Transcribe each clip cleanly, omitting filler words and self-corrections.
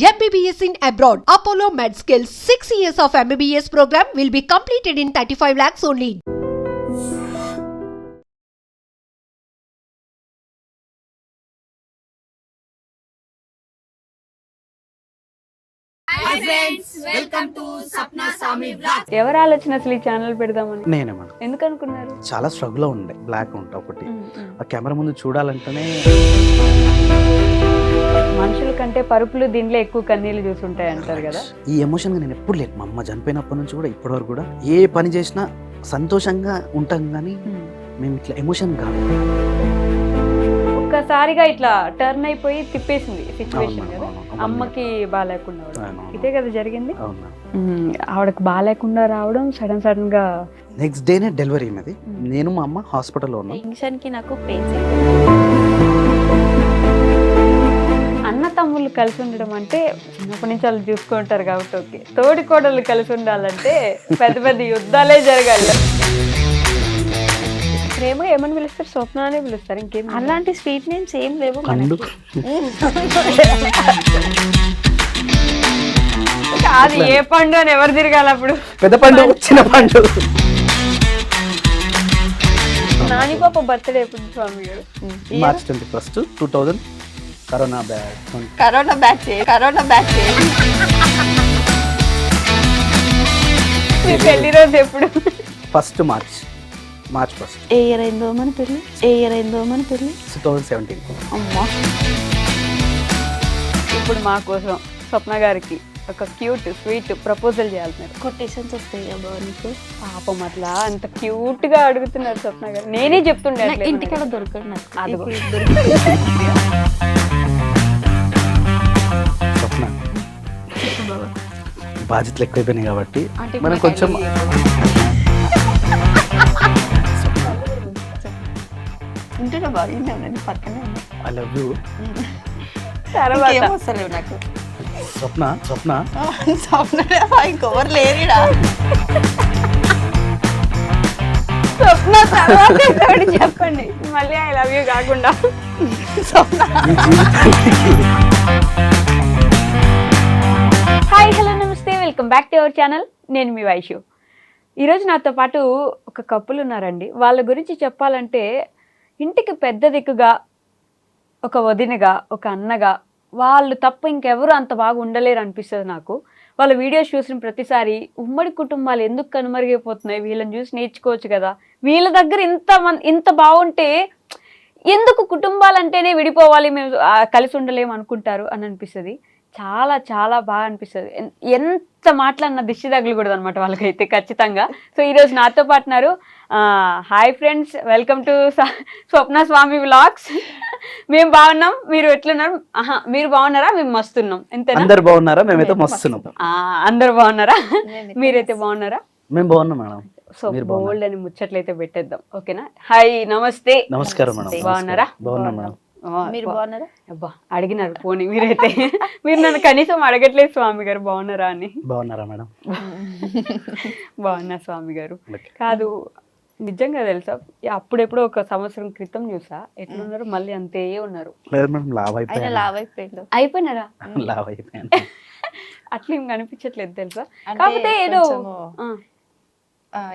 MBBS in abroad. Apollo MedSkill 6 years of MBBS program will be completed in 35 lakhs only. ఎవరు ఆలోచన అసలు ఈ channel పెడదామని? నేనే మేడం. ఎందుకు అనుకున్నారు? చాలా స్ట్రగుల్ ఉండే, బ్లాక్ ఉంటా ఒకటి ఆ కెమెరా ముందు చూడాలంటేనే. మనుషుల కంటే పరుపులు దీనిలో ఎక్కువ కన్నీళ్ళు చూసుంటాయి అంటారు కదా. ఈ ఎమోషన్ నేను ఎప్పుడు లేదు. మా అమ్మ చనిపోయినప్పటి నుంచి కూడా ఇప్పటి వరకు కూడా ఏ పని చేసినా సంతోషంగా ఉంటాం, కానీ మేము ఇట్లా ఎమోషన్ కాదు. ఒక్కసారిగా ఇట్లా టర్న్ అయిపోయి తిప్పేసింది సిచ్యువేషన్ కదా. అమ్మకి బాగాలేకుండా ఇదే కదా జరిగింది. ఆవిడకి బాగాలేకుండా రావడం, సడన్ గా నెక్స్ట్ డేనే డెలివరీ అయింది. నేను మా అమ్మ హాస్పిటల్లో ఉన్నాం. టెన్షన్ కి నాకు అన్న తమ్ముళ్ళు కలిసి ఉండడం అంటే చిన్నప్పటి నుంచి వాళ్ళు చూసుకుంటారు కాబట్టి ఓకే. తోడి కోడళ్ళు కలిసి ఉండాలంటే పెద్ద పెద్ద యుద్ధాలే జరగాలి. ప్రేమ ఏమని పిలుస్తారు? స్వప్న అనే పిలుస్తారు, ఇంకేం అలాంటి స్వీట్ నేమ్స్ ఏం లేవు. అది ఏ పండు అని ఎవరు తిరగాలి అప్పుడు? పెద్ద పండు, చిన్న పండు. నాని పాప బర్త్డే ఎప్పుడు స్వామి గారు? మార్చ్ 21, 2000. Corona batch. మీ పెళ్లి రోజు ఎప్పుడు? 1 మార్చ్ 1. ఏ ఇయర్ అయిందో మన పెళ్ళి? 2017. అమ్మా, ఇప్పుడు మా కోసం స్వప్న గారికి ఒక క్యూట్ స్వీట్ ప్రపోజల్ చేయాలి. కొటేషన్స్ వస్తాయి అబ్బా నీకు? పాపం అట్లా అంత క్యూట్ గా అడుగుతున్నారు స్వప్న గారు. నేనే చెప్తుండే ఇంటికాడ దొరకదు నాకు. స్వప్న, బాధ్యతలు ఎక్కువైపోయినాయి కాబట్టి మనం కొంచెం ఉంటున్నా బాగా పక్కనే ఐ లవ్ యూ. తర్వాత వస్తలేవు నాకు. స్వప్న ఇంకొవరు లేరుడా. స్వప్న తర్వాత చెప్పండి మళ్ళీ ఐ లవ్ యూ కాకుండా. హాయ్, హలో, నమస్తే, welcome back to our channel. నేను మీ వైషు. ఈరోజు నాతో పాటు ఒక కపుల్ ఉన్నారండి. వాళ్ళ గురించి చెప్పాలంటే ఇంటికి పెద్ద దిక్కుగా, ఒక వదినగా, ఒక అన్నగా, వాళ్ళు తప్ప ఇంకెవరు అంత బాగా ఉండలేరు అనిపిస్తుంది నాకు. వాళ్ళ వీడియోస్ చూసిన ప్రతిసారి ఉమ్మడి కుటుంబాలు ఎందుకు కనుమరుగైపోతున్నాయి, వీళ్ళని చూసి నేర్చుకోవచ్చు కదా, వీళ్ళ దగ్గర ఇంత బాగుంటే ఎందుకు కుటుంబాలంటేనే విడిపోవాలి, మేము కలిసి ఉండలేము అనుకుంటారు అని అనిపిస్తుంది. చాలా చాలా బాగా అనిపిస్తుంది. ఎంత మాట్లాడినా దిష్టి తగలకూడదు అనమాట వాళ్ళకైతే ఖచ్చితంగా. సో ఈరోజు నాతో పాటున్నారు. Hi friends, welcome to Swapna Swamy vlogs. మేము బాగున్నాం, మీరు ఎట్లున్నారు? మీరు బాగున్నారా? మేము మస్తున్నాం. ఎంతేనా? అందరు బాగున్నారా? మేమైతే మస్తున్నాం. అందరు బాగున్నారా? మీరైతే బాగున్నారా? మేము బాగున్నాం మేడం. సో బోల్డ్ అని ముచ్చట్లయితే పెట్టేద్దాం, ఓకేనా? హాయ్, నమస్తే. నమస్కారం మేడం. బాగున్నారా? బాగున్నాం మేడం. మీరు బాగున్నారా? అబ్బా, అడిగినారు పోనీ మీరైతే. మీరు నన్ను కనీసం అడగట్లేదు స్వామి గారు బాగున్నారా అని. బాగున్నారా మేడం? బాగున్నా స్వామి గారు. కాదు, నిజంగా తెలుసా, అప్పుడెప్పుడు ఒక సంవత్సరం క్రితం చూసా ఎట్లున్నారు, మళ్ళీ అంతే ఉన్నారు. లేదు మేడం, లావ్ అయిపోయినారా? లావ్ అయిపోయాను. అట్లా ఏం కనిపించట్లేదు తెలుసా. కాకపోతే ఏదో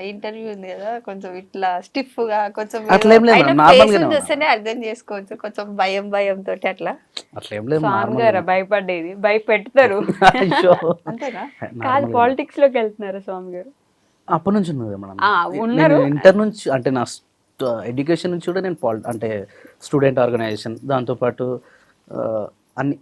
ఇంటర్వ్యూ ఉంది కదా, కొంచెం ఇట్లా స్టిఫ్ గా, కొంచెం చూస్తేనే అర్థం చేసుకోవచ్చు. కొంచెం భయం తోటి అట్లా. స్వామి గారు భయపడేది భయపెడతారు అంతేనా? కాదు, పాలిటిక్స్ లోకి వెళ్తున్నారా స్వామి గారు? అప్పటి నుంచి ఉన్నారు. ఇంటర్ నుంచి, అంటే నా ఎడ్యుకేషన్ నుంచి కూడా నేను అంటే స్టూడెంట్ ఆర్గనైజేషన్, దాంతోపాటు అన్ని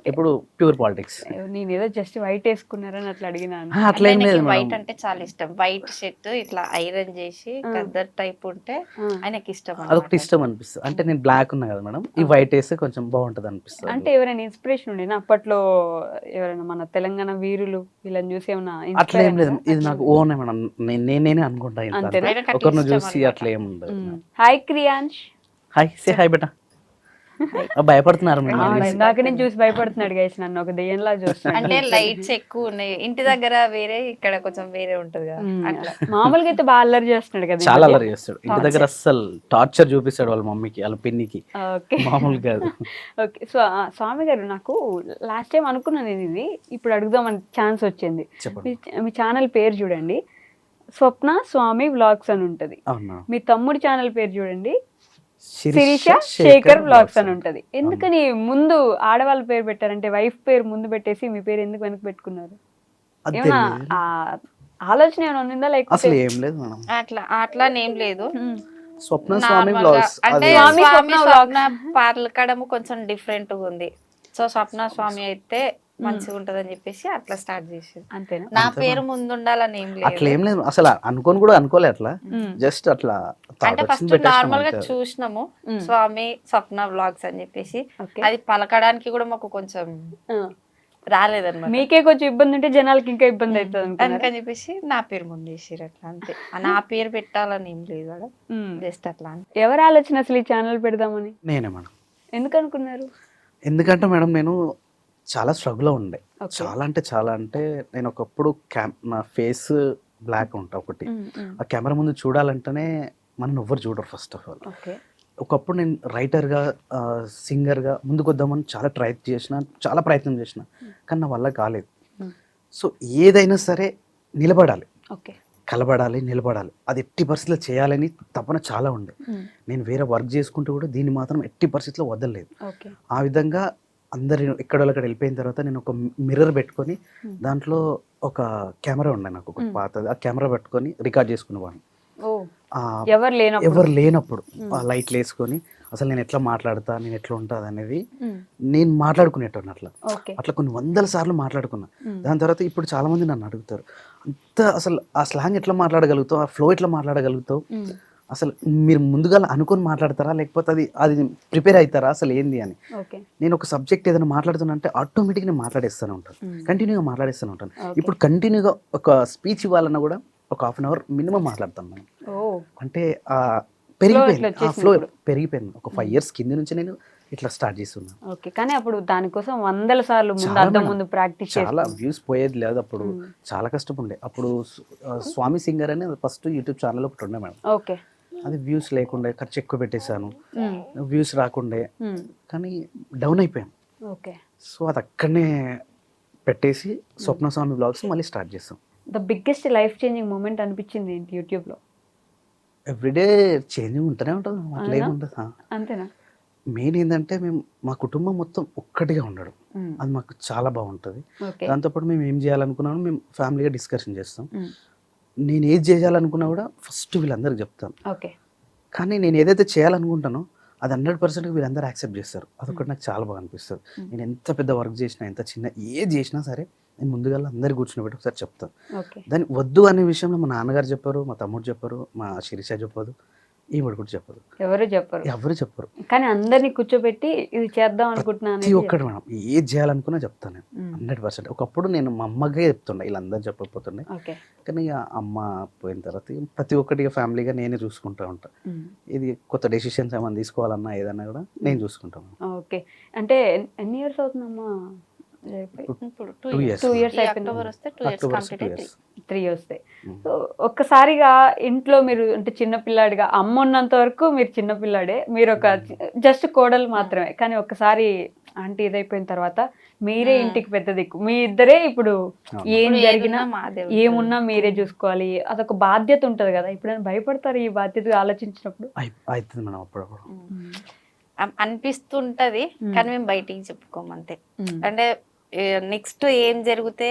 ఇప్పుడు ప్యూర్ పాలిటిక్స్. నేను ఏదో జస్ట్ వైట్ వేసుకున్నారని అట్లా అడిగినాను. అట్లా ఏం లేదు. వైట్ అంటే చాలా ఇష్టం. వైట్ షర్ట్ ఇట్లా ఐరన్ చేసి కద్దర్ టైప్ ఉంటే ఆయనకి ఇష్టం. అదొకటి ఇష్టం అనిపిస్తుంది. అంటే నేను బ్లాక్ ఉన్నా కదా మేడం, ఈ వైట్ వేస్తే కొంచెం బాగుంటది అనిపిస్తుంది. అంటే ఎవరైనా ఇన్స్పిరేషన్ ఉండేనా అప్పట్లో? ఎవరైనా మన తెలంగాణ వీరులు వీళ్ళని చూసి ఏమన్నా? అట్లా ఏం లేదు, ఇది నాకు ఓన్ మేడం. నేనే అనుకుంటా, ఒకరిని చూసి అట్లా ఏం ఉండదు. Hi Kriyansh. Hi, say hi బేటా. భయపడుతున్నారు ఆ, ఇందాక నేను చూసి భయపడుతున్నాడు గైస్, నన్ను ఒక దెయ్యంలా చూస్తున్నాడు. అంటే లైట్స్ ఎక్కువ ఉన్నాయి ఇంటి దగ్గర, వేరే ఇక్కడ కొంచెం వేరే ఉంటది కదా అట్లా. మామూలుగా అయితే బాగా అల్లరి చేస్తున్నాడు కదా. చాలా అల్లరి చేస్తాడు ఇంటి దగ్గర, అస్సలు టార్చర్ చూపిస్తాడు వాళ్ళ మమ్మీకి వాళ్ళ పిన్నికి, ఓకే మామూలు కాదు. ఓకే. సో స్వామి గారు, నాకు లాస్ట్ టైం అనుకున్నాను నేను ఇది, ఇప్పుడు అడుగుదామని ఛాన్స్ వచ్చింది. చెప్పండి. మీ ఛానల్ పేరు చూడండి, స్వప్న స్వామి వ్లాగ్స్ అని ఉంటది. అవునా. మీ తమ్ముడి ఛానల్ పేరు చూడండి, శిరీష శిరీష శేఖర్ వ్లాగ్స్ అని ఉంటది. ఎందుకని ముందు ఆడవాళ్ళ పేరు పెట్టారంటే, వైఫ్ పేరు ముందు పెట్టేసి మీ పేరు ఎందుకు వెనక్కి పెట్టుకున్నారు? ఏమన్నా ఆ ఆలోచన ఏమైనా ఉందా లేకపోతే? అసలు ఏం లేదు మేడం, అట్లా అట్లా ఏం లేదు. స్వప్న స్వామి నార్మల్గా బ్లాగ్స్ అంటే స్వామి స్వామి స్వప్న స్వప్న పలకడము కొంచెం డిఫరెంట్ గా ఉంది. సో స్వప్న స్వామి అయితే మంచిగా ఉంటదని చెప్పేసి అట్లా స్టార్ట్ చేసేది. అంతేనా? నా పేరు ముందు ఉండాలని ఏం అట్లా లేదు. ఏం లేదు, అసలు అనుకోని కూడా అనుకోలే అట్లా, జస్ట్ అట్లా అంటే ఫస్ట్ నార్మల్ గా చూసినాము స్వామి స్వప్న వ్లాగ్స్ అని చెప్పేసి, ఓకే. అది పలకడానికి కూడా మాకు కొంచెం రాలేదన్నమాట. మీకే కొంచెం ఇబ్బంది ఉంటే జనాలకి ఇంకా ఇబ్బంది అవుతుంది అనుకున్నారా? అందుకని చెప్పేసి నా పేరు ముందు వేసారు అట్లా, అంతే. నా పేరు పెట్టాలని ఏం లేదు అక్కడ, జస్ట్ అట్లా అంతే. ఎవరు ఆలోచన అసలు ఈ ఛానల్ పెడదామని నేనే మేడం. ఎందుకు అనుకున్నారు? ఎందుకంటే మేడం నేను చాలా స్ట్రగుల్లో ఉండే, చాలా అంటే నేను ఒకప్పుడు నా ఫేస్ బ్లాక్ ఉంటా ఒకటి, ఆ కెమెరా ముందు చూడాలంటేనే మనం ఎవ్వరు చూడరు ఫస్ట్ ఆఫ్ ఆల్. ఓకే. ఒకప్పుడు నేను రైటర్గా సింగర్గా ముందుకు వద్దామని చాలా ప్రయత్నం చేసిన, కానీ నా వల్ల కాలేదు. సో ఏదైనా సరే నిలబడాలి, ఓకే, కలబడాలి, నిలబడాలి, అది ఎట్టి పరిస్థితిలో చేయాలని తపన చాలా ఉండే. నేను వేరే వర్క్ చేసుకుంటూ కూడా దీన్ని మాత్రం ఎట్టి పరిస్థితిలో వదలలేదు. ఓకే. ఆ విధంగా అందరి ఎక్కడ వెళ్ళిపోయిన తర్వాత నేను ఒక మిర్రర్ పెట్టుకొని దాంట్లో ఒక కెమెరా ఉండే నాకు ఒక పాతది, ఆ కెమెరా పెట్టుకొని రికార్డ్ చేసుకునేవాడిని. ఎవరు లేనప్పుడు ఆ లైట్లు వేసుకొని అసలు నేను ఎట్లా మాట్లాడతా, నేను ఎట్లా ఉంటుంది అనేది నేను మాట్లాడుకునేటోని అట్లా కొన్ని 100 సార్లు మాట్లాడుకున్నా. దాని తర్వాత ఇప్పుడు చాలా మంది నన్ను అడుగుతారు, అంత అసలు ఆ స్లాంగ్ ఎట్లా మాట్లాడగలుగుతావు, ఆ ఫ్లో ఎట్లా మాట్లాడగలుగుతావు, అసలు మీరు ముందుగా అనుకొని మాట్లాడతారా లేకపోతే అది ప్రిపేర్ అవుతారా అసలు ఏంది అని. నేను ఒక సబ్జెక్ట్ ఏదైనా మాట్లాడుతున్నా అంటే ఆటోమేటిక్గా నేను మాట్లాడేస్తూనే ఉంటాను, కంటిన్యూగా మాట్లాడేస్తూనే ఉంటాను. ఇప్పుడు కంటిన్యూగా ఒక స్పీచ్ ఇవ్వాలన్నా కూడా ఒక 1/2 అవర్ మినిమం మాట్లాడతాను నేను. అంటే పెరిగిపోయింది, ఆ ఫ్లో పెరిగిపోయింది. ఒక 5 years కింద నుంచి నేను ఇట్లా స్టార్ట్ చేస్తున్నాను. ఓకే. కానీ అప్పుడు దానికోసం 100 సార్లు ముందు ప్రాక్టీస్, చాలా వ్యూస్ పోయేది లేదు అప్పుడు, చాలా కష్టపడే. అప్పుడు స్వామి సింగర్ అని ఫస్ట్ యూట్యూబ్ ఛానల్ ఒకటి ఉండే మేడం. ఓకే. అది వ్యూస్ లేకుండే, ఖర్చు ఎక్కువ పెట్టేశాను, వ్యూస్ రాకుండే, కానీ డౌన్ అయిపోయాను. ఓకే. సో అది అక్కడనే పెట్టేసి స్వప్న స్వామి బ్లాగ్స్ మళ్ళీ స్టార్ట్ చేస్తాం. The biggest life changing moment అనిపించింది ఏంటి యూట్యూబ్లో? ఎవ్రీడే చేంజింగ్ ఉంటూనే ఉంటుంది, అట్లా ఏముంటుంది. అంతేనా? మెయిన్ ఏంటంటే మా కుటుంబం మొత్తం ఒక్కటిగా ఉండడం, అది మాకు చాలా బాగుంటుంది. దాంతోపాటు మేము ఏం చేయాలనుకున్నామో మేము ఫ్యామిలీగా డిస్కషన్ చేస్తాం. నేను ఏది చేయాలనుకున్నా కూడా ఫస్ట్ వీళ్ళందరికి చెప్తాను. ఓకే. కానీ నేను ఏదైతే చేయాలనుకుంటానో అది 100% వీళ్ళందరూ యాక్సెప్ట్ చేస్తారు. అదొకటి నాకు చాలా బాగా అనిపిస్తుంది. నేను ఎంత పెద్ద వర్క్ చేసినా, ఎంత చిన్న ఏది చేసినా సరే నేను ముందుగా అందరు కూర్చుని పెట్టి ఒకసారి చెప్తాను. దాన్ని వద్దు అనే విషయంలో మా నాన్నగారు చెప్పారు, మా తమ్ముడు చెప్పారు, మా శిరీష చెప్పదు, ఈవిడ కూడా చెప్పదు, ఎవరు చెప్పరు. కానీ అందరినీ కూర్చోబెట్టి ఇది చేద్దాం అనుకుంటున్నాను. ప్రతి ఒక్కటి మేడం ఏది చేయాలనుకున్నా చెప్తాను 100%. ఒకప్పుడు నేను మా అమ్మకే చెప్తుండే, వీళ్ళందరూ చెప్పకపోతుండే. కానీ ఇక అమ్మ పోయిన తర్వాత ప్రతి ఒక్కటి ఫ్యామిలీగా నేనే చూసుకుంటూ ఉంటాను. ఇది కొత్త డెసిషన్స్ ఏమైనా తీసుకోవాలన్నా ఏదన్నా కూడా నేను చూసుకుంటాను. ఓకే. అంటే ఎన్ని ఇయర్స్ అవుతుందమ్మా? 2 years. 2 years అయిపోయింది. అక్టోబర్ వస్తే 2 years కంప్లీట్ అయితే 3 వస్తాయి. సో ఒక్కసారిగా ఇంట్లో మీరు అంటే చిన్నపిల్లాడిగా, అమ్మ ఉన్నంత వరకు మీరు చిన్నపిల్లాడే, మీరు ఒక జస్ట్ కోడలు మాత్రమే. కానీ ఒక్కసారి ఆంటీ ఇదైపోయిన తర్వాత మీరే ఇంటికి పెద్ద దిక్కు, మీ ఇద్దరే ఇప్పుడు ఏం జరిగినా ఏమున్నా మీరే చూసుకోవాలి, అదొక బాధ్యత ఉంటది కదా. ఇప్పుడు భయపడతారు ఈ బాధ్యత ఆలోచించినప్పుడు? అవుతుంది మేడం, అప్పుడప్పుడు అనిపిస్తుంటది, కానీ మేము బయటికి చెప్పుకోమంతే. అంటే నెక్స్ట్ ఏం జరిగితే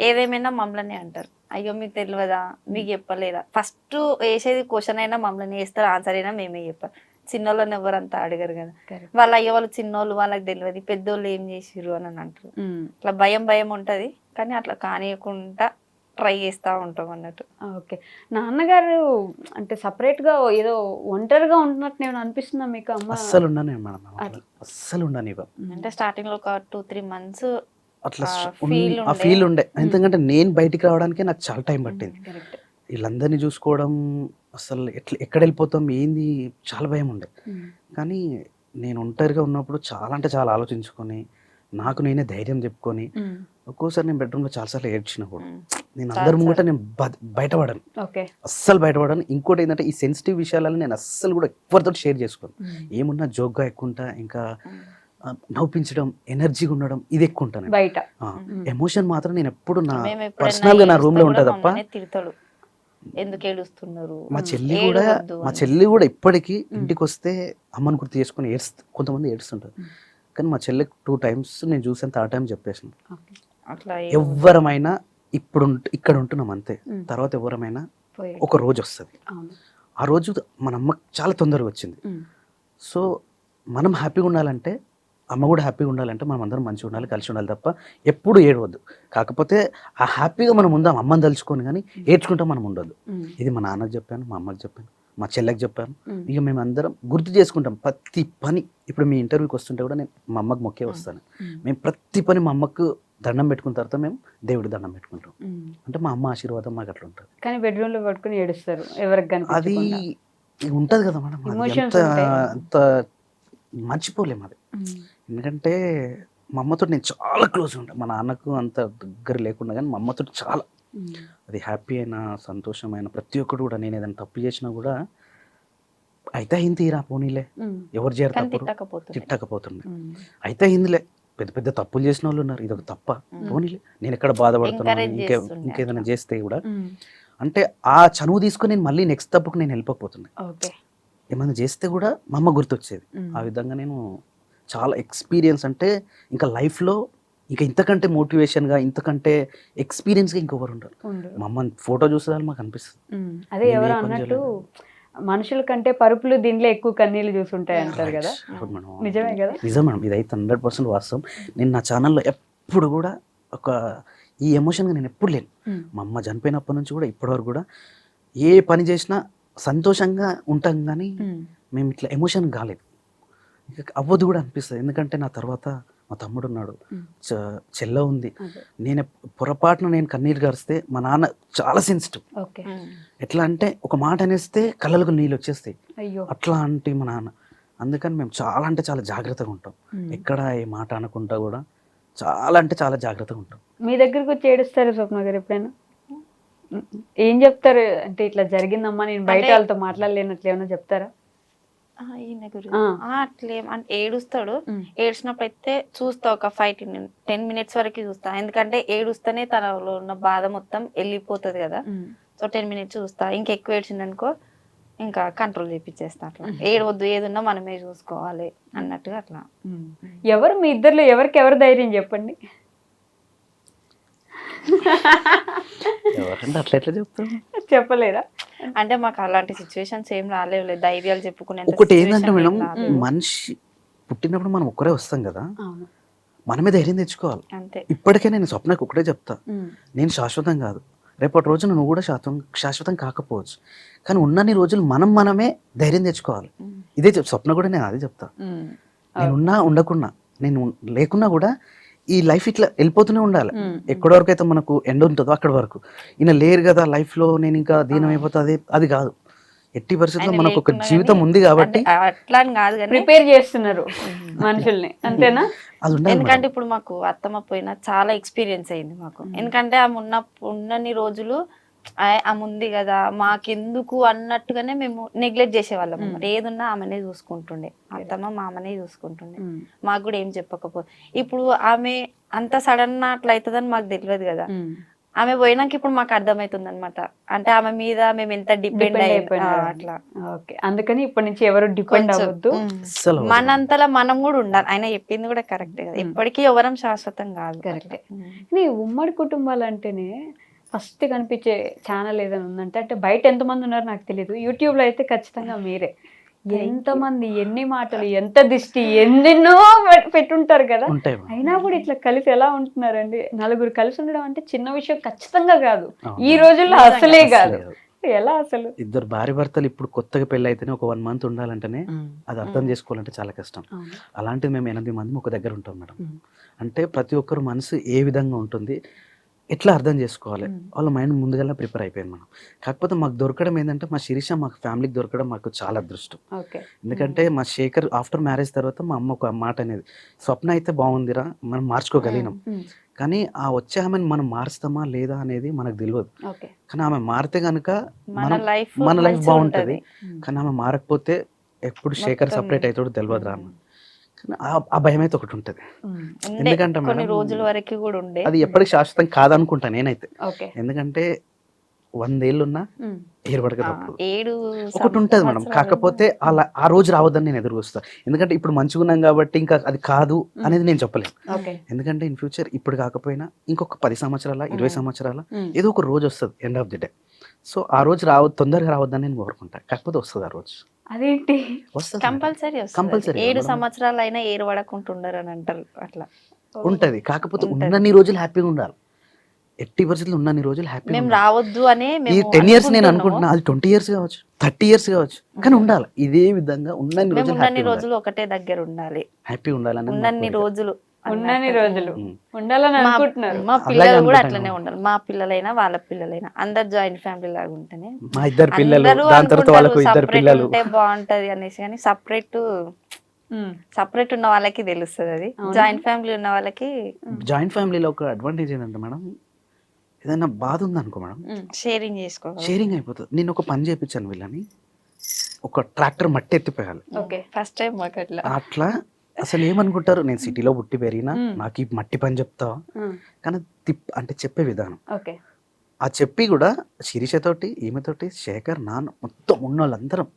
ఏదేమైనా మమ్మల్ని అంటారు, అయ్యో మీకు తెలియదా, మీకు చెప్పలేదా. ఫస్ట్ వేసేది క్వశ్చన్ అయినా మమ్మల్ని వేస్తారు, ఆన్సర్ అయినా మేమే చెప్పాలి. చిన్నోళ్ళని ఎవరంతా అడగరు కదా, వాళ్ళు అయ్యో వాళ్ళు చిన్నోళ్ళు, వాళ్ళకి తెలియదు, పెద్దోళ్ళు ఏం చేసిర్రు అని అంటారు. అట్లా భయం ఉంటది, కానీ అట్లా కానియకుండా ట్రై చేస్తూ ఉంటాం అన్నట్టు. ఓకే. నాన్నగారు అంటే సపరేట్ గా ఏదో ఒంటరిగా ఉంటున్నట్టు నేను అనిపిస్తుందా మీకు? అమ్మ అస్సలు ఉండని అంటే స్టార్టింగ్ లో ఒక 2-3 months అట్లా ఆ ఫీల్ ఉండే. ఎందుకంటే నేను బయటికి రావడానికి నాకు చాలా టైం పట్టింది. వీళ్ళందరినీ చూసుకోవడం, అసలు ఎక్కడ వెళ్ళిపోతాం ఏంది చాలా భయం ఉండే. కానీ నేను ఒంటరిగా ఉన్నప్పుడు చాలా అంటే చాలా ఆలోచించుకొని నాకు నేనే ధైర్యం చెప్పుకొని ఒక్కోసారి నేను బెడ్రూమ్లో చాలాసార్లు ఏడ్చిన కూడా. నేను అందరి ముంగట నేను బయటపడను, అస్సలు బయటపడను. ఇంకోటి ఏంటంటే ఈ సెన్సిటివ్ విషయాలను నేను అస్సలు కూడా ఎవరితో షేర్ చేసుకోను. ఏమున్నా జోక్గా ఎక్కుంటా, ఇంకా నవ్వించడం, ఎనర్జీగా ఉండడం ఇది ఎక్కువ ఉంటాను బయట. ఎమోషన్ మాత్రం నేను ఎప్పుడు నా పర్సనల్ గా నా రూమ్ లో ఉంటా తప్ప. తిడతాడు, ఎందుకు ఏడుస్తున్నారు. మా చెల్లి కూడా ఇప్పటికీ ఇంటికి వస్తే అమ్మని గుర్తు చేసుకుని కొంతమంది ఏడుస్తుంటారు. కానీ మా చెల్లికి 2 times నేను చూసాను, 3rd time చెప్పేసాను. ఎవరమైనా ఇప్పుడు ఇక్కడ ఉంటున్నాం అంతే, తర్వాత ఎవరమైనా ఒక రోజు వస్తుంది. ఆ రోజు మన అమ్మకి చాలా తొందరగా వచ్చింది. సో మనం హ్యాపీగా ఉండాలంటే, అమ్మ కూడా హ్యాపీగా ఉండాలంటే మనం అందరం మంచిగా ఉండాలి, కలిసి ఉండాలి తప్ప ఎప్పుడు ఏడవద్దు. కాకపోతే ఆ హ్యాపీగా మనం ఉందాం అమ్మని తలుచుకొని, కానీ ఏడ్చుకుంటాం మనం ఉండొద్దు. ఇది మా నాన్నకి చెప్పాను, మా అమ్మకి చెప్పాను, మా చెల్లెకి చెప్పాను. ఇక మేము అందరం గుర్తు చేసుకుంటాం ప్రతి పని. ఇప్పుడు మీ ఇంటర్వ్యూకి వస్తుంటే కూడా నేను మా అమ్మకి మొక్కే వస్తాను. మేము ప్రతి పని మా అమ్మకు దండం పెట్టుకున్న తర్వాత మేము దేవుడి దండం పెట్టుకుంటాం. అంటే మా అమ్మ ఆశీర్వాదం మాకు అట్లా ఉంటుంది. కానీ బెడ్రూమ్ లో పట్టుకుని ఏడుస్తారు ఎవరికి, అది ఉంటది కదా మేడం, అంత మర్చిపోలేము అది. ఎందుకంటే మా అమ్మతో నేను చాలా క్లోజ్ ఉంటాను. మా నాన్నకు అంత దగ్గర లేకుండా కానీ మా అమ్మతో చాలా, అది హ్యాపీ అయినా సంతోషమైన ప్రతి ఒక్కరు కూడా, నేను ఏదైనా తప్పు చేసినా కూడా అయితే అయింది తీరా పోనీలే, ఎవరు చేరతారు తిట్టకపోతుండే, అయితే అయిందిలే. పెద్ద పెద్ద తప్పులు చేసిన వాళ్ళు ఉన్నారు, ఇదొక తప్ప పోనీలే, నేను ఎక్కడ బాధపడుతున్నాను ఇంకేదైనా చేస్తే కూడా. అంటే ఆ చనువు తీసుకొని నేను మళ్ళీ నెక్స్ట్ తప్పుకు నేను వెళ్ళిపోతున్నా. ఏమైనా చేస్తే కూడా మా అమ్మ గుర్తొచ్చేది. ఆ విధంగా నేను చాలా ఎక్స్పీరియన్స్, అంటే ఇంకా లైఫ్లో ఇంకా ఇంతకంటే మోటివేషన్గా, ఇంతకంటే ఎక్స్పీరియన్స్గా ఇంకొకరు ఉంటారు. మా అమ్మ ఫోటో చూస్తే మాకు అనిపిస్తుంది. అదే ఎవరు అన్నట్టు మనుషుల కంటే పరుపులు దీనిలో ఎక్కువ కన్నీళ్ళు చూసుంటాయి అంటారు కదా, నిజమే కదా? నిజం మేడం, ఇదైతే 100% వాస్తవం. నేను నా ఛానల్లో ఎప్పుడు కూడా ఈ ఎమోషన్గా నేను ఎప్పుడు లేను. మా అమ్మ చనిపోయినప్పటి నుంచి కూడా ఇప్పటివరకు కూడా ఏ పని చేసినా సంతోషంగా ఉంటాం, కానీ మేము ఇట్లా ఎమోషన్ కాలేదు. అవ్వదు కూడా అనిపిస్తుంది. ఎందుకంటే నా తర్వాత మా తమ్ముడు ఉన్నాడు, చెల్ల ఉంది. నేను పొరపాటున నేను కన్నీరు గారిస్తే మా నాన్న చాలా సెన్సిటివ్. ఎట్లా అంటే ఒక మాట అనేస్తే కళ్ళలకు నీళ్ళు వచ్చేస్తాయి, అట్లా అంటే మా నాన్న. అందుకని మేము చాలా అంటే చాలా జాగ్రత్తగా ఉంటాం. ఎక్కడ ఏ మాట అనకుండా కూడా చాలా అంటే చాలా జాగ్రత్తగా ఉంటాం. మీ దగ్గరకు వచ్చి ఏడుస్తారు స్వప్న గారు ఎప్పుడైనా? ఏం చెప్తారు అంటే ఇట్లా జరిగిందమ్మా, నేను బయట వాళ్ళతో మాట్లాడలేనట్లు ఏమన్నా చెప్తారా? ఈయన గురించి అట్లేం అంటే ఏడుస్తాడు. ఏడ్చినప్పుడు అయితే చూస్తా, ఒక 5-10 minutes వరకు చూస్తా. ఎందుకంటే ఏడుస్తేనే తనలో ఉన్న బాధ మొత్తం వెళ్ళిపోతుంది కదా. సో 10 minutes చూస్తా. ఇంకెక్కువ ఏడ్చిందనుకో ఇంకా కంట్రోల్ చేపించేస్తా. అట్లా ఏడవద్దు, ఏదున్నా మనమే చూసుకోవాలి అన్నట్టుగా అట్లా. ఎవరు మీ ఇద్దరులో ఎవరికి ఎవరు ధైర్యం చెప్పండి? ఎవరంటే అట్లా ఎట్లా చెప్తాం, చెప్పలేరా? అంటే మాకు అలాంటి సిచ్యువేషన్స్ ఏం రాలేవు, ధైర్యాలు చెప్పుకునే. ఒకటి ఏంటంటే మేడం, మనిషి పుట్టినప్పుడు మనం ఒక్కరే వస్తాం కదా, మనమే ధైర్యం తెచ్చుకోవాలి. అంతే. ఇప్పటికే నేను స్వప్నకు ఒకటే చెప్తా, నేను శాశ్వతం కాదు, రేపటి రోజున నువ్వు కూడా శాశ్వతం కాకపోవచ్చు, కానీ ఉన్నన్ని రోజులు మనమే ధైర్యం తెచ్చుకోవాలి. ఇదే స్వప్న కూడా నేను అదే చెప్తా. నేనున్నా ఉండకున్నా, నేను లేకున్నా కూడా ఈ లైఫ్ ఇట్లా వెళ్ళిపోతూనే ఉండాలి. ఎక్కడి వరకు అయితే మనకు ఎండ్ ఉంటుందో అక్కడి వరకు. ఈయన లేరు కదా లైఫ్లో నేను ఇంకా దీనం అయిపోతుంది, అది కాదు. ఎట్టి పరిస్థితుల్లో మనకు ఒక జీవితం ఉంది కాబట్టి అట్లా అని కాదు, కానీ ప్రిపేర్ చేస్తున్నారు మనుషుల్ని, అంతేనా? ఎందుకంటే ఇప్పుడు మాకు అత్తమ్మ పోయినా చాలా ఎక్స్పీరియన్స్ అయింది మాకు. ఎందుకంటే ఆమె ఉన్నన్ని రోజులు ఆమె ఉంది కదా మాకెందుకు అన్నట్టుగానే మేము నెగ్లెక్ట్ చేసేవాళ్ళం. ఏదున్నా ఆమెనే చూసుకుంటుండే, అత్తమ్మ మామనే చూసుకుంటుండే, మాకు కూడా ఏం చెప్పకపోతే. ఇప్పుడు ఆమె అంత సడన్ అట్లా అవుతుందని మాకు తెలియదు కదా. ఆమె పోయినాక ఇప్పుడు మాకు అర్థమవుతుంది అనమాట. అంటే ఆమె మీద మేము ఎంత డిపెండ్ అయిపోయినా అట్లా. అందుకని ఇప్పటి నుంచి ఎవరు డిపెండ్ అవ్వద్దు, మనంతలా మనం కూడా ఉండాలి. ఆయన చెప్పింది కూడా కరెక్ట్ కదా, ఎప్పటికీ ఎవరం శాశ్వతం కాదు. కరెక్టే. ఉమ్మడి కుటుంబాలు అంటేనే ఫస్ట్ కనిపించే ఛానల్ ఏదైనా ఉందంటే, అంటే బయట ఎంతమంది ఉన్నారో నాకు తెలియదు, యూట్యూబ్లో అయితే ఖచ్చితంగా మీరే. ఎంతమంది, ఎన్ని మాటలు, ఎంత దిష్టి, ఎన్నెన్నో పెట్టుంటారు కదా, అయినా కూడా ఇట్లా కలిసి ఎలా ఉంటున్నారండి? 4 కలిసి ఉండడం అంటే చిన్న విషయం ఖచ్చితంగా కాదు, ఈ రోజుల్లో అసలే కాదు. ఎలా అసలు? 2 భార్య భర్తలు ఇప్పుడు కొత్తగా పెళ్ళి అయితేనే ఒక 1 month ఉండాలంటేనే అది అర్థం చేసుకోవాలంటే చాలా కష్టం. అలాంటిది మేము 8 మంది ఒక దగ్గర ఉంటాం మేడం. అంటే ప్రతి ఒక్కరు మనసు ఏ విధంగా ఉంటుంది, ఎట్లా అర్థం చేసుకోవాలి వాళ్ళ మైండ్ ముందుగా ప్రిపేర్ అయిపోయింది మనం. కాకపోతే మాకు దొరకడం ఏంటంటే మా శిరీష మాకు ఫ్యామిలీకి దొరకడం మాకు చాలా అదృష్టం. ఓకే. ఎందుకంటే మా శేఖర్ ఆఫ్టర్ మ్యారేజ్ తర్వాత మా అమ్మ ఒక మాట అనేది, స్వప్న అయితే బాగుందిరా మనం మార్చుకోగలిగినాం, కానీ ఆ వచ్చే ఆమెను మనం మారుస్తామా లేదా అనేది మనకు తెలియదు. ఓకే. కానీ ఆమె మారితే కనుక మన లైఫ్ మన లైఫ్ బాగుంటుంది. కానీ ఆమె మారకపోతే ఎప్పుడు శేఖర్ సపరేట్ అవుతాడో తెలియదు రా. కానీ ఆ భయం అయితే ఒకటి ఉంటుంది. ఎందుకంటే కొన్ని మేడం రోజుల వరకు కూడా ఉండే అది ఎప్పటికి శాశ్వతం కాదనుకుంటా నేనైతే. ఓకే. ఎందుకంటే 100 ఏళ్ళున్నా ఏర్పడక తప్పదు. 7 ఒకటి ఉంటుంది మేడం, కాకపోతే అలా ఆ రోజు రావద్దని నేను ఎదురు వస్తా. ఎందుకంటే ఇప్పుడు మంచిగా ఉన్నాం కాబట్టి ఇంకా అది కాదు అనేది నేను చెప్పలేను. ఓకే. ఎందుకంటే ఇన్ ఫ్యూచర్ ఇప్పుడు కాకపోయినా ఇంకొక 10 సంవత్సరాల 20 సంవత్సరాల ఏదో ఒక రోజు వస్తుంది end of the day. So ఆ రోజు తొందరగా రావద్దని నేను కోరుకుంటా. కాకపోతే వస్తుంది ఆ రోజు. అదేంటి? వస్తుంది కంపల్సరీ కంపల్సరీ 7 సంవత్సరాలు అయినా ఏర్పడకుంటుండరు అని అంటారు. అట్లా ఉంటది. కాకపోతే ఉన్నన్ని రోజులు హ్యాపీగా ఉండాలి. ఎట్టి పరిస్థితులు ఉన్నన్ని రోజులు హ్యాపీ. మేము రావద్దు అనే ఈ 10 ఇయర్స్ నేను అనుకుంటున్నా, అది 20 ఇయర్స్ కావచ్చు, 30 ఇయర్స్ కావచ్చు, కానీ ఉండాలి ఇదే విధంగా ఉన్నన్ని రోజులు ఒకటే దగ్గర ఉండాలి, హ్యాపీ ఉండాలని. ఉన్నన్ని రోజులు ఉండాలని అనుకుంటున్నారు. మా పిల్లలు కూడా అట్లనే ఉండాలి. మా పిల్లలైనా వాళ్ళ పిల్లలైనా అందరు జాయింట్ ఫ్యామిలీ లాగా ఉంటేనే. మా ఇద్దరు పిల్లలు, దాని తర్వాత వాళ్ళకు ఇద్దరు పిల్లలు ఉంటే బాగుంటది అనేసి, కానీ సపరేట్ ఉన్న వాళ్ళకి తెలుస్తుంది అది. జాయింట్ ఫ్యామిలీ ఉన్న వాళ్ళకి, జాయింట్ ఫ్యామిలీలో ఒక అడ్వాంటేజ్ ఏంటంటే మేడం, ఏదైనా బాధ ఉందనుకో మేడం, షేరింగ్ చేసుకోవాలి, షేరింగ్ అయిపోతుంది. నేను ఒక పని చేయించాను వీళ్ళని, ఒక ట్రాక్టర్ మట్టి ఎత్తిపోయాలి. ఫస్ట్ టైం మాకు అట్లా అసలు ఏమనుకుంటారు, నేను సిటీలో పుట్టి పెరిగినా నాకు ఈ మట్టి పని చెప్తావా, కానీ అంటే చెప్పే విధానం. ఆ చెప్పి కూడా శిరీషతోటి, ఈమెతోటి, శేఖర్, నాన్న మొత్తం ఉన్న వాళ్ళందరం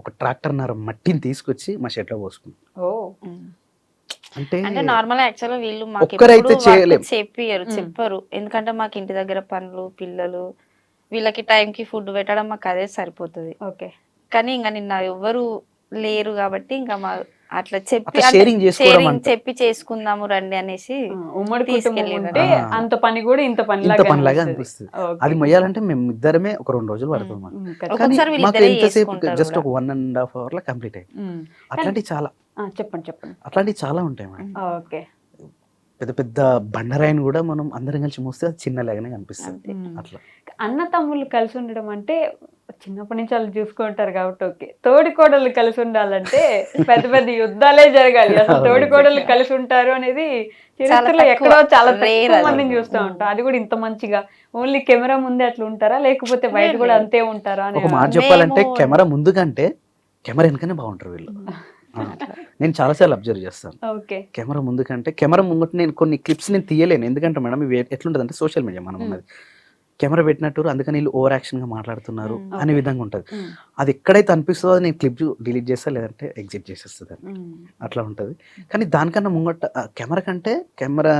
ఒక ట్రాక్టర్ నర మట్టిని తీసుకొచ్చి మా షెడ్ లో పోసుకున్నాం. అంటే నార్మల్ యాక్చువల్ గా వీళ్ళు మాకు చెప్పారు. ఎందుకంటే మాకు ఇంటి దగ్గర పనులు, పిల్లలు, వీళ్ళకి టైంకి ఫుడ్ పెట్టడం మాకు అదే సరిపోతుంది. కానీ ఇంకా నిన్న ఎవ్వరు లేరు కాబట్టి ఇంకా మా అట్లా చెప్పి చేసుకుందాము రండి అనేసి అంత పని కూడా ఇంత పనిలాగా అనిపిస్తుంది. అది మొయ్యాలంటే మేము ఇద్దరమే ఒక 2 రోజులు పడుతుంది. మాకు ఎంతసేపు జస్ట్ ఒక 1.5 hour లో కంప్లీట్ అయ్యింది. అట్లాంటివి చాలా అట్లాంటివి చాలా ఉంటాయి మేడం. పెద్ద పెద్ద బండరాయిని కూడా మనం అందరం కలిసి మోస్తే అది చిన్నలాగానే కనిపిస్తుంది. అట్లా అన్న తమ్ముళ్ళు కలిసి ఉండడం అంటే చిన్నప్పటి నుంచి వాళ్ళు చూసుకుంటారు కాబట్టి ఓకే. తోడి కోడళ్ళు కలిసి ఉండాలంటే పెద్ద పెద్ద యుద్ధాలే జరగాలి. అసలు తోడి కోడళ్ళు కలిసి ఉంటారు అనేది చరిత్రలో ఎక్కడో చాలా తక్కువ మందిని చూస్తూ ఉంటాం. అది కూడా ఇంత మంచిగా ఓన్లీ కెమెరా ముందే అట్లా ఉంటారా, లేకపోతే బయట కూడా అంతే ఉంటారా? ఒక మాట చెప్పాలంటే కెమెరా ముందు కంటే కెమెరా వెనుకనే బాగుంటారు వీళ్ళు. నేను చాలాసార్లు అబ్జర్వ్ చేస్తాను. కెమెరా ముందు కంటే కెమెరా ముంగట నేను కొన్ని క్లిప్స్ నేను తీయలేను. ఎందుకంటే మేడం ఇవి ఎట్లుంటది అంటే సోషల్ మీడియా మనం ఉన్నది, కెమెరా పెట్టినట్టు అందుకని వీళ్ళు ఓవర్ యాక్షన్ గా మాట్లాడుతున్నారు అనే విధంగా ఉంటది. అది ఎక్కడైతే అనిపిస్తుందో నేను క్లిప్ డిలీట్ చేస్తా, లేదంటే ఎగ్జిట్ చేసేస్తుంది. అట్లా ఉంటది. కానీ దానికన్నా ముంగట కెమెరా కంటే కెమెరా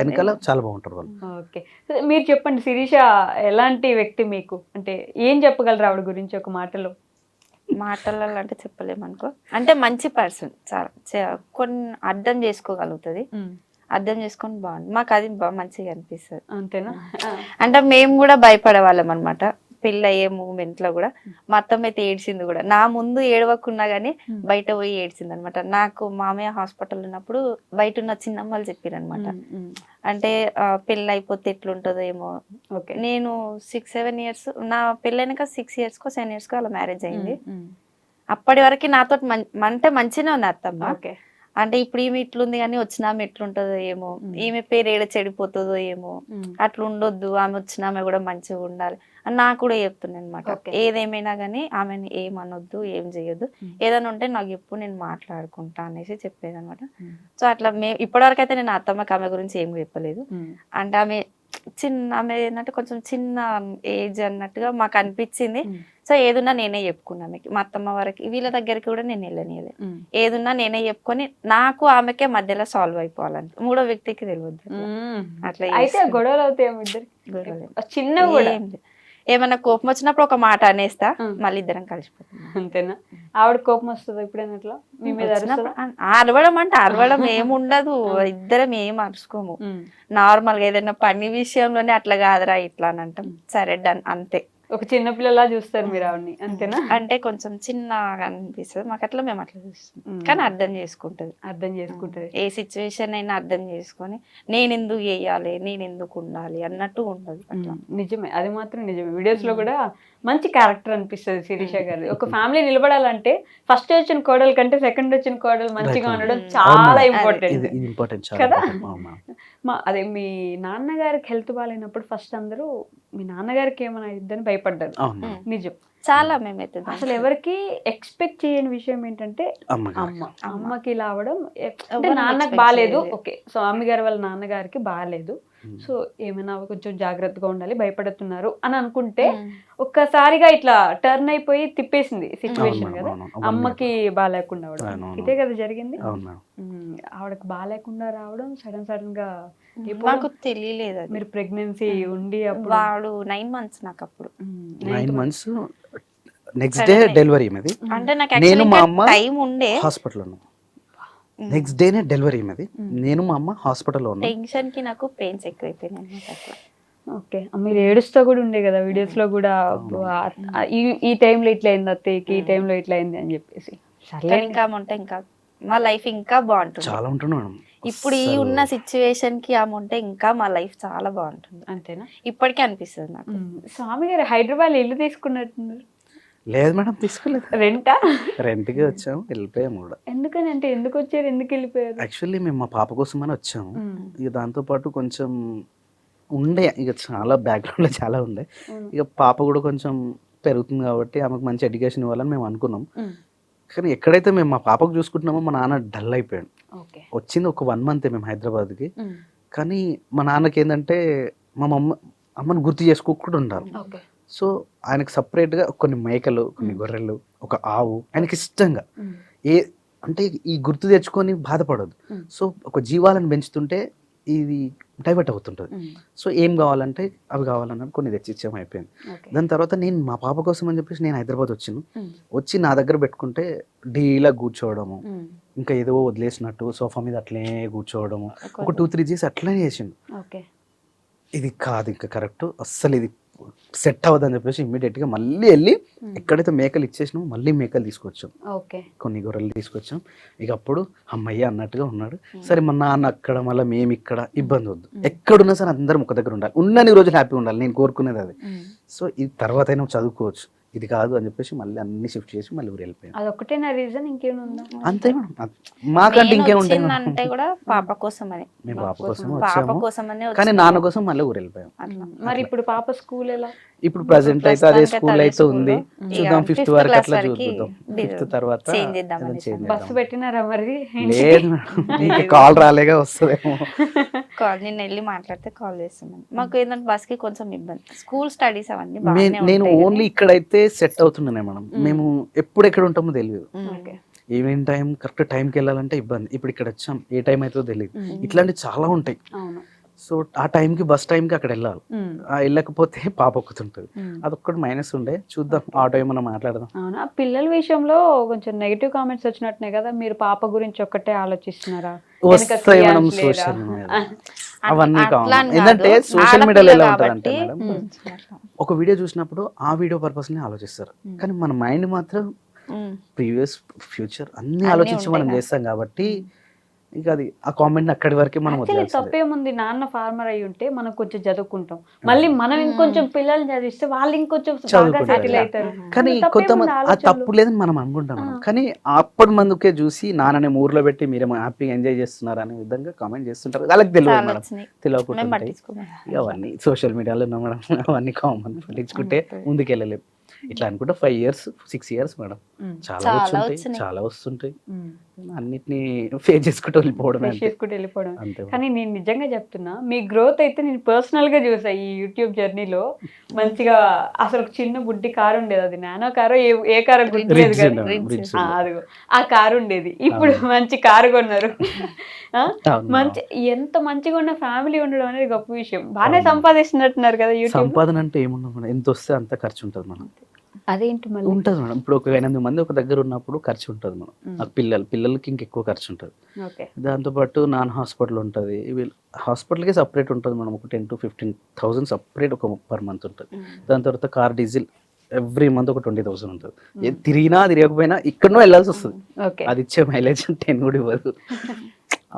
వెనకాల చాలా బాగుంటారు వాళ్ళు. ఓకే, మీరు చెప్పండి శిరీష ఎలాంటి వ్యక్తి మీకు, అంటే ఏం చెప్పగలరు ఆవిడ గురించి ఒక మాటలలో అంటే చెప్పలేమనుకో. అంటే మంచి పర్సన్, చాలా కొన్ని అర్థం చేసుకోగలుగుతుంది, అర్థం చేసుకొని బాగుంది. మాకు అది మంచిగా అనిపిస్తుంది. అంతేనా? అంటే మేము కూడా భయపడే వాళ్ళం అనమాట. పెళ్ళి అయ్యే మూమెంట్ లో కూడా మా అత్తమ్మ అయితే ఏడ్చింది కూడా. నా ముందు ఏడవకున్నా గానీ బయట పోయి ఏడ్చింది అనమాట. నాకు మామయ్య హాస్పిటల్ ఉన్నప్పుడు బయట ఉన్న చిన్నమ్మలు చెప్పారు అనమాట, అంటే పెళ్ళి అయిపోతే ఎట్లుంటుందో ఏమో. నేను 6-7 years, నా పెళ్ళైనాక 6 years కో 7 years కో అలా మ్యారేజ్ అయింది. అప్పటి వరకు నాతో అంటే మంచిగానే ఉంది అత్తమ్మ. అంటే ఇప్పుడు ఈమె ఇట్లుంది కానీ వచ్చిన ఆమె ఎట్లుంటుందో ఏమో, ఈమె పేరు ఏడ చెడిపోతుందో ఏమో, అట్లా ఉండొద్దు, ఆమె వచ్చిన ఆమె కూడా మంచిగా ఉండాలి అని నాకు కూడా చెప్తున్నాను అనమాట. ఏదేమైనా కానీ ఆమెను ఏమనొద్దు, ఏం చేయొద్దు, ఏదైనా ఉంటే నాకు ఎప్పుడు నేను మాట్లాడుకుంటా అనేసి చెప్పేది అనమాట. సో అట్లా ఇప్పటివరకు అయితే నేను అత్తమ్మకి ఆమె గురించి ఏం చెప్పలేదు. అంటే ఆమె ఏంటంటే కొంచెం చిన్న ఏజ్ అన్నట్టుగా మాకు అనిపించింది. సో ఏదున్నా నేనే చెప్పుకున్నా ఆమెకి, మా అత్తమ్మ వరకు వీళ్ళ దగ్గరికి కూడా నేను వెళ్ళనియలే. ఏదున్నా నేనే చెప్పుకొని నాకు ఆమెకే మధ్యలో సాల్వ్ అయిపోవాలని, మూడో వ్యక్తికి తెలియదు. అట్లా అయితే గొడవలు అవుతాయి, చిన్న ఏమన్నా కోపం వచ్చినప్పుడు ఒక మాట అనేస్తా, మళ్ళీ ఇద్దరం కలిసిపోతాం. అంతేనా? ఆవిడ కోపం వస్తుంది ఎప్పుడైనా అట్లా మీ మీద? అరవడం అంటే అరవడం ఏముండదు, ఇద్దరం ఏం అరుచుకోము. నార్మల్ గా ఏదైనా పని విషయంలోనే అట్లా కాదురా ఇట్లా అని అంటాం, సరే డన్ అంతే. ఒక చిన్న పిల్లలా చూస్తారు మీరు ఆవిడని, అంతేనా? అంటే కొంచెం చిన్నగా అనిపిస్తుంది మాకు, అట్లా మేము అట్లా చూస్తాం. కానీ అర్థం చేసుకుంటది, అర్థం చేసుకుంటది. ఏ సిచ్యువేషన్ అయినా అర్థం చేసుకొని నేను ఎందుకు చేయాలి, నేను ఎందుకు ఉండాలి అన్నట్టు ఉండదు అట్లా. నిజమే, అది మాత్రం నిజమే. వీడియోస్ లో కూడా మంచి క్యారెక్టర్ అనిపిస్తుంది శిరీష గారు. ఒక ఫ్యామిలీ నిలబడాలంటే ఫస్ట్ వచ్చిన కోడలు కంటే సెకండ్ వచ్చిన కోడలు మంచిగా ఉండడం చాలా ఇంపార్టెంట్ కదా. అదే మీ నాన్నగారికి హెల్త్ బాగాలేనప్పుడు ఫస్ట్ అందరూ మీ నాన్నగారికి ఏమైనా ఇద్దని భయపడ్డారు. నిజం, చాలా. మేమైతే అసలు ఎవరికి ఎక్స్పెక్ట్ చేయని విషయం ఏంటంటే అమ్మకి ఇలా అవడం. అంటే నాన్నకి బాగాలేదు, ఓకే, సో అమ్మగారి వాళ్ళ నాన్నగారికి బాగాలేదు, సో ఏమైనా కొంచెం జాగ్రత్తగా ఉండాలి, భయపడుతున్నారు అని అనుకుంటే ఒక్కసారిగా ఇట్లా టర్న్ అయిపోయి తిప్పేసింది సిచ్యువేషన్ కదా. అమ్మకి బాగాలేకుండా అవడం, ఇదే కదా జరిగింది. ఆవిడకి బాగాలేకుండా రావడం, సడన్ గా నాకు తెలియలేదు. మీరు ప్రెగ్నెన్సీ ఉండి అప్పుడు వాడు 9 months నాకు అప్పుడు 9 months నెక్స్ట్ డే డెలివరీ మాది. అంటే నాకు నేను మా అమ్మ టైం ఉండే హాస్పిటల్ ఉన్నాం. నెక్స్ట్ డేనే డెలివరీ మాది. నేను మా అమ్మ హాస్పిటల్లో ఉన్నాం. టెన్షన్ కి నాకు పెయిన్స్ ఎక్కువైపోయినాయి అట్లా. ఓకే, మీరు ఏడుస్తూ కూడా ఉండే కదా వీడియోస్ లో కూడా, ఈ టైంలో ఇట్లా అయింది అత్తయ్యకి, ఈ టైంలో ఇట్లా అయింది అని చెప్పేసి. ఇంకా ఉంటే ఇంకా మా లైఫ్ ఇంకా బాగుంటుంది. చాలా ఉంటుంది మేడం. ఇప్పుడు ఈ ఉన్న సిచ్యువేషన్ కి ఆమె ఉంటే ఇంకా మా లైఫ్ చాలా బాగుంటుంది. అంతేనా? ఇప్పటికే అనిపిస్తుంది నాకు. స్వామి గారు హైదరాబాద్ ఇల్లు తీసుకున్నట్టున్నారు. లేదు మేడం, తీసుకోలేదు. రెంట్కి వచ్చాము, వెళ్ళిపోయాము కూడా. ఎందుకని అంటే ఎందుకు వచ్చారు, ఎందుకు వెళ్ళిపోయారు? యాక్చువల్లీ మేము మా పాప కోసం అని వచ్చాము. ఇక దాంతో పాటు కొంచెం ఉండే, ఇక చాలా బ్యాక్గ్రౌండ్ లో చాలా ఉండే. ఇక పాప కూడా కొంచెం పెరుగుతుంది కాబట్టి ఆమెకు మంచి ఎడ్యుకేషన్ ఇవ్వాలని మేము అనుకున్నాం. కానీ ఎక్కడైతే మేము మా పాపకు చూసుకుంటున్నామో మా నాన్న డల్ అయిపోయాడు. వచ్చింది ఒక 1 month మేము హైదరాబాద్కి. కానీ మా నాన్నకి ఏంటంటే మా అమ్మని గుర్తు చేసుకోకుండా ఉండాలి. సో ఆయనకు సపరేట్గా కొన్ని మేకలు, కొన్ని గొర్రెలు, ఒక ఆవు ఆయనకి ఇష్టంగా అంటే ఈ గుర్తు తెచ్చుకొని బాధపడదు. సో ఒక జీవాలను పెంచుతుంటే ఇది డైవర్ట్ అవుతుంటుంది. సో ఏం కావాలంటే అవి కావాలన్నది కొన్ని తెచ్చిచ్చాం, అయిపోయింది. దాని తర్వాత నేను మా పాప కోసం అని చెప్పేసి నేను హైదరాబాద్ వచ్చి నా దగ్గర పెట్టుకుంటే డీలా కూర్చోవడము, ఇంకా ఏదో వదిలేసినట్టు సోఫా మీద అట్లే కూర్చోవడము, ఒక 2-3 days అట్లనే చేసిండు. ఇది కాదు ఇంకా కరెక్ట్, అస్సలు ఇది సెట్ అవ్వదని చెప్పేసి ఇమ్మీడియట్ గా మళ్ళీ వెళ్ళి ఎక్కడైతే మేకలు ఇచ్చేసినామో మళ్ళీ మేకలు తీసుకొచ్చాం, కొన్ని గొర్రెలు తీసుకొచ్చాం. ఇక అప్పుడు అమ్మయ్య అన్నట్టుగా ఉన్నాడు. సరే మా నాన్న అక్కడ, మళ్ళీ మేము ఇక్కడ, ఇబ్బంది వద్దు, ఎక్కడున్నా సరే అందరం ఒక దగ్గర ఉండాలి, ఉన్నన్ని రోజులు హ్యాపీ ఉండాలి, నేను కోరుకునేది అది. సో ఇది తర్వాత అయినా చదువుకోవచ్చు, ఇది కాదు అని చెప్పేసి మళ్ళీ అన్ని షిఫ్ట్ చేసి మళ్ళీ ఊరు వెళ్ళిపోయాం. అదొకటే నా రీజన్, ఇంకేముందా? అంతే మేడం, మాకంటే ఇంకేముంటాయి అంటే కూడా పాప కోసం అని, మేము పాప కోసం వచ్చాము, కానీ నాన్న కోసం మళ్ళీ ఊరు వెళ్ళిపోయాం. మరి ఇప్పుడు పాప స్కూల్ ఎలా? ఇప్పుడు ప్రెసెంట్ అయితే అదే స్కూల్ అయితే ఉంది, చూద్దాం 5th వరకు అట్లా చూద్దాం. 5th తర్వాత బస్సు పెట్టినారా మరి? లేదు మేడం, కాల్ రాలేగా, వస్తుందేమో. కాల్ నిన్న వెళ్ళి మాట్లాడితే కాల్ చేస్తున్నాను. మాకు ఏంటంటే బస్ కి కొంచెం ఇబ్బంది, స్కూల్ స్టడీస్ అవన్నీ. నేను ఓన్లీ ఇక్కడైతే సెట్ అవుతున్నానే మేడం, మేము ఎప్పుడు ఎక్కడ ఉంటామో తెలియదు. ఈవినింగ్ టైం కరెక్ట్ టైంకి వెళ్ళాలంటే ఇబ్బంది. ఇప్పుడు ఇక్కడ వచ్చాం, ఏ టైం అవుతుందో తెలియదు. ఇట్లాంటివి చాలా ఉంటాయి. సో ఆ టైంకి బస్ టైంకి అక్కడ వెళ్ళాలి, వెళ్ళకపోతే పాప ఒక్కుతుంటుంది, అదొక్కటి మైనస్ ఉండే. చూద్దాం ఆటో ఏమన్నా మాట్లాడదాం. అవునా, పిల్లల విషయంలో కొంచెం నెగిటివ్ కామెంట్స్ వచ్చినట్టునే కదా, మీరు పాప గురించి ఒక్కటే ఆలోచిస్తున్నారా? వస్తాయి మేడం సోషల్ మీడియా, అవన్నీ కావాలి. ఏంటంటే సోషల్ మీడియాలో ఎలా ఉంటుంది అంటే మేడం, ఒక వీడియో చూసినప్పుడు ఆ వీడియో పర్పస్ ని ఆలోచిస్తారు, కానీ మన మైండ్ మాత్రం ప్రీవియస్ ఫ్యూచర్ అన్ని ఆలోచించి మనం చేస్తాం కాబట్టి ఇక అది ఆ కామెంట్ అక్కడి వరకే మనం వదిలేయాలి. తప్పేముంది, నాన్న ఫార్మర్ అయి ఉంటే మనం కొంచెం చదువుకుంటాం, మళ్ళీ మనం ఇంకొంచెం పిల్లల్ని చదివిస్తే వాళ్ళు ఇంకొంచెం సెటిల్ అవుతారు. కానీ కొంతమంది ఆ తప్పు లేదని మనం అనుకుంటాం, కానీ అప్పటి మందుకే చూసి నాన్నని ఊర్లో పెట్టి మీరేమో హ్యాపీగా ఎంజాయ్ చేస్తున్నారు అనే విధంగా కామెంట్ చేస్తుంటారు. వాళ్ళకి తెలియదు మేడం, తెలియకుండా అవన్నీ సోషల్ మీడియాలో మేడం, అవన్నీ కామన్, పట్టించుకుంటే ముందుకెళ్ళలేము. ఇట్లా అనుకుంటే 5 years 6 years మేడం, చాలా వస్తుంటాయి, అన్నిటిని ఫేస్ చేసుకుంటూ వెళ్ళిపోవడం. కానీ నేను నిజంగా చెప్తున్నా, మీ గ్రోత్ అయితే నేను పర్సనల్ గా చూసా ఈ యూట్యూబ్ జర్నీలో. మంచిగా అసలు ఒక చిన్న బుడ్డి కారు ఉండేది, అది నానో కారో ఏ కారో గుర్తులేదు కానీ అదిగో ఆ కారు ఉండేది, ఇప్పుడు మంచి కారు కొన్నారు. మంచి ఎంత మంచిగా ఉన్న ఫ్యామిలీ ఉండడం అనేది గొప్ప విషయం. బాగానే సంపాదిస్తున్నట్టున్నారు కదా యూట్యూబ్. సంపాదన అంటే ఏముండదు, ఎంత వస్తే అంత ఖర్చు ఉంటుంది మనం. అదేంటి మళ్ళీ? ఉంటుంది మేడం. ఇప్పుడు ఒక 8 మంది ఒక దగ్గర ఉన్నప్పుడు ఖర్చు ఉంటుంది మేడం. ఆ పిల్లలకి ఇంకెక్కువ ఖర్చు ఉంటుంది. ఓకే. దాంతోపాటు నాన్ హాస్పిటల్ ఉంటుంది. హాస్పిటల్కి సపరేట్ ఉంటుంది మేడం. ఒక 10,000 to 15,000 సపరేట్ ఒక పర్ మంత్ ఉంటుంది. దాని తర్వాత కార్ డీజిల్ ఎవ్రీ మంత్ ఒక 20,000 ఉంటుంది. ఏది తిరిగినా తిరగకపోయినా ఇక్కడనో వెళ్ళాల్సి వస్తుంది. ఓకే. అది ఇచ్చే మైలేజ్ 10 కూడా ఇవ్వదు.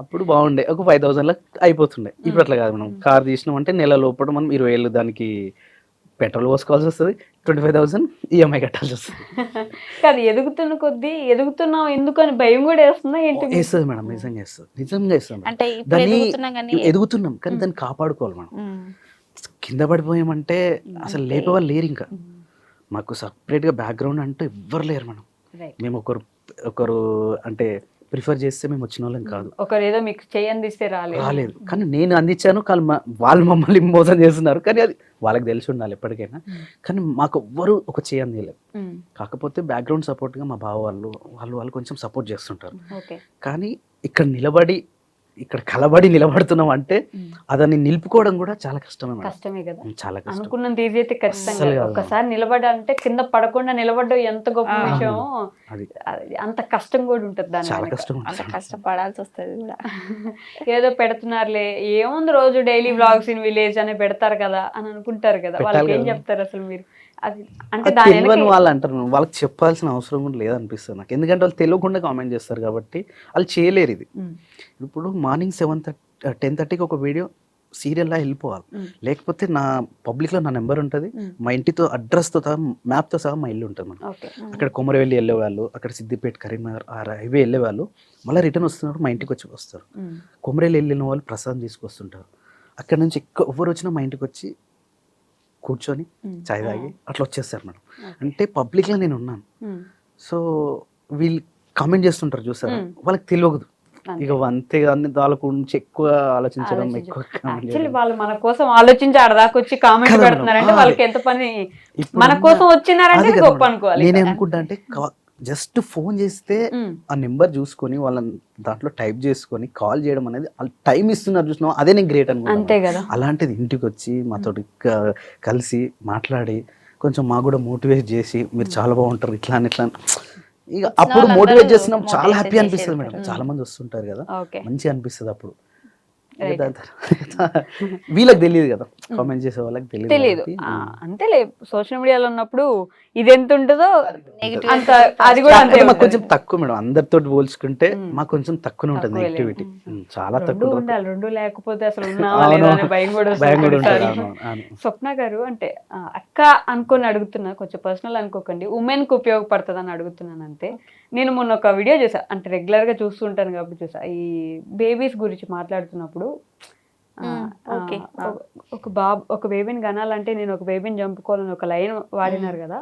అప్పుడు బాగుండే ఒక 5,000 అయిపోతుండే. ఇప్పుడు అట్లా కాదు మనం కార్ తీసినామంటే నెల లోపల మనం 20,000 దానికి పెట్రోల్ పోసుకోవాల్సి వస్తుంది, 25,000 ఈఎంఐ కట్టాల్సి వస్తుంది. కాదు, ఎదుగుతున్న కొద్దీ ఎదుగుతున్నావు ఎందుకు అని భయం కూడా వేస్తుందా ఏంటి? వేస్తుంది మేడం, నిజంగా వేస్తుంది, నిజంగా వేస్తుంది. అంటే ఇప్పుడు దాన్ని ఎదుగుతున్నాం కానీ ఎదుగుతున్నాం కానీ దాన్ని కాపాడుకోవాలి మనం. కింద పడిపోయామంటే అసలు లేపేవాళ్ళు లేరు. ఇంకా మాకు సపరేట్గా బ్యాక్గ్రౌండ్ అంటూ ఎవ్వరు లేరు మేడం. మేము ఒకరు అంటే ప్రిఫర్ చేస్తే మేము వచ్చిన వాళ్ళం కాదు. ఒకరు ఏదో మీకు చేయందిస్తే రాలేదు. కానీ నేను అందించాను, వాళ్ళు మమ్మల్ని మోసం చేస్తున్నారు. కానీ అది వాళ్ళకి తెలిసి ఉండాలి ఎప్పటికైనా. కానీ మాకు ఎవ్వరు ఒక చేయంది లేదు. కాకపోతే బ్యాక్గ్రౌండ్ సపోర్ట్గా మా బావ వాళ్ళు కొంచెం సపోర్ట్ చేస్తుంటారు. కానీ ఇక్కడ కలబడి నిలబడుతున్నాం అంటే అదని నిలుపుకోవడం కూడా చాలా కష్టమే కదా. చాలా కష్టం. అనుకున్నంత ఈజీ అయితే ఖచ్చితంగా ఒక్కసారి నిలబడాలంటే కింద పడకుండా నిలబడ్డం ఎంత గొప్ప విషయం. అంత కష్టం కూడా ఉంటుంది దాని, చాలా కష్టం, అంత కష్టపడాల్సి వస్తుంది కూడా. ఏదో పెడుతున్నారులే, ఏముంది రోజు డైలీ వ్లాగ్స్ ఇన్ విలేజ్ అని పెడతారు కదా అని అనుకుంటారు కదా. వాళ్ళకి ఏం చెప్తారు అసలు మీరు? అది అంటే తెలియని వాళ్ళు అంటారు, వాళ్ళకి చెప్పాల్సిన అవసరం కూడా లేదనిపిస్తుంది నాకు. ఎందుకంటే వాళ్ళు తెలియకుండా కామెంట్ చేస్తారు కాబట్టి వాళ్ళు చేయలేరు ఇది. ఇప్పుడు మార్నింగ్ 10:30కి ఒక వీడియో సీరియల్లా వెళ్ళిపోవాలి. లేకపోతే నా పబ్లిక్లో నా నెంబర్ ఉంటుంది, మా ఇంటితో అడ్రస్తో సహా మ్యాప్తో సహా మా ఇల్లు ఉంటుంది. మనం అక్కడ కొమరవెల్లి వెళ్ళేవాళ్ళు, అక్కడ సిద్దిపేట కరీంనగర్ ఆ హైవే వెళ్ళేవాళ్ళు మళ్ళీ రిటర్న్ వస్తున్నప్పుడు మా ఇంటికి వచ్చి వస్తారు. కొమరవెల్లి వెళ్ళిన వాళ్ళు ప్రసాదం తీసుకొస్తుంటారు. అక్కడ నుంచి ఎవరు వచ్చినా మా ఇంటికి వచ్చి కూర్చొని చాయ్ తాగి అట్లా వచ్చేస్తారు మేడం. అంటే పబ్లిక్లో నేను ఉన్నాను. సో వీళ్ళు కామెంట్ చేస్తుంటారు చూసారా, వాళ్ళకి తెలియదు. ఇక అంతే వాళ్ళ గురించి ఎక్కువ ఆలోచించడం, ఎక్కువ వాళ్ళు మన కోసం ఆలోచించి ఆడదాకా వచ్చి కామెంట్ పెడుతున్నారంటే వాళ్ళకి ఎంత పని. మన కోసం వచ్చినారంటే గొప్ప అనుకోవాలి. నేనేమనుకుంటా అంటే జస్ట్ ఫోన్ చేస్తే ఆ నెంబర్ చూసుకొని వాళ్ళ దాంట్లో టైప్ చేసుకొని కాల్ చేయడం అనేది టైం ఇస్తున్నారు చూసినా, అదే నేను గ్రేట్ అనుకుంటా. అలాంటిది ఇంటికి వచ్చి మాతో కలిసి మాట్లాడి కొంచెం మాకు కూడా మోటివేట్ చేసి మీరు చాలా బాగుంటారు ఇట్లా అని ఇట్లా, ఇక అప్పుడు మోటివేట్ చేస్తున్నాం. చాలా హ్యాపీ అనిపిస్తుంది మేడం. చాలా మంది వస్తుంటారు కదా, మంచిగా అనిపిస్తుంది అప్పుడు. వీళ్ళకి తెలియదు కదా, కామెంట్ చేసే వాళ్ళకి తెలియదు. అంతేలే, సోషల్ మీడియాలో ఉన్నప్పుడు ఇది ఎంత ఉంటుందో అంత అది కూడా అంతే. మాకు కొంచెం తక్కువ మేడం, అందరితో పోల్చుకుంటే మాకు కొంచెం తక్కువ ఉంటుంది నెగిటివిటీ, చాలా తక్కువ ఉండాలి. రెండు లేకపోతే అసలు ఉన్నావా లేదా అనే భయం కూడా వస్తుంది. స్వప్న గారు, అంటే అక్క అనుకొని అడుగుతున్నా, కొంచెం పర్సనల్ అనుకోకండి, ఉమెన్ కు ఉపయోగపడుతుంది అని అడుగుతున్నాను అంతే. నేను మొన్న ఒక వీడియో చూసా, అంటే రెగ్యులర్ గా చూస్తుంటాను కాబట్టి చూసా. ఈ బేబీస్ గురించి మాట్లాడుతున్నప్పుడు ఒక బేబీని కనాలంటే నేను ఒక బేబీని చంపుకోవాలని ఒక లైన్ వాడినారు కదా,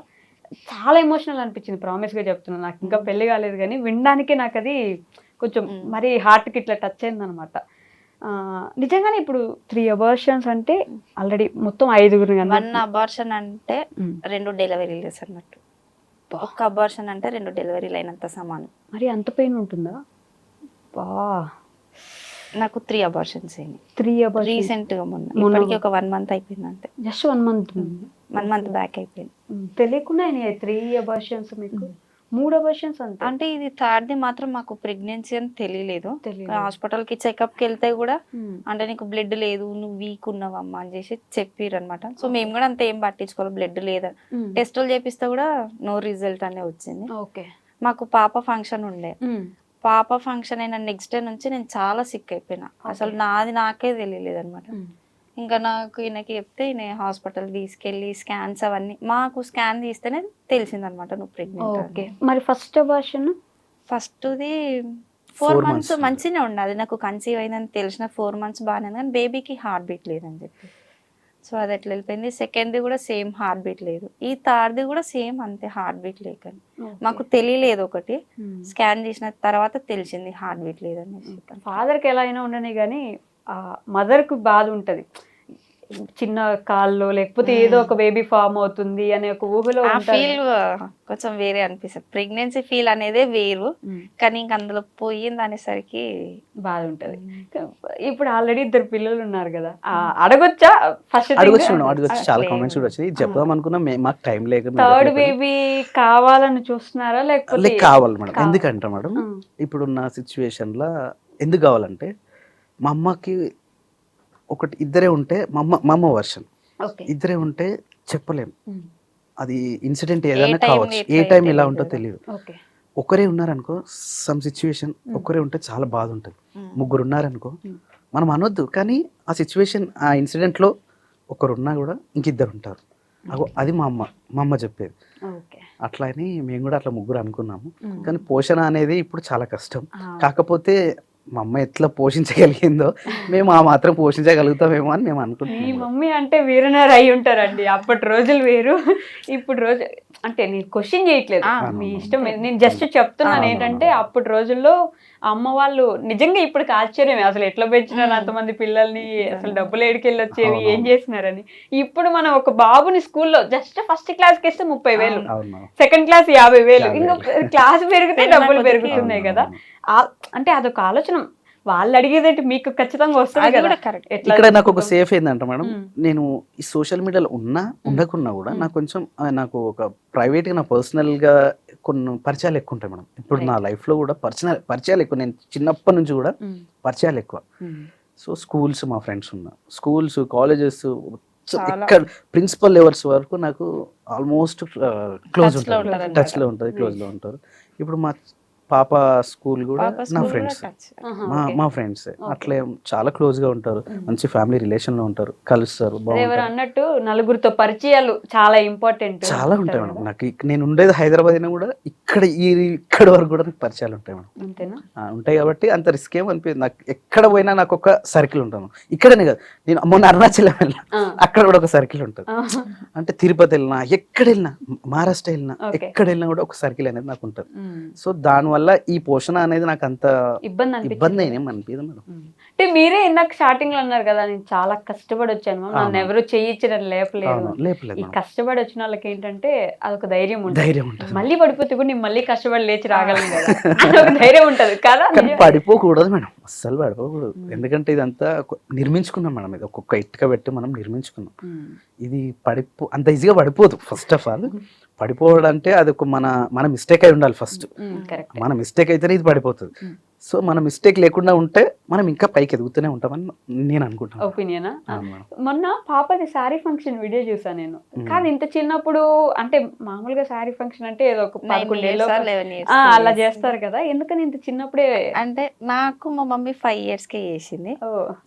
చాలా ఎమోషనల్ అనిపించింది. ప్రామిస్ గా చెప్తున్నాను, నాకు ఇంకా పెళ్లి కాలేదు కానీ వినడానికి నాకు అది కొంచెం మరి హార్ట్కి ఇట్లా టచ్ అయింది అనమాట. నిజంగానే ఇప్పుడు 3 అబార్షన్స్ అంటే ఆల్రెడీ మొత్తం 5 1 అబార్షన్ అంటే 2 డెలివరీలు అన్నట్టు. ఒక అబార్షన్ అంటే 2 డెలివరీలు అయినంత సమానం. మరి అంత పెయిన్ ఉంటుందా? నాకు 3 అబార్షన్స్ అయినాయి. 3 అబార్షన్స్ రీసెంట్ గా ఇప్పటికి ఒక 1 month అయిపోయింది అంతే. జస్ట్ 1 month 1 month బ్యాక్ అయిపోయింది. తెలియకుండా అయినాయి 3 అబార్షన్స్ మీకు. 3 అబార్షన్స్ అంటే ఇది 3rd మాత్రం మాకు ప్రెగ్నెన్సీ అని తెలియలేదు. హాస్పిటల్ కి చెకప్ కి వెళ్తే కూడా అంటే నీకు బ్లడ్ లేదు, నువ్వు వీక్ ఉన్నావమ్మా అని చేసి చెప్పారు అనమాట. సో మేము కూడా అంత ఏం పట్టించుకోవాలి, బ్లడ్ లేదని. టెస్టులు చేపిస్తే కూడా నో రిజల్ట్ అనే వచ్చింది. మాకు పాప ఫంక్షన్ ఉండే, పాప ఫంక్షన్ అయిన నెక్స్ట్ డే నుంచి నేను చాలా సిక్ అయిపోయినా. అసలు నాకే తెలియలేదు అనమాట. ఇంకా నాకు ఈయనకి చెప్తే ఈయన హాస్పిటల్ తీసుకెళ్ళి స్కాన్స్ అవన్నీ, మాకు స్కాన్ తీస్తేనే తెలిసిందనమాట నువ్వు ప్రెగ్నెంట్. మరి ఫస్ట్ అబార్షన్ ఫస్ట్ది 4 months మంచిగా ఉన్నది. నాకు కన్సీవ్ అయిందని తెలిసిన 4 months బాగానే, కానీ బేబీకి హార్ట్ బీట్ లేదని చెప్పి. సో అది ఎట్లా వెళ్ళిపోయింది. సెకండ్ది కూడా సేమ్ హార్ట్ బీట్ లేదు. ఈ 3rd కూడా సేమ్ అంతే, హార్ట్ బీట్ లేకని. మాకు తెలియలేదు. ఒకటి స్కాన్ చేసిన తర్వాత తెలిసింది హార్ట్ బీట్ లేదని. ఫాదర్కి ఎలా అయినా ఉండని కానీ మదర్కు బాధ ఉంటుంది. చిన్న కాల్లో లేకపోతే ఏదో ఒక బేబీ ఫామ్ అవుతుంది అనే ఒక ఊహలో ఆ ఉంటారు. ఫీల్ కొంచెం వేరే అనిపిస్తుంది. ప్రెగ్నెన్సీ ఫీల్ అనేదే వేరు, కానీ ఇంక అందులో పోయింది అనేసరికి బాధ ఉంటది. ఇప్పుడు ఆల్రెడీ 2 పిల్లలు ఉన్నారు కదా, అడగొచ్చా? ఫస్ట్ అడగొచ్చు మేడం, అడగొచ్చు. చాలా కామెంట్స్ కూడా వచ్చాయి. చెప్దాం అనుకున్నా మాకు టైం లేక థర్డ్ బేబీ కావాలని చూస్తున్నారా లేకపోతే కావాలి మేడం? ఎందుకంటే మేడం ఇప్పుడున్న సిచ్యువేషన్ లా ఎందుకు కావాలంటే, మా అమ్మకి ఒకటి ఇద్దరే ఉంటే, మా అమ్మ వర్షన్ ఇద్దరే ఉంటే చెప్పలేం, అది ఇన్సిడెంట్ ఏదైనా కావచ్చు, ఏ టైం ఎలా ఉంటో తెలియదు. ఒకరే ఉన్నారనుకో సమ్ సిచ్యువేషన్, ఒకరే ఉంటే చాలా బాధ ఉంటుంది. ముగ్గురు ఉన్నారనుకో మనం అనొద్దు, కానీ ఆ సిచ్యువేషన్ ఆ ఇన్సిడెంట్లో ఒకరున్నా కూడా ఇంకిద్దరు ఉంటారు. అది మా అమ్మ చెప్పేది. అట్లా అని మేము కూడా అట్లా ముగ్గురు అనుకున్నాము. కానీ పోషణ అనేది ఇప్పుడు చాలా కష్టం. కాకపోతే మా అమ్మ ఎట్లా పోషించగలిగిందో మేము ఆ మాత్రం పోషించగలుగుతామేమో అని మేము అనుకుంటున్నాం. మీ మమ్మీ అంటే వీరనారు అయి ఉంటారండి. అప్పటి రోజులు వేరు, ఇప్పుడు రోజు అంటే నేను క్వశ్చన్ చేయట్లేదు, మీ ఇష్టం. నేను జస్ట్ చెప్తున్నాను ఏంటంటే అప్పటి రోజుల్లో అమ్మ వాళ్ళు నిజంగా ఇప్పటికి ఆశ్చర్యమే, అసలు ఎట్లా పెంచినారు అంతమంది పిల్లల్ని, అసలు డబ్బులు ఏడికెళ్ళి వచ్చేవి, ఏం చేసినారని. ఇప్పుడు మనం ఒక బాబుని స్కూల్లో జస్ట్ ఫస్ట్ క్లాస్కి ఇస్తే 30,000, సెకండ్ క్లాస్ 50,000, ఇంకొక క్లాస్ పెరిగితే డబ్బులు పెరుగుతున్నాయి కదా. అంటే అదొక ఆలోచన. వాళ్ళు అడిగేదంటే మీకు ఖచ్చితంగా వస్తుంది కదా. ఇక్కడ నాకు ఒక సేఫ్ ఏంటంటే మేడం, నేను ఈ సోషల్ మీడియాలో ఉండకున్నా కూడా నాకు ఒక ప్రైవేట్ గా, నా పర్సనల్ గా కొన్ని పరిచయాలు ఎక్కువ ఉంటాయి మేడం. ఇప్పుడు నా లైఫ్ లో కూడా పరిచయాలు ఎక్కువ. నేను చిన్నప్పటి నుంచి కూడా పరిచయాలు ఎక్కువ. సో స్కూల్స్, మా ఫ్రెండ్స్ స్కూల్స్, కాలేజెస్, ఇక్కడ ప్రిన్సిపల్ లెవెల్స్ వరకు నాకు ఆల్మోస్ట్ క్లోజ్ ఉంటారు, టచ్ లో ఉంటుంది, క్లోజ్ లో ఉంటారు. ఇప్పుడు మా పాప స్కూల్ కూడా నా ఫ్రెండ్స్, మా ఫ్రెండ్స్ అట్లే చాలా క్లోజ్ గా ఉంటారు. మంచి ఫ్యామిలీ రిలేషన్ లో ఉంటారు, కలుస్తారు. అన్నట్టు నలుగురితో పరిచయాలు చాలా ఇంపార్టెంట్, చాలా ఉంటాయి మేడం. నాకు నేను ఉండేది హైదరాబాద్ అయినా కూడా ఇక్కడ వరకు కూడా నాకు పరిచయాలు ఉంటాయి మేడం. అంతేనా? ఉంటాయి కాబట్టి అంత రిస్క్ ఏం అనిపించదు నాకు. ఎక్కడ పోయినా నాకు ఒక సర్కిల్ ఉంటాను. ఇక్కడనే కదా, నేను మొన్న అరుణాచలం వెళ్ళినా, అక్కడ కూడా ఒక సర్కిల్ ఉంటుంది. అంటే తిరుపతి వెళ్ళినా, ఎక్కడ వెళ్ళినా, మహారాష్ట్ర వెళ్ళినా, ఎక్కడ వెళ్ళినా కూడా ఒక సర్కిల్ అనేది నాకు ఉంటుంది. సో దాని వల్ల ఈ పోషణ అనేది నాకు అంత ఇబ్బంది అయినా అనిపించదు మేడం. అంటే మీరే ఇందాక స్టార్టింగ్ లో అన్నారు కదా, నేను చాలా కష్టపడి వచ్చాను, నన్ను ఎవరు చేయించడం లేపలేదు. ఈ కష్టపడి వచ్చిన వాళ్ళకి ఏంటంటే అదొక ధైర్యం ఉంటుంది. మళ్ళీ పడిపోతే కూడా నేను మళ్ళీ కష్టపడి లేచి రాగలను కదా, అదొక ధైర్యం ఉంటది కదా. పడిపోకూడదు మేడం, అస్సలు పడిపోకూడదు. ఎందుకంటే ఇదంతా నిర్మించుకున్నాం మేడం, ఇది ఒక్కొక్క ఇటుక పెట్టి మనం నిర్మించుకున్నాం. ఇది అంత ఈజీగా పడిపోదు. ఫస్ట్ ఆఫ్ ఆల్ పడిపోవడం అంటే అది ఒక మన మిస్టేక్ అయి ఉండాలి ఫస్ట్. మన మిస్టేక్ అయితేనే ఇది పడిపోతుంది. సో మన మిస్టేక్ లేకుండా ఉంటే మనం ఇంకా పైకి ఎదుగుతూనే ఉంటామని నేను అనుకుంటాను. ఒపీనియన్. మొన్న పాపది శారీ ఫంక్షన్ వీడియో చూసాను నేను. కానీ ఇంత చిన్నప్పుడు అంటే మామూలుగా శారీ ఫంక్షన్ అంటే ఏదో ఒక 11 ఏళ్ళు అలా చేస్తారు కదా, ఎందుకని ఇంత చిన్నప్పుడే? అంటే నాకు మా మమ్మీ 5 years కే చేసింది.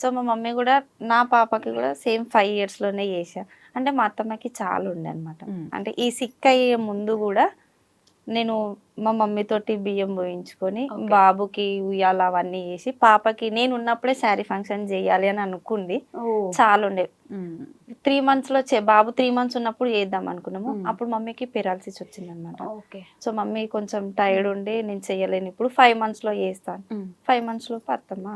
సో మా మమ్మీ కూడా నా పాపకి కూడా సేమ్ 5 years లోనే చేసా. అంటే మా అత్తమ్మకి చాలా ఉండే అనమాట. అంటే ఈ సిక్ అయ్యే ముందు కూడా నేను మా మమ్మీ తోటి బియ్యం పోయించుకొని బాబుకి ఉయ్యాల అవన్నీ చేసి, పాపకి నేను ఉన్నప్పుడే శారీ ఫంక్షన్ చేయాలి అని అనుకుంది. చాలా ఉండే. 3 months లో బాబు 3 months ఉన్నప్పుడు చేద్దాం అనుకున్నాము. అప్పుడు మమ్మీకి పెరాలసిస్ వచ్చింది అనమాట. సో మమ్మీ కొంచెం టైర్డ్ ఉండి నేను చెయ్యలేను, ఇప్పుడు 5 months లో చేస్తాను. 5 months లోపు అత్తమ్మ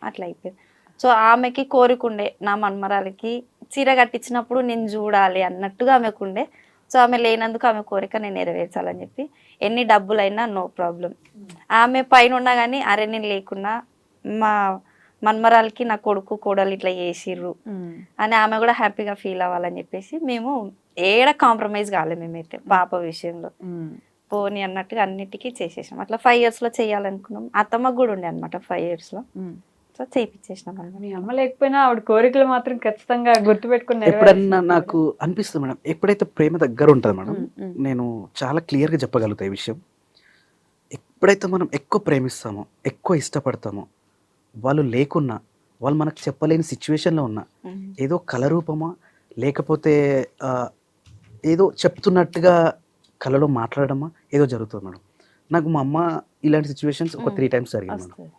అట్లా అయిపోయింది. సో ఆమెకి కోరికుండే నా మన్మరాలకి చీర కట్టించినప్పుడు నేను చూడాలి అన్నట్టుగా ఆమెకుండే. సో ఆమె లేనందుకు ఆమె కోరిక నేను నెరవేర్చాలని చెప్పి ఎన్ని డబ్బులైనా నో ప్రాబ్లం. ఆమె పైన ఉన్నా కానీ అరే నేను లేకున్నా మా మన్మరాలకి నా కొడుకు కోడలు ఇట్లా చేసిర్రు అని ఆమె కూడా హ్యాపీగా ఫీల్ అవ్వాలని చెప్పేసి మేము ఏడ కాంప్రమైజ్ కాలేదు. మేమైతే పాప విషయంలో పోనీ అన్నట్టుగా అన్నిటికీ చేసేసాం. అట్లా 5 years లో చేయాలనుకున్నాం. అత్తమ్మకు కూడా ఉండే అనమాట 5 years లో. సో చేయించేసినాం. మీ అమ్మ లేకపోయినా ఆవిడ కోరికలు మాత్రం ఖచ్చితంగా గుర్తుపెట్టుకుని ఎప్పుడన్నా నాకు అనిపిస్తుంది మేడం, ఎప్పుడైతే ప్రేమ దగ్గర ఉంటుంది మేడం, నేను చాలా క్లియర్గా చెప్పగలుగుతా ఈ విషయం. ఎప్పుడైతే మనం ఎక్కువ ప్రేమిస్తామో, ఎక్కువ ఇష్టపడతామో, వాళ్ళు లేకున్నా, వాళ్ళు మనకు చెప్పలేని సిచ్యువేషన్లో ఉన్నా, ఏదో కళ రూపమా లేకపోతే ఏదో చెప్తున్నట్టుగా కళలో మాట్లాడమా ఏదో జరుగుతుంది మేడం. నాకు మా అమ్మ ఇలాంటి సిచ్యువేషన్స్ ఒక 3 times జరిగింది మేడం.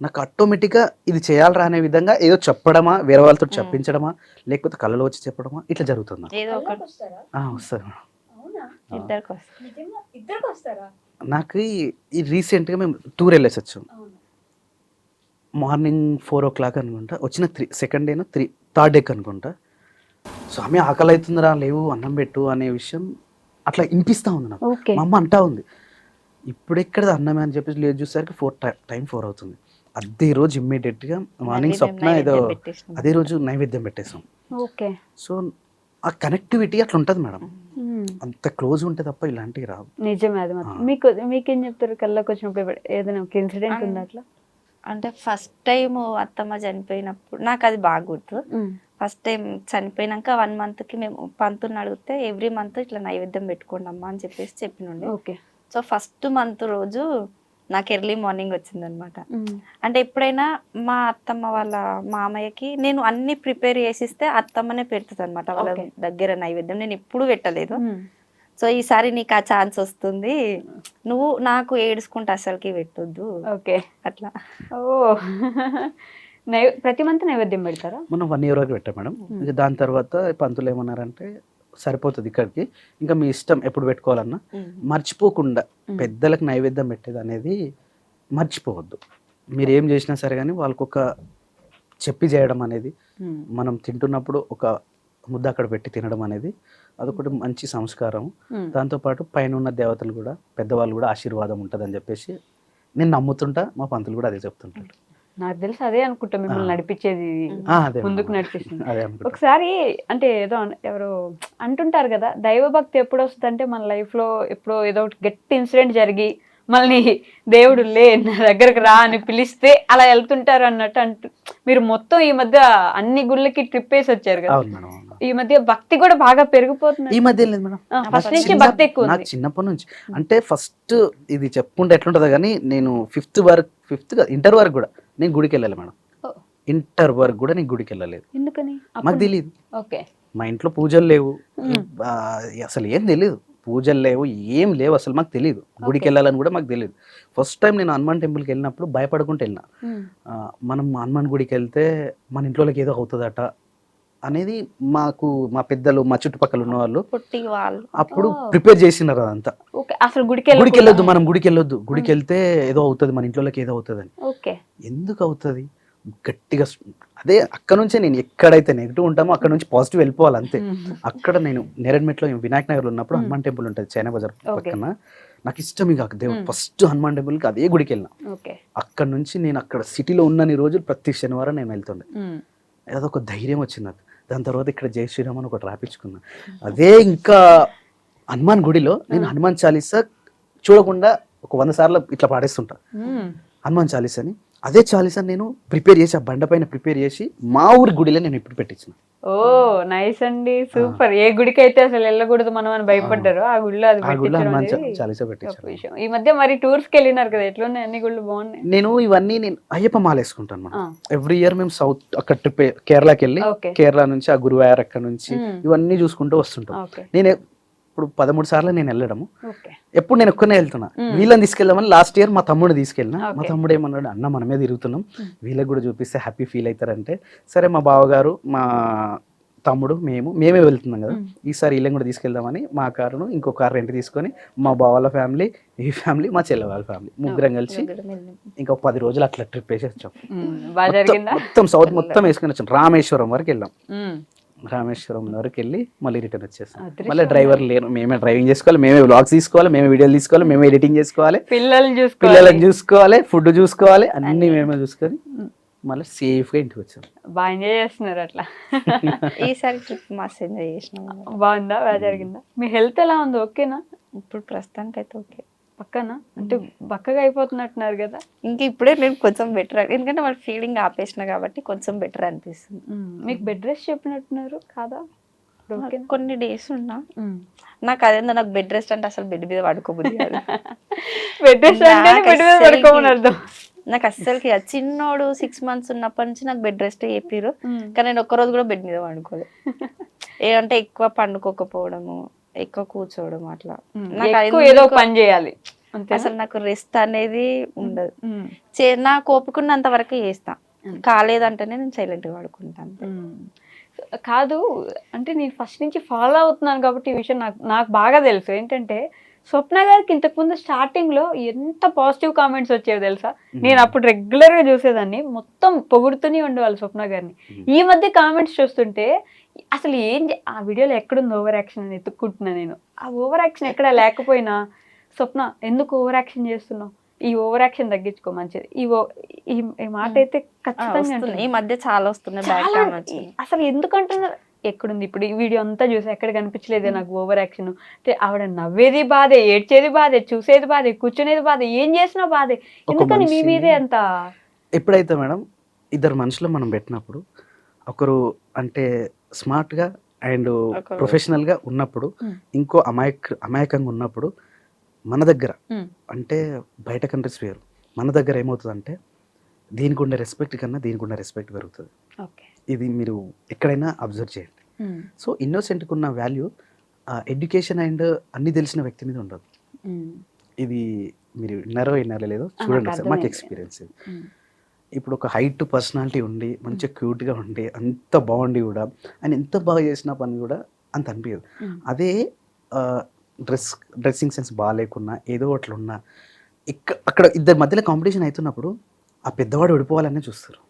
నాకు ఆటోమేటిక్గా ఇది చేయాలరా అనే విధంగా ఏదో చెప్పడమా, వేరే వాళ్ళతో చెప్పించడమా, లేకపోతే కళ్ళలో వచ్చి చెప్పడమా ఇట్లా జరుగుతుంది. నాకు ఈ రీసెంట్గా మేము టూర్ వెళ్ళేసి వచ్చాం. మార్నింగ్ 4 o'clock అనుకుంటా వచ్చిన. సెకండ్ డేను థర్డ్ డేక్ అనుకుంటా. స్వామి ఆకలి అవుతుందిరా లేవు అన్నం పెట్టు అనే విషయం అట్లా వినిపిస్తూ ఉంది నాకు. ఓకే. మా అమ్మ అంటా ఉంది ఇప్పుడెక్కడ అన్నమే అని చెప్పేసి లేదు చూసేసరికి 4 అవుతుంది. అదే రోజు ఇమ్మీడియట్గా మార్నింగ్ స్వప్న ఏదో అదే రోజు నైవేద్యం పెట్టేసాం. ఓకే. సో ఆ కనెక్టివిటీ అట్లా ఉంటుంది మేడం, అంత క్లోజ్ ఉంటే తప్ప ఇలాంటివి రావు. నిజమే అది మాత్రం. మీకేం చెప్తారు కళ్ళకి వచ్చినప్పుడు ఏదైనా ఒక ఇన్సిడెంట్ ఉందా అట్లా? అంటే ఫస్ట్ టైం అత్తమ్మ చనిపోయినప్పుడు నాకు అది బాగా గుర్తు. ఫస్ట్ టైం చనిపోయినాక 1 monthకి మేము పంతుని అడిగితే ఎవ్రీ మంత్ ఇట్లా నైవేద్యం పెట్టుకోండి అమ్మా అని చెప్పేసి చెప్పినుండే. ఓకే. సో ఫస్ట్ మంత్ రోజు నాకు ఎర్లీ మార్నింగ్ వచ్చిందనమాట. అంటే ఎప్పుడైనా మా అత్తమ్మ వాళ్ళ మామయ్యకి నేను అన్ని ప్రిపేర్ చేసిస్తే అత్తమ్మనే పెడుతుంది అనమాట వాళ్ళ దగ్గర నైవేద్యం. నేను ఎప్పుడు పెట్టలేదు. సో ఈసారి నీకు ఆ ఛాన్స్ వస్తుంది, నువ్వు నాకు ఏడుచుకుంటా అసలుకి పెట్టొద్దు. ఓకే. అట్లా. ఓ ప్రతి మంత్ నైవేద్యం పెడతారా? మనం 1 year వరకు పెట్టాం మేడం. ఇక దాని తర్వాత పంతులు ఏమన్నారంటే సరిపోతుంది ఇక్కడికి, ఇంకా మీ ఇష్టం ఎప్పుడు పెట్టుకోవాలన్నా మర్చిపోకుండా పెద్దలకు నైవేద్యం పెట్టేది అనేది మర్చిపోవద్దు. మీరు ఏం చేసినా సరే కానీ వాళ్ళకు ఒక చెప్పి చేయడం అనేది, మనం తింటున్నప్పుడు ఒక ముద్ద అక్కడ పెట్టి తినడం అనేది అదొకటి మంచి సంస్కారం. దాంతోపాటు పైన ఉన్న దేవతలు కూడా పెద్దవాళ్ళు కూడా ఆశీర్వాదం ఉంటుంది అని చెప్పేసి నేను నమ్ముతుంటా. మా పంతులు కూడా అదే చెప్తుంటాడు. నాకు తెలిసి అదే అనుకుంటా మిమ్మల్ని నడిపించేది, ముందుకు నడిపిస్తుంది. ఒకసారి అంటే ఏదో ఎవరో అంటుంటారు కదా, దైవభక్తి ఎప్పుడు వస్తుంది అంటే మన లైఫ్ లో ఎప్పుడో ఏదో ఒకటి గట్టి ఇన్సిడెంట్ జరిగి మళ్ళీ దేవుడు లే నా దగ్గరకు రా అని పిలిస్తే అలా వెళ్తుంటారు అన్నట్టు మీరు మొత్తం ఈ మధ్య అన్ని గుళ్ళకి ట్రిప్ వేసి వచ్చారు కదా, ఈ మధ్య భక్తి కూడా బాగా పెరిగిపోతుంది. ఈ మధ్య లేదు మేడం, ఫస్ట్ నుంచి భక్తి ఎక్కువ. నాకు చిన్నప్పటి నుంచి అంటే ఫస్ట్ ఇది చెప్పుకుంటే ఎట్లుంటుందో కానీ నేను ఫిఫ్త్ ఇంటర్ వరకు కూడా నేను గుడికి వెళ్ళాలి మేడం. ఇంటర్ వరకు కూడా నేను గుడికి వెళ్ళలేదు. ఎందుకని? మాకు తెలియదు. ఓకే. మా ఇంట్లో పూజలు లేవు, అసలు ఏం తెలియదు, పూజలు లేవు, ఏం లేవు, అసలు మాకు తెలియదు. గుడికి వెళ్ళాలని కూడా మాకు తెలియదు. ఫస్ట్ టైం నేను హనుమాన్ టెంపుల్కి వెళ్ళినప్పుడు భయపడుకుంటూ వెళ్ళిన. మనం హనుమాన్ గుడికి వెళ్తే మన ఇంట్లోకి ఏదో అవుతుందట అనేది మాకు మా పెద్దలు మా చుట్టుపక్కల ఉన్న వాళ్ళు అప్పుడు ప్రిపేర్ చేసినారు అదంతా. అసలు గుడికి వెళ్ళొద్దు, మనం గుడికి వెళ్ళొద్దు, గుడికి వెళ్తే ఏదో అవుతుంది, మన ఇంట్లోకి ఏదో అవుతుంది అని. ఎందుకు అవుతుంది గట్టిగా అదే అక్కడ నుంచే నేను ఎక్కడైతే నెగిటివ్ ఉంటామో అక్కడ నుంచి పాజిటివ్ వెళ్ళిపోవాలి అంతే. అక్కడ నేను నేరెడ్మెట్లో వినాయక్ నగర్లో ఉన్నప్పుడు హనుమాన్ టెంపుల్ ఉంటుంది చైనా బజార్ పక్కన, నాకు ఇష్టం ఇక దేవుడు. ఫస్ట్ హనుమాన్ టెంపుల్కి అదే గుడికి వెళ్ళిన. అక్కడ నుంచి నేను అక్కడ సిటీలో ఉన్నన్ని రోజులు ప్రతి శనివారం నేను వెళ్తుండే. అదొక ధైర్యం వచ్చింది నాకు. దాని తర్వాత ఇక్కడ జై శ్రీరామ్ అని ఒకటి రాపించుకున్నా. అదే ఇంకా హనుమాన్ గుడిలో నేను హనుమాన్ చాలీసా చూడకుండా ఒక 100 సార్లు ఇట్లా పాడేస్తుంటా హనుమాన్ చాలీసా అని. అదే చాలీసా నేను ప్రిపేర్ చేసి ఆ బండ పైన ప్రిపేర్ చేసి మా ఊరి గుడిలో నేను ఇప్పుడు పెట్టించిన. ఓ నైస్ అండి, సూపర్. ఏ గుడికి అయితే అసలు వెళ్ళకూడదు మనం అని భయపడ్డారు, ఆ గుడిలో అది చాలీసా పెట్టించాను. ఈ మధ్య మరి టూర్స్ కి వెళ్ళినారు కదా, ఎట్లున్నాయి అన్ని గుళ్ళు? బాగున్నాయి. నేను ఇవన్నీ నేను అయ్యప్ప మాల వేసుకుంటాను మనం. ఎవ్రీ ఇయర్ మేము సౌత్ అక్కడ ట్రిప్ కేరళకి వెళ్ళి కేరళ నుంచి ఆ గురువాయూర్ అక్కడ నుంచి ఇవన్నీ చూసుకుంటూ వస్తుంటాం. నేను ఇప్పుడు 13 సార్లు నేను వెళ్ళడము. ఎప్పుడు నేను ఒక్కనే వెళ్తున్నా. వీళ్ళని తీసుకెళ్దామని లాస్ట్ ఇయర్ మా తమ్ముడు తీసుకెళ్ళినా. మా తమ్ముడు ఏమన్నాడు, అన్న మనమే తిరుగుతున్నాం, వీళ్ళకి కూడా చూపిస్తే హ్యాపీ ఫీల్ అవుతారంటే సరే మా బావగారు మా తమ్ముడు మేమే వెళ్తున్నాం కదా, ఈసారి వీళ్ళని కూడా తీసుకెళ్దామని మా కారును ఇంకో కారు రెంట్ తీసుకొని మా బావాల ఫ్యామిలీ, ఈ ఫ్యామిలీ, మా చెల్లె వాళ్ళ ఫ్యామిలీ ముగ్గురం కలిసి ఇంకా 10 రోజులు అట్లా ట్రిప్ వేసి వచ్చాం. మొత్తం సౌత్ మొత్తం వేసుకొని వచ్చాం. రామేశ్వరం వరకు వెళ్ళాం. రామేశ్వరం వరకు వెళ్ళి మళ్ళీ రిటర్న్ వచ్చేసాం. మళ్ళీ డ్రైవర్ లేరు, మేమే డ్రైవింగ్ చేసుకోవాలి, మేమే వ్లాగ్స్ తీసుకోవాలి, మేమే వీడియోలు తీసుకోవాలి, మేమే ఎడిటింగ్ చేసుకోవాలి, పిల్లలను చూసుకోవాలి, ఫుడ్ చూసుకోవాలి, అన్ని మేమే చూసుకొని మళ్ళీ సేఫ్ గా ఇంటికి వచ్చాం. బాగా ఎంజాయ్ చేస్తున్నారు అట్లా. ఈసారి ట్రిప్ మస్తు ఎంజాయ్ చేసినాం. బాగుందా? బాగా జరిగిందా? మీ హెల్త్ ఎలా ఉంది? ఓకేనా ఇప్పుడు? ప్రస్తుతానికి అయితే ఓకే. పక్కన అంటే బక్కగా అయిపోతున్నట్టున్నారు కదా. ఇంకా ఇప్పుడే నేను కొంచెం బెటర్, ఎందుకంటే వాళ్ళ ఫీలింగ్ ఆపేసిన కాబట్టి కొంచెం బెటర్ అనిపిస్తుంది. మీకు బెడ్ రెస్ట్ చెప్పినట్టున్నారు కాదా? కొన్ని డేస్ ఉన్నా నాకు అదేందో, నాకు బెడ్ రెస్ట్ అంటే అసలు బెడ్ మీద పడుకోబుద్ది కాదు. బెడ్ రెస్ట్ అంటే బెడ్ మీద పడుకోమని అర్థం. నాకు అస్సలకి చిన్నోడు 6 months ఉన్నప్పటి నుంచి నాకు బెడ్ రెస్ట్ చెప్పారు, కానీ నేను ఒక్కరోజు కూడా బెడ్ మీద పడుకోలేదు. ఏదంటే ఎక్కువ పండుకోకపోవడము, ఎక్కువ కూర్చోవడం, అట్లా ఏదో పని చేయాలి. అసలు నాకు రెస్ట్ అనేది ఉండదు. నాకు ఓపికన్నంత వరకు చేస్తా, కాలేదంటేనే నేను సైలెంట్ గా పడుకుంటాను. కాదు అంటే నేను ఫస్ట్ నుంచి ఫాలో అవుతున్నాను కాబట్టి ఈ విషయం నాకు బాగా తెలుసు. ఏంటంటే స్వప్న గారికి ఇంతకు ముందు స్టార్టింగ్ లో ఎంత పాజిటివ్ కామెంట్స్ వచ్చేవి తెలుసా? నేను అప్పుడు రెగ్యులర్ గా చూసేదాన్ని, మొత్తం పొగుడుతూనే ఉండేవాళ్ళు స్వప్న గారిని. ఈ మధ్య కామెంట్స్ చూస్తుంటే అసలు ఆ వీడియోలో ఎక్కడుంది ఓవర్ యాక్షన్ అని ఎత్తుక్కుంటున్నా నేను. ఆ ఓవర్ యాక్షన్ ఎక్కడ లేకపోయినా, స్వప్న ఎందుకు ఓవర్ యాక్షన్ చేస్తున్నావు, ఈ ఓవర్ యాక్షన్ తగ్గించుకో మంచిది, ఈ మాట అయితే ఖచ్చితంగా ఈ మధ్య చాలా వస్తున్నాయి. అసలు ఎందుకంటున్నారు? ఎక్కడుంది ఇప్పుడు? ఈ వీడియో అంతా చూసి ఎక్కడ కనిపించలేదే నాకు ఓవర్ యాక్షన్. అంటే ఆవిడ నవ్వేది బాధే, ఏడ్చేది బాధే, చూసేది బాధే, కూర్చునేది బాధే, ఏం చేసినా బాధే. ఎందుకని మీ మీదే అంత? ఎప్పుడైతే మేడం ఇద్దరు మనుషులు మనం పెట్టినప్పుడు, ఒకరు అంటే స్మార్ట్గా అండ్ ప్రొఫెషనల్గా ఉన్నప్పుడు, ఇంకో అమాయకంగా ఉన్నప్పుడు, మన దగ్గర అంటే బయట కంట్రీస్ వేరు, మన దగ్గర ఏమవుతుందంటే దీనికి ఉండే రెస్పెక్ట్ కన్నా దీనికి ఉండే రెస్పెక్ట్ పెరుగుతుంది. ఇది మీరు ఎక్కడైనా అబ్జర్వ్ చేయండి. సో ఇన్నోసెంట్కి ఉన్న వాల్యూ ఎడ్యుకేషన్ అండ్ అన్ని తెలిసిన వ్యక్తి మీద ఉండదు. ఇది మీరు విన్నారో లేదో చూడండి సార్, మాకు ఎక్స్పీరియన్స్ ఇది. ఇప్పుడు ఒక హైట్ పర్సనాలిటీ ఉండి మంచిగా క్యూట్గా ఉండి అంత బాగుండి కూడా ఆయన ఎంత బాగా చేసిన పని కూడా అంత అనిపించదు. అదే డ్రెస్సింగ్ సెన్స్ బాగాలేకున్నా ఏదో అట్లా ఉన్నా అక్కడ ఇద్దరి మధ్యలో కాంపిటీషన్ అవుతున్నప్పుడు ఆ పెద్దవాడు ఓడిపోవాలనే చూస్తారు.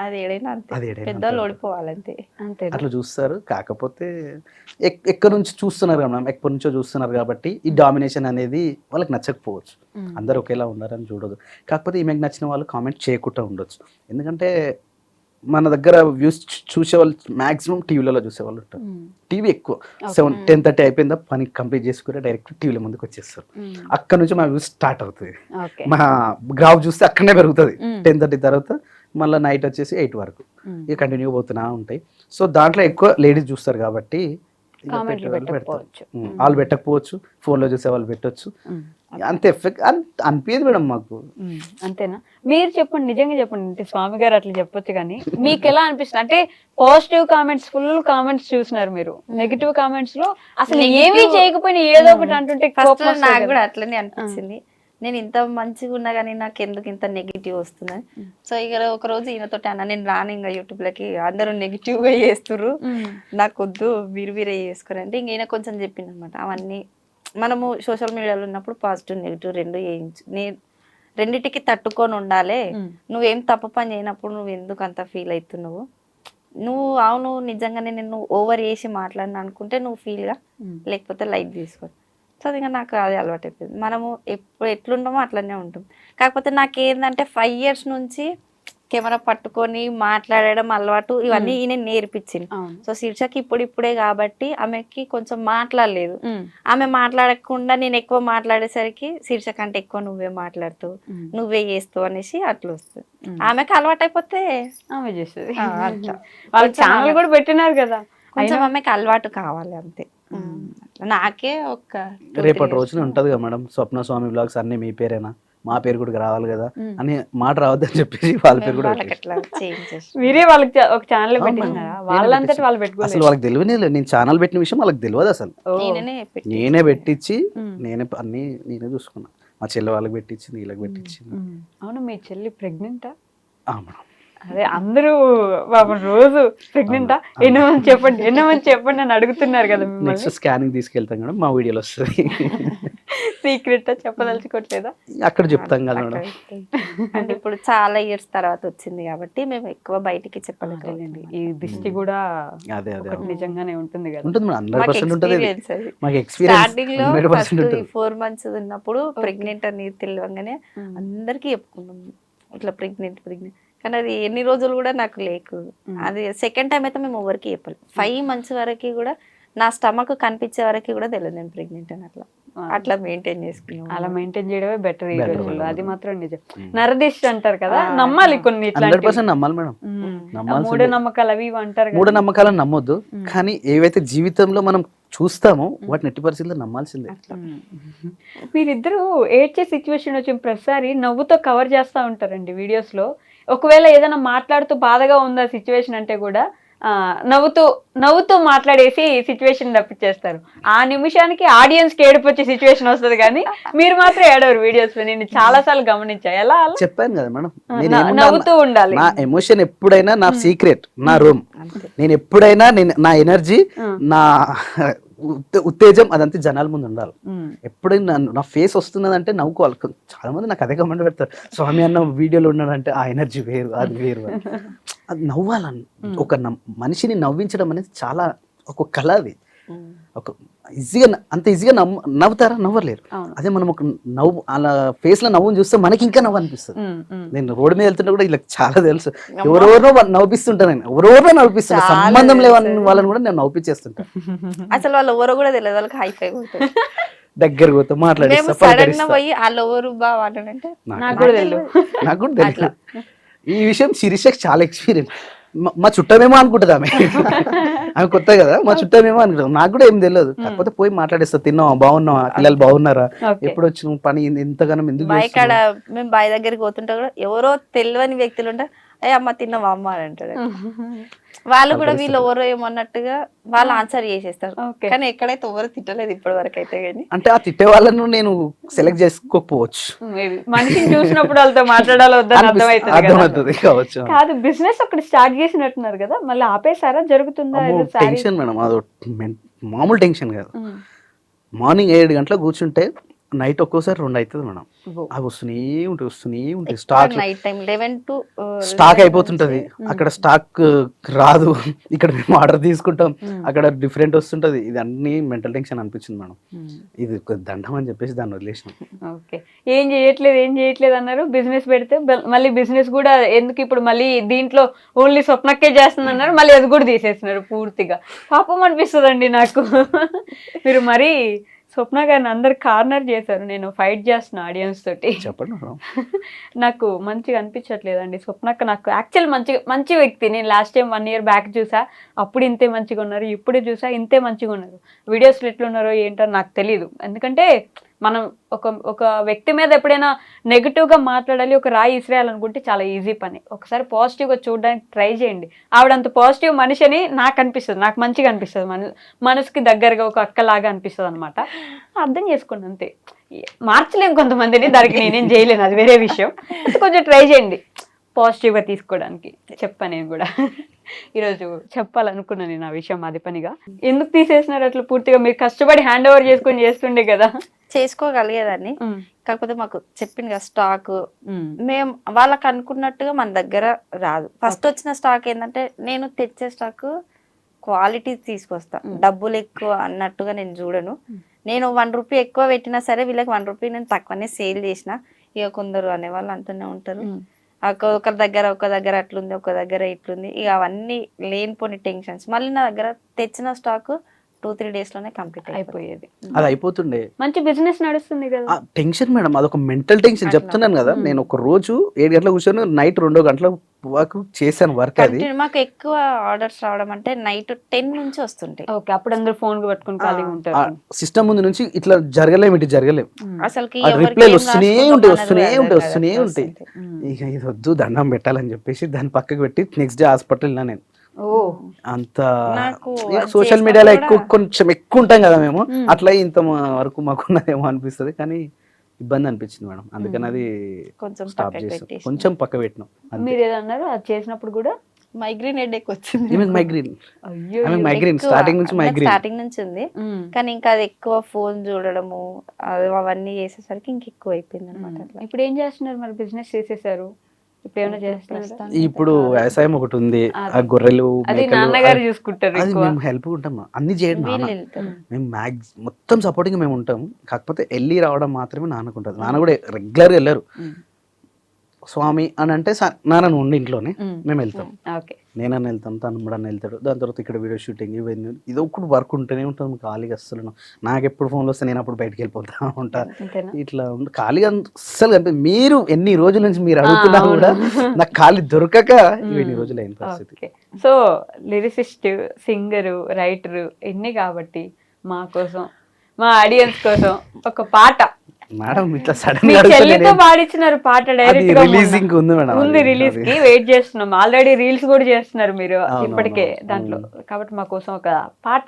అది ఏడైనా పెద్దవాళ్ళు ఓడిపోవాలంతే, అట్లా చూస్తారు. కాకపోతే ఎక్కడి నుంచి చూస్తున్నారు కదా మ్యామ్, ఎక్కడి నుంచో చూస్తున్నారు కాబట్టి ఈ డామినేషన్ అనేది వాళ్ళకి నచ్చకపోవచ్చు. అందరు ఒకేలా ఉన్నారని చూడదు. కాకపోతే ఈమెకు నచ్చిన వాళ్ళు కామెంట్ చేయకుండా ఉండొచ్చు. ఎందుకంటే మన దగ్గర వ్యూస్ చూసేవాళ్ళు మ్యాక్సిమం టీవీలలో చూసేవాళ్ళు ఉంటారు. టీవీ ఎక్కువ 10:30 అయిపోయిందా పని కంప్లీట్ చేసుకుని డైరెక్ట్ టీవీల ముందుకు వచ్చేస్తారు. అక్కడ నుంచి మా వ్యూస్ స్టార్ట్ అవుతుంది. మా గ్రాఫ్ చూస్తే అక్కడనే పెరుగుతుంది. 10:30 తర్వాత మళ్ళీ నైట్ వచ్చేసి 8 వరకు ఇక కంటిన్యూ పోతున్నా ఉంటాయి. సో దాంట్లో ఎక్కువ లేడీస్ చూస్తారు కాబట్టి వాళ్ళు పెట్టకపోవచ్చు, ఫోన్లో చూసే వాళ్ళు పెట్టవచ్చు. అంత ఎఫెక్ట్ అనిపించదు మేడం మాకు. అంతేనా? మీరు చెప్పండి, నిజంగా చెప్పండి. అంటే స్వామి గారు అట్లా చెప్పొచ్చు కానీ మీకు ఎలా అనిపిస్తుంది? అంటే పాజిటివ్ కామెంట్స్, ఫుల్ కామెంట్స్ చూసినారు మీరు, నెగిటివ్ కామెంట్స్ లో అసలు ఏమీ చేయకపోయినా ఏదో ఒకటి అంటుంటే నాకు కూడా అట్లనే అనిపించింది. నేను ఇంత మంచిగా ఉన్నా కానీ నాకు ఎందుకు ఇంత నెగిటివ్ వస్తుందని. సో ఇక ఒక రోజు ఈయనతో అన్న, నేను రాను ఇంకా యూట్యూబ్ లకి, అందరూ నెగిటివ్ గా చేస్తుర్రు, నాకు వద్దు వీరే చేసుకోరు అంటే ఇంక ఈయన కొంచెం చెప్పింది అనమాట. అవన్నీ మనము సోషల్ మీడియాలో ఉన్నప్పుడు పాజిటివ్ నెగిటివ్ రెండు రెండిటికి తట్టుకొని ఉండాలి. నువ్వేం తప్పు పని చేయనప్పుడు నువ్వు ఎందుకు అంత ఫీల్ అవుతున్నావు? నువ్వు అవును నిజంగానే నేను ఓవర్ చేసి మాట్లాడిన అనుకుంటే నువ్వు ఫీల్గా, లేకపోతే లైట్ తీసుకో. సో ఇంకా నాకు అది అలవాటు అయిపోయింది. మనము ఎప్పుడు ఎట్లుంటామో అట్లనే ఉంటాం. కాకపోతే నాకు ఏంటంటే 5 years నుంచి కెమెరా పట్టుకొని మాట్లాడడం అలవాటు, ఇవన్నీ ఈయన నేర్పించింది. సో శీర్షకి ఇప్పుడిప్పుడే కాబట్టి ఆమెకి కొంచెం మాట్లాడలేదు. ఆమె మాట్లాడకుండా నేను ఎక్కువ మాట్లాడేసరికి శీర్షక అంటే ఎక్కువ నువ్వే మాట్లాడుతావు, నువ్వే చేస్తావు అనేసి అట్లా వస్తుంది. ఆమెకి అలవాటు అయిపోతే ఆమె చేస్తుంది. వాళ్ళ ఛానల్ కూడా పెట్టినారు కదా, కొంచెం ఆమెకి అలవాటు కావాలి అంతే. నాకే ఒక రేపటి రోజున ఉంటది కదా మేడం, స్వప్న స్వామి బ్లాగ్స్ అన్ని మీ పేరేనా, మా పేరు కూడా రావాలి కదా అని మాట రావద్దని చెప్పేసి వాళ్ళ పేరు కూడా మీరే వాళ్ళకి ఒక ఛానల్ పెట్టినారా? వాళ్ళంతటి వాళ్ళు పెట్టుకోవాలి. అసలు వాళ్ళకి తెలియనే లేదు, నేను ఛానల్ పెట్టిన విషయం వాళ్ళకి తెలియదు. అసలు నేనే పెట్టించి నేనే చూసుకున్నా. మా చెల్లి వాళ్ళకి పెట్టించి, వీళ్ళకి పెట్టించి. అవును, మీ చెల్లి ప్రెగ్నెంటా? మేడం అదే అందరూ పాపం రోజు ప్రెగ్నెంటా, ఎన్నో మంది చెప్పండి అని అడుగుతున్నారు కదా. నెక్స్ట్ స్కానింగ్ తీసుకెళ్తాం కదా, మా వీడియోలో వస్తుంది. సీక్రెట్ చెప్పదలుచుకోవట్లేదా? అక్కడ చెప్తాం కదా మేడం. అంటే ఇప్పుడు చాలా ఇయర్స్ తర్వాత వచ్చింది కాబట్టి మేము ఎక్కువ బయటికి చెప్పలేదండి. ఈ దిష్టి కూడా అదే నిజంగానే ఉంటుంది కదా. ఉంటుంది మేడం, 100% ఉంటుంది. మాకు స్టార్టింగ్ లో ఫస్ట్ 4 months ఉన్నప్పుడు ప్రెగ్నెంట్ అని తెలియగానే అందరికి చెప్పుకున్నాం ఇట్లా ప్రెగ్నెంట్. కానీ అది ఎన్ని రోజులు కూడా నాకు లేకు. అది సెకండ్ టైం అయితే మేము ఎవరికి చెప్పాలి. 5 months వరకు కూడా నా స్టమక్ కనిపించే వరకు కూడా తెలియదు నేను ప్రెగ్నెంట్ అని. అట్లా మెయింటైన్ చేసుకున్నాం. అలా మెయింటైన్ చేయడమే బెటర్ ఈ రోజుల్లో. అది మాత్రం నిజం. నరదిష్టి అంటారు కదా, నమ్మాలి కొన్ని. 100% నమ్మాలి మేడం. మూఢనమ్మకాలు అవి అంటారు. మూఢనమ్మకాలను నమ్మొద్దు, కానీ ఏవైతే జీవితంలో మనం చూస్తామో వాటిని ఎట్టి పరిస్థితుల్లో నమ్మాల్సిందే. మీరిద్దరు ఏడ్చే సిచ్యువేషన్ వచ్చిన ప్రతిసారి నవ్వుతో కవర్ చేస్తూ ఉంటారండి వీడియోస్ లో. ఒకవేళ ఏదైనా మాట్లాడుతూ బాధగా ఉందా సిచ్యువేషన్ అంటే కూడా నవ్వుతూ మాట్లాడేసి సిచ్యువేషన్ తప్పించేస్తారు. ఆ నిమిషానికి ఆడియన్స్ కి ఏడుపు వచ్చే సిచ్యువేషన్ వస్తుంది, కానీ మీరు మాత్రం ఏడవరు వీడియోస్ లో. నేను చాలా సార్లు గమనించా. ఎలా చెప్పాను కదా మేడం, నవ్వుతూ ఉండాలి. నా ఎమోషన్ ఎప్పుడైనా నా సీక్రెట్, నా రూమ్. నేను ఎప్పుడైనా నా ఎనర్జీ, నా ఉత్తేజం అదంతా జనాల ముందు ఉండాలి. ఎప్పుడైనా నా ఫేస్ వస్తున్నదంటే నవ్వుకోవాలి. చాలా మంది నాకు అదే కమెంట్ పెడతారు, స్వామి అన్న వీడియోలో ఉన్నాడంటే ఆ ఎనర్జీ వేరు, అది వేరు. అది నవ్వాలని, ఒక మనిషిని నవ్వించడం అనేది చాలా ఒక కళ. అది ఒక ఈజీగా, అంత ఈజీగా నవ్వుతారా? నవ్వలేరు. అదే మనం ఒక నవ్వు అలా ఫేస్ లో నవ్వుని చూస్తే మనకి ఇంకా నవ్వు అనిపిస్తుంది. నేను రోడ్డు మీద వెళ్తుంటే కూడా ఇలా చాలా తెలుసు, ఎవరెవరో నవ్విస్తుంటాను, నేను ఎవరెవరో నవ్విస్తాను, సంబంధం లేవని వాళ్ళని కూడా నేను నవ్వించేస్తుంటాను. అసలు వాళ్ళు ఎవరో కూడా తెలియదు, వాళ్ళకి హైఫై దగ్గర పోతే మాట్లాడిస్తా పోయి వాళ్ళు ఎవరు బాగాలంటే నాకు కూడా తెలియదు. ఈ విషయం శిరీషకి చాలా ఎక్స్పీరియన్స్. మా చుట్టమేమో అనుకుంటుంది ఆమె కొత్త కదా, మా చుట్టమేమో అనుకుంటాం, నాకు కూడా ఏం తెలియదు. కాకపోతే పోయి మాట్లాడేస్తా, తిన్నావా, బాగున్నావా, పిల్లలు బాగున్నారా, ఎప్పుడు వచ్చిన పని ఎంతగానో ఎందుకు బాయికాడ మేము బావి దగ్గరికి పోతుంటే కూడా ఎవరో తెలియని వ్యక్తులు ఉంటే అమ్మ తిన్నావా అమ్మ అని అంటాడు. వాళ్ళు కూడా వీళ్ళు ఎవరో ఏమన్నట్టుగా వాళ్ళు ఆన్సర్ చేసేస్తారు. కానీ ఎక్కడైతే ఎవరు తిట్టలేదు ఇప్పటి వరకు అయితే. కానీ అంటే ఆ తిట్టే వాళ్ళను నేను సెలెక్ట్ చేసుకోకపోవచ్చు, మనిషిని చూసినప్పుడు వాళ్ళతో మాట్లాడాలి వద్దని అర్థమవుతుంది కావచ్చు. కాదు, బిజినెస్ అక్కడ స్టార్ట్ చేసినట్టున్నారు కదా, మళ్ళీ ఆపేసారా? జరుగుతుందా? టెన్షన్ మేడం, అదో మామూలు టెన్షన్ కాదు. మార్నింగ్ 7 గంటలకు కూర్చుంటే నైట్ ఒక్కోసారి 2 అవుతుంది మేడం. అవి వస్తూనే ఉంటాయి స్టాక్ అయిపోతుంటది. అక్కడ స్టాక్ రాదు, ఇక్కడ మేము ఆర్డర్ తీసుకుంటాం, అక్కడ డిఫరెంట్ వస్తుంటది. ఇది అన్ని మెంటల్ టెన్షన్ అనిపించింది మేడం. ఇది దండం అని చెప్పేసి దాన్ని వదిలేసిన. ఓకే, ఏం చేయట్లేదు అన్నారు. బిజినెస్ పెడితే మళ్ళీ బిజినెస్ కూడా ఎందుకు ఇప్పుడు మళ్ళీ దీంట్లో ఓన్లీ స్వప్నకే చేస్తుంది అన్నారు, మళ్ళీ అది కూడా తీసేస్తున్నారు పూర్తిగా. పాపం అనిపిస్తుందండి నాకు. మీరు మరీ స్వప్న గారిని అందరు కార్నర్ చేశారు. నేను ఫైట్ చేస్తున్నా ఆడియన్స్ తోటి. చెప్పండి. నాకు మంచిగా అనిపించట్లేదండి స్వప్నక్క. నాకు యాక్చువల్ మంచి వ్యక్తి. నేను లాస్ట్ టైం 1 year బ్యాక్ చూసా, అప్పుడు ఇంతే మంచిగా ఉన్నారు, ఇప్పుడు చూసా ఇంతే మంచిగా ఉన్నారు. వీడియోస్లో ఎట్లున్నారో ఏంటో నాకు తెలియదు. ఎందుకంటే మనం ఒక వ్యక్తి మీద ఎప్పుడైనా నెగిటివ్గా మాట్లాడాలి, ఒక రాయి ఇసిరేయాలనుకుంటే చాలా ఈజీ పని. ఒకసారి పాజిటివ్గా చూడడానికి ట్రై చేయండి. ఆవిడంత పాజిటివ్ మనిషి అని నాకు అనిపిస్తుంది, నాకు మంచిగా అనిపిస్తుంది, మనసుకి దగ్గరగా ఒక అక్కలాగా అనిపిస్తుంది అనమాట. అర్థం చేసుకోండి అంతే. మార్చలేం కొంతమందిని, దానికి నేనేం చేయలేను, అది వేరే విషయం. కొంచెం ట్రై చేయండి పాజిటివ్గా తీసుకోవడానికి, చెప్పాను నేను కూడా. ఈరోజు చెప్పాలనుకున్నాను నేను ఆ విషయం అది పనిగా. ఎందుకు తీసేసినారు అట్లా పూర్తిగా? మీరు కష్టపడి హ్యాండ్ ఓవర్ చేసుకొని చేస్తుండే కదా. చేసుకోగలిగేదాన్ని, కాకపోతే మాకు చెప్పింది కదా స్టాక్, మేము వాళ్ళకి అనుకున్నట్టుగా మన దగ్గర రాదు. ఫస్ట్ వచ్చిన స్టాక్ ఏంటంటే, నేను తెచ్చే స్టాక్ క్వాలిటీ తీసుకొస్తా, డబ్బులు ఎక్కువ అన్నట్టుగా నేను చూడను. నేను 1 రూపీ ఎక్కువ పెట్టినా సరే వీళ్ళకి 1 రూపీ నేను తక్కువనే సేల్ చేసిన. ఇక కొందరు అనేవాళ్ళు అంటూనే ఒక దగ్గర అట్లుంది, ఒక దగ్గర ఇట్లుంది, ఇక అవన్నీ లేనిపోని టెన్షన్స్. మళ్ళీ నా దగ్గర తెచ్చిన స్టాక్ 2-3 days లోనే కంప్లీట్ అయిపోయేది. అది అయిపోతుండే, మంచి బిజినెస్ నడుస్తుంది కదా. టెన్షన్ మేడం, అదొక మెంటల్ టెన్షన్. చెప్తున్నాను కదా, నేను ఒక రోజు 7 గంటలకు కూర్చొని నైట్ 2 గంటల వరకు చేశాను వర్క్. అది మాకు ఎక్కువ ఆర్డర్స్ రావడం అంటే నైట్ 10 నుంచి వస్తుంటాయి. ఓకే, అప్పుడు అందరూ ఫోన్ పట్టుకుని ఖాళీగా ఉంటారు. సిస్టమ్ ముందు నుంచి ఇట్లా జరగలేము, అసలు రిప్లైలు వస్తూనే ఉంటాయి. ఇక ఇది వద్దు, దండం పెట్టాలని చెప్పేసి దాన్ని పక్కకు పెట్టి నెక్స్ట్ డే హాస్పిటల్ వెళ్ళినా నేను. అంత సోషల్ మీడియాలో కొంచెం ఎక్కువ ఉంటాం కదా మేము, అట్లా ఇంత వరకు మాకున్నదేమో అనిపిస్తుంది, కానీ ఇబ్బంది అనిపించింది మేడం. అందుకని అది స్టాప్ చేసాం, కొంచెం పక్క పెట్టినాం. మీరు ఏదన్నారు అది చేసినప్పుడు కూడా మైగ్రేన్ హెడేక్ వచ్చింది. మైగ్రేన్ స్టార్టింగ్ నుంచి ఉంది, కానీ ఇంకా అది ఎక్కువ ఫోన్ చూడడము అవన్నీ చేసేసరికి ఇంకెక్కువ అయిపోయింది అనమాట. ఇప్పుడు ఏం చేస్తున్నారు మరి? బిజినెస్ చేసేసారు, ఇప్పుడు వ్యవసాయం ఒకటి ఉంది, ఆ గొర్రెలు నాన్నగారు చూసుకుంటారు, అది మేము హెల్ప్ ఉంటాం, అన్ని చేయడం మేము మొత్తం సపోర్టింగ్ మేము ఉంటాం. కాకపోతే వెళ్ళి రావడం మాత్రమే నాన్నకుంటుంది. నాన్న కూడా రెగ్యులర్ గా వెళ్ళారు. స్వామి అని అంటే నాన్న ఉండి ఇంట్లోనే మేము వెళ్తాం. నేనన్నా వెళ్తాను, తను కూడా వెళ్తాడు. దాని తర్వాత ఇక్కడ వీడియో షూటింగ్ ఇవన్నీ ఇది ఒకటి వర్క్ ఉంటూనే ఉంటుంది. ఖాళీగా అస్సలు నాకు ఎప్పుడు ఫోన్లు వస్తే నేను అప్పుడు బయటకు వెళ్ళిపోతా ఉంటాను. ఇట్లా ఖాళీగా అస్సలు కనిపి మీరు ఎన్ని రోజుల నుంచి మీరు అడుగుతున్నా కూడా నాకు ఖాళీ దొరకక ఇన్ని రోజులు అయిన పరిస్థితి. సో లిరిసిస్ట్, సింగరు, రైటరు ఎన్ని కాబట్టి మా కోసం, మా ఆడియన్స్ కోసం ఒక పాట మేడం ఇట్లా సడన్ గా చెల్లితో పాడించినారు పాట, డైరెక్ట్ గా రిలీజింగ్ ఉంది మేడం, ఉంది రిలీజ్ కి వెయిట్ చేస్తున్నాం. ఆల్రెడీ రీల్స్ కూడా చేస్తున్నారు మీరు ఇప్పటికే దాంట్లో. కాబట్టి మా కోసం ఒక పాట,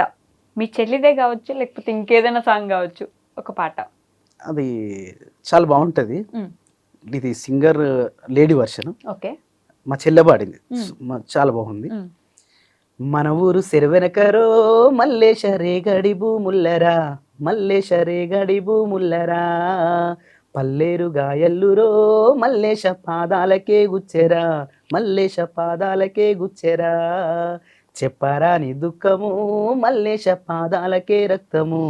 మీ చెల్లిదే కావచ్చు లేకపోతే ఇంకేదైనా సాంగ్ కావచ్చు, ఒక పాట. అది చాలా బాగుంటది. ఇది సింగర్ లేడీ వర్షన్, ఓకే, మా చెల్లె పాడింది, చాలా బాగుంది. మన ఊరు సెరువెనకరో మల్లేశ రేగడి భూముల్లరా, మల్లేశ రేగడి భూముల్లరా, పల్లేరు గాయల్లురో మల్లేశ పాదాలకే గుచ్చెరా, మల్లేశ పాదాలకే గుచ్చెరా, చెప్పరా నీ దుఃఖము మల్లేశ పాదాలకే రక్తము,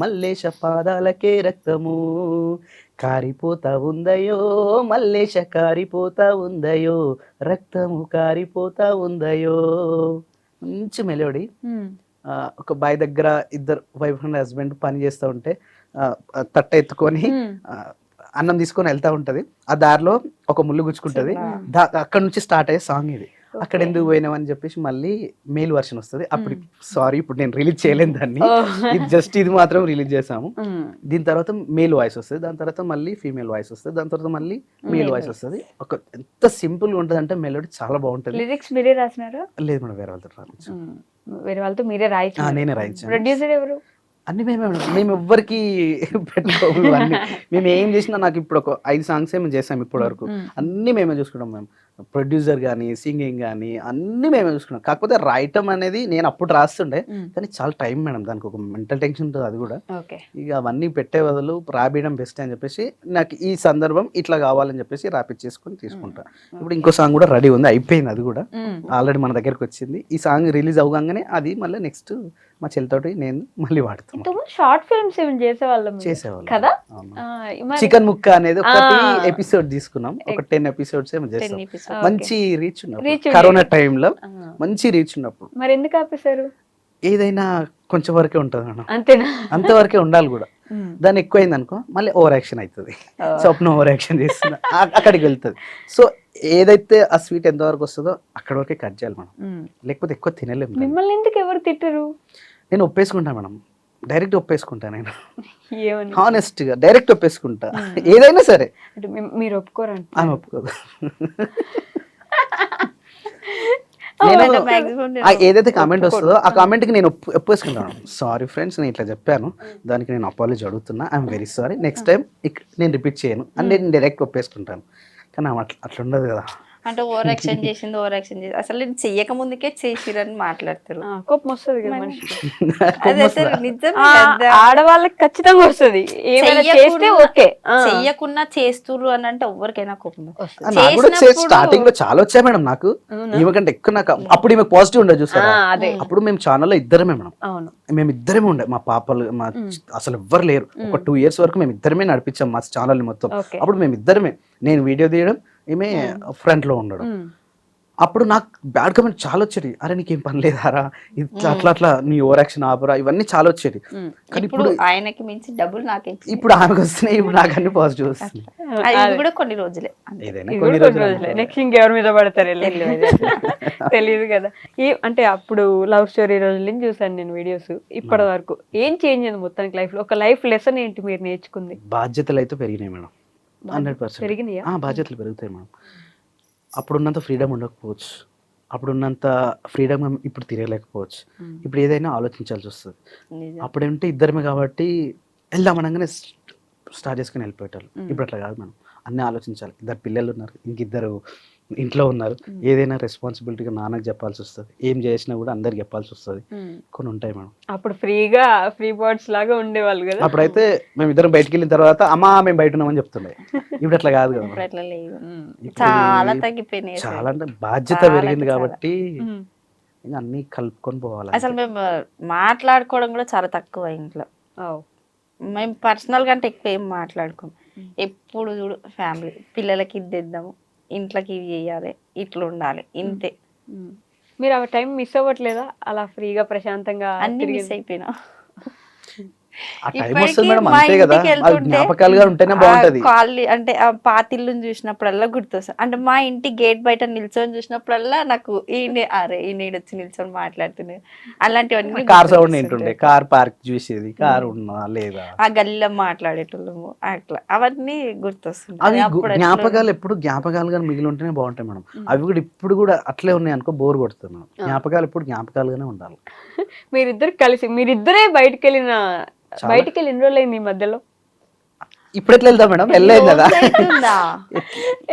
మల్లేశ పాదాలకే రక్తము, కారిపోతా ఉందయో మల్లేశ కారిపోతా ఉందయో, రక్తము కారిపోతా ఉందయో. మంచి మెలోడీ. ఒక బాయ్ దగ్గర ఇద్దరు వైఫ్ అండ్ హస్బెండ్ పని చేస్తూ ఉంటే తట్ట ఎత్తుకొని అన్నం తీసుకొని వెళ్తా ఉంటది. ఆ దారిలో ఒక ముళ్ళు గుచ్చుకుంటది. అక్కడ నుంచి స్టార్ట్ అయ్యే సాంగ్ ఇది. అక్కడ ఎందుకు పోయినామని చెప్పేసి మళ్ళీ మేల్ వర్షన్ వస్తుంది. అప్పుడు సారీ ఇప్పుడు నేను రిలీజ్ చేయలేను దాన్ని, ఇది జస్ట్ ఇది మాత్రం రిలీజ్ చేసాము. దీని తర్వాత మేల్ వాయిస్ వస్తుంది, దాని తర్వాత మళ్ళీ ఫీమేల్ వాయిస్ వస్తుంది, దాని తర్వాత మళ్ళీ మేల్ వాయిస్ వస్తుంది. ఒక ఎంత సింపుల్ గా ఉంటుంది అంటే మెలోడీ చాలా బాగుంటుంది. లిరిక్స్ మీరే రాసినారా? లేదు మేడం, వేరే వాళ్ళతో రాయించాను. వేరే వాళ్ళతో మీరే రాయించారు? నేనే రాయించాను. ప్రొడ్యూసర్ ఎవరు? అన్ని మేము ఎవ్వరికి పెట్టుకోము. అన్ని మేము ఏం చేసినా, నాకు ఇప్పుడు ఒక 5 సాంగ్స్ మేము చేసాం ఇప్పటి వరకు, అన్ని మేమే చూసుకుంటాం. మేము ప్రొడ్యూసర్ కానీ సింగింగ్ కానీ అన్ని మేమే చూసుకున్నాం. కాకపోతే రాయటం అనేది నేను అప్పుడు రాస్తుండే, కానీ చాలా టైం మేడం, దానికి ఒక మెంటల్ టెన్షన్ ఉంటుంది. అది కూడా ఇక అవన్నీ పెట్టే బదులు రాబియడం బెస్ట్ అని చెప్పేసి నాకు ఈ సందర్భం ఇట్లా కావాలని చెప్పేసి రాపిచ్చేసుకొని తీసుకుంటా. ఇప్పుడు ఇంకో సాంగ్ కూడా రెడీ ఉంది, అయిపోయింది. అది కూడా ఆల్రెడీ మన దగ్గరకు వచ్చింది. ఈ సాంగ్ రిలీజ్ అవగానే అది మళ్ళీ నెక్స్ట్ మా చెల్లితోటి నేను మళ్ళీ వాడుతాను. షార్ట్ ఫిల్మ్స్ ఏమైనా చేసేవాళ్ళం కదా. చికెన్ ముక్క అనేది ఒకటి ఎపిసోడ్ తీసుకున్నాం, ఒక 10 ఎపిసోడ్స్ ఏమో చేస్తాం. మంచి రీచ్ ఉన్నప్పుడు, కరోనా టైంలో మంచి రీచ్ ఉన్నప్పుడు. మరి ఎందుకు ఆపేశారు? ఏదైనా కొంచెం వరకే ఉంటుంది మేడం, అంతేనా? అంతవరకే ఉండాలి కూడా. దాని ఎక్కువైంది అనుకో మళ్ళీ ఓవర్ యాక్షన్ అవుతుంది. స్వప్నం ఓవర్ యాక్షన్ చేస్తున్నా అక్కడికి వెళ్తుంది. సో ఏదైతే ఆ స్వీట్ ఎంతవరకు వస్తుందో అక్కడ వరకే కట్ చేయాలి మనం, లేకపోతే ఎక్కువ తినలేము. మిమ్మల్ని ఎందుకు ఎవరు తిట్టరు? నేను ఒప్పేసుకుంటా మేడం, డైరెక్ట్ ఒప్పేసుకుంటా. నేను హానెస్ట్ గా డైరెక్ట్ ఒప్పేసుకుంటా ఏదైనా సరే. మీరు ఒప్పుకోరండి? ఆమె ఒప్పుకోదు. ఏదైతే కామెంట్ వస్తుందో ఆ కామెంట్ కి నేను ఒప్పేసుకుంటాను. సారీ ఫ్రెండ్స్, నేను ఇట్లా చెప్పాను, దానికి నేను అపాలజీ అడుగుతున్నా, I'm very sorry, next time నేను రిపీట్ చేయను అని నేను డైరెక్ట్ ఒప్పేసుకుంటాను. కానీ అట్లా ఉండదు కదా. అంటే ఓవర్ యాక్షన్ చేసింది, ఓవర్ యాక్షన్ చేసి అసలు నేను చెయ్యక ముందుకే చేసిరని మాట్లాడతారు. కోపం వస్తుంది కదా మనిషికి. నిజమే, ఆడవాళ్ళకి ఖచ్చితంగా వస్తుంది. చెయ్యకున్నా చేస్తురు అని అంటే ఎవరికైనా కోపం. స్టార్టింగ్ లో చాలా వచ్చాయి మేడం నాకు, ఈమెకంటే ఎక్కువ. నాకు అప్పుడు ఈమె పాజిటివ్ ఉండదు చూసారా, అప్పుడు మేము ఛానల్లో ఇద్దరమే మేడం, మేము ఇద్దరమే ఉండే. మా పాపలు అసలు ఎవ్వరు లేరు. ఒక 2 years వరకు మేము ఇద్దరమే నడిపించాం మా ఛానల్ మొత్తం. అప్పుడు మేము ఇద్దరమే, నేను వీడియో తీయడం, ఈమె ఫ్రంట్ లో ఉండడం. అప్పుడు నాకు బ్యాడ్ కమెంట్ చాలా వచ్చేది. అరే నీకేం పని లేదారా, ఇట్లా అట్లా అట్లా నీ ఓవర్ యాక్షన్ ఆపరా, ఇవన్నీ చాలా వచ్చేది. కానీ ఇప్పుడు ఆయనకి మించి డబ్బులు నాకే, ఇప్పుడు ఆమెకు వస్తున్నాయి, ఇప్పుడు నాకు అన్ని పాజిటివ్ వస్తున్నాయి. అది కూడా కొన్ని రోజులే, ఏదైనా కొన్ని రోజులే. నెక్స్ట్ ఇంకెవరి మీద పడతారు తెలియదు కదా. అంటే అప్పుడు లవ్ స్టోరీ రోజుల నుంచి చూసాను నేను వీడియోస్. ఇప్పటి వరకు ఏం చేంజ్ అయింది మొత్తానికి లైఫ్ లో? ఒక లైఫ్ లెసన్ ఏంటి మీరు నేర్చుకుంది? బాధ్యతలు అయితే పెరిగినాయి మేడం, 100% పెరిగినాయా? బాధ్యతలు పెరుగుతాయి మేడం. అప్పుడున్నంత ఫ్రీడమ్ ఉండకపోవచ్చు, అప్పుడున్నంత ఫ్రీడమ్ ఇప్పుడు తిరగలేకపోవచ్చు. ఇప్పుడు ఏదైనా ఆలోచించాల్సి వస్తుంది. అప్పుడేంటే ఇద్దరమే కాబట్టి వెళ్దామనగానే స్టార్ట్ చేసుకుని వెళ్ళిపోయేటారు. ఇప్పుడు అట్లా కాదు, మనం అన్నీ ఆలోచించాలి. 2 పిల్లలు ఉన్నారు, ఇంకిద్దరు ఇంట్లో ఉన్నారు. ఏదైనా రెస్పాన్సిబిలిటీగా నాన్నకు చెప్పాల్సి వస్తుంది, ఏం చేసినా కూడా అందరికి చెప్పాల్సి వస్తుంది. కొన్ని ఉంటాయి మేడం. అప్పుడు ఫ్రీ బర్డ్స్ లాగా ఉండేవాళ్ళు కదా. అప్పుడైతే మేము ఇద్దరం బయటకు వెళ్ళిన తర్వాత అమ్మా మేము బయట ఉన్నామని చెప్తుండే. ఇప్పుడు అట్లా కాదు కదా, చాలా తగ్గిపోయినాయి. చాలా అంటే బాధ్యత పెరిగింది కాబట్టి ఇంకా అన్ని కలుపుకొని పోవాలి. అసలు మేము మాట్లాడుకోవడం కూడా చాలా తక్కువ ఇంట్లో. మేము పర్సనల్ కంటే ఎక్కువ ఏం మాట్లాడుకోం. ఎప్పుడు చూడు ఫ్యామిలీ, పిల్లలకి ఇది తెద్దాము, ఇంట్లోకి ఇవి చేయాలి, ఇట్లా ఉండాలి, ఇంతే. మీరు ఆ టైం మిస్ అవ్వట్లేదా? అలా ఫ్రీగా ప్రశాంతంగా అన్ని మిస్ అయిపోయినా. జ్ఞాపకాలుగా ఉంటేనే బాగుంటది. అంటే ఆ పాతిల్లుని చూసినప్పుడల్లా గుర్తొస్తుంది. అంటే మా ఇంటి గేట్ బయట నిల్చొని చూసినప్పుడల్లా నాకు ఈయన వచ్చి నిల్చొని మాట్లాడుతున్నాయి, అలాంటివన్నీ. కార్ సౌండ్ ఏంటుండే, కార్ పార్క్ చూసేది, కార్ ఉన్నా లేదా, ఆ గల్లీలో మాట్లాడేటోళ్ళము, అట్లా అవన్నీ గుర్తొస్తుంది. అవి జ్ఞాపకాలు ఎప్పుడు జ్ఞాపకాలుగా మిగిలి ఉంటేనే బాగుంటాయి మేడం. అవి కూడా ఇప్పుడు కూడా అట్లే ఉన్నాయి అనుకో, బోర్ కొడుతుంది మేడం. జ్ఞాపకాలు ఎప్పుడు జ్ఞాపకాలుగానే ఉండాలి. మీరిద్దరు కలిసి, మీరిద్దరే బయటికి వెళ్ళిన రోజులు అయింది ఈ మధ్యలో? ఇప్పుడు ఎట్లా వెళ్తాం మేడం, వెళ్ళలేదు కదా. అవుతుందా?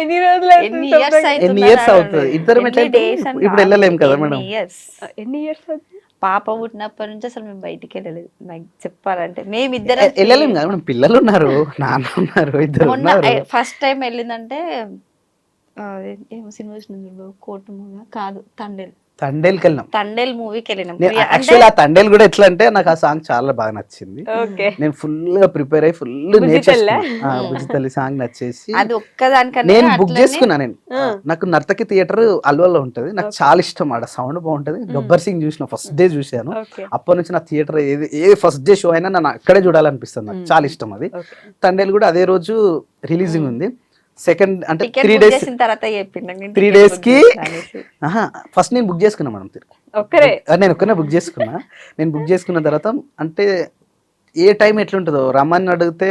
ఎన్ని రోజులు ఎన్ని అవుతుంది years చెప్పండి? ఎన్ని అవుతుందా years అని అవుతుంది? అడగండి. ఇద్దరం ఎట్లా ఎన్ని వెళ్తాం? days అని ఇప్పుడు కాదు, వెళ్ళలేం కదా ఎన్ని మేడం. years. ఎన్ని ఇయర్స్ అవుతుంది? పాప పుట్టినప్పటి నుంచి అసలు మేము బయటికి వెళ్ళలేదు. నాకు చెప్పాలంటే మేమిద్దరం వెళ్ళలేం కదా మేడం, పిల్లలు ఉన్నారు, నాన్న ఉన్నారు, ఇద్దరు మొన్న ఉన్నారు. ఫస్ట్ టైం వెళ్ళిందంటే ఏమో సినిమా చూసిన కోర్టు మూవీ కాదు, తండేల్కి వెళ్ళినాం. తండేల్ మూవీకి వెళ్ళినాం. నేను అంటే యాక్చువల్ ఆ తండేల్ కూడా ఎట్లా అంటే నాకు ఆ సాంగ్ చాలా బాగా నచ్చింది. ఓకే. నేను ఫుల్ గా ప్రిపేర్ అయ్యి ఫుల్ బుజ్జితల్లా? బుజ్జితల్లి సాంగ్ నచ్చేసి అది ఒక్కదానికన్నా నేను బుక్ చేసుకున్నా. నేను నాకు నర్తకి థియేటర్ అల్వాలో ఉంటది, నాకు చాలా ఇష్టం. ఆడ సౌండ్ బాగుంటది. గబ్బర్ సింగ్ చూసిన ఫస్ట్ డే చూసాను. ఓకే. అప్పటి నుంచి నా థియేటర్ ఏ ఫస్ట్ డే షో అయినా నన్ను అక్కడే చూడాలనిపిస్తుంది. నాకు చాలా ఇష్టం అది. ఓకే. తండేల్ కూడా అదే రోజు రిలీజింగ్ ఉంది. సెకండ్ అంటే టికెట్ 3 బుక్ days చేసిన తర్వాత చెప్పిండు నేను 3 టికెట్ days బుక్ కి చేసిన అనేసి. ఫస్ట్ నేను బుక్ చేసుకున్నా మేడం. ఒక్కరే? నేను ఒక్కనే బుక్ చేసుకున్నా. నేను బుక్ చేసుకున్న తర్వాత అంటే ఏ టైం ఎట్లుంటుందో రమ్మని అడిగితే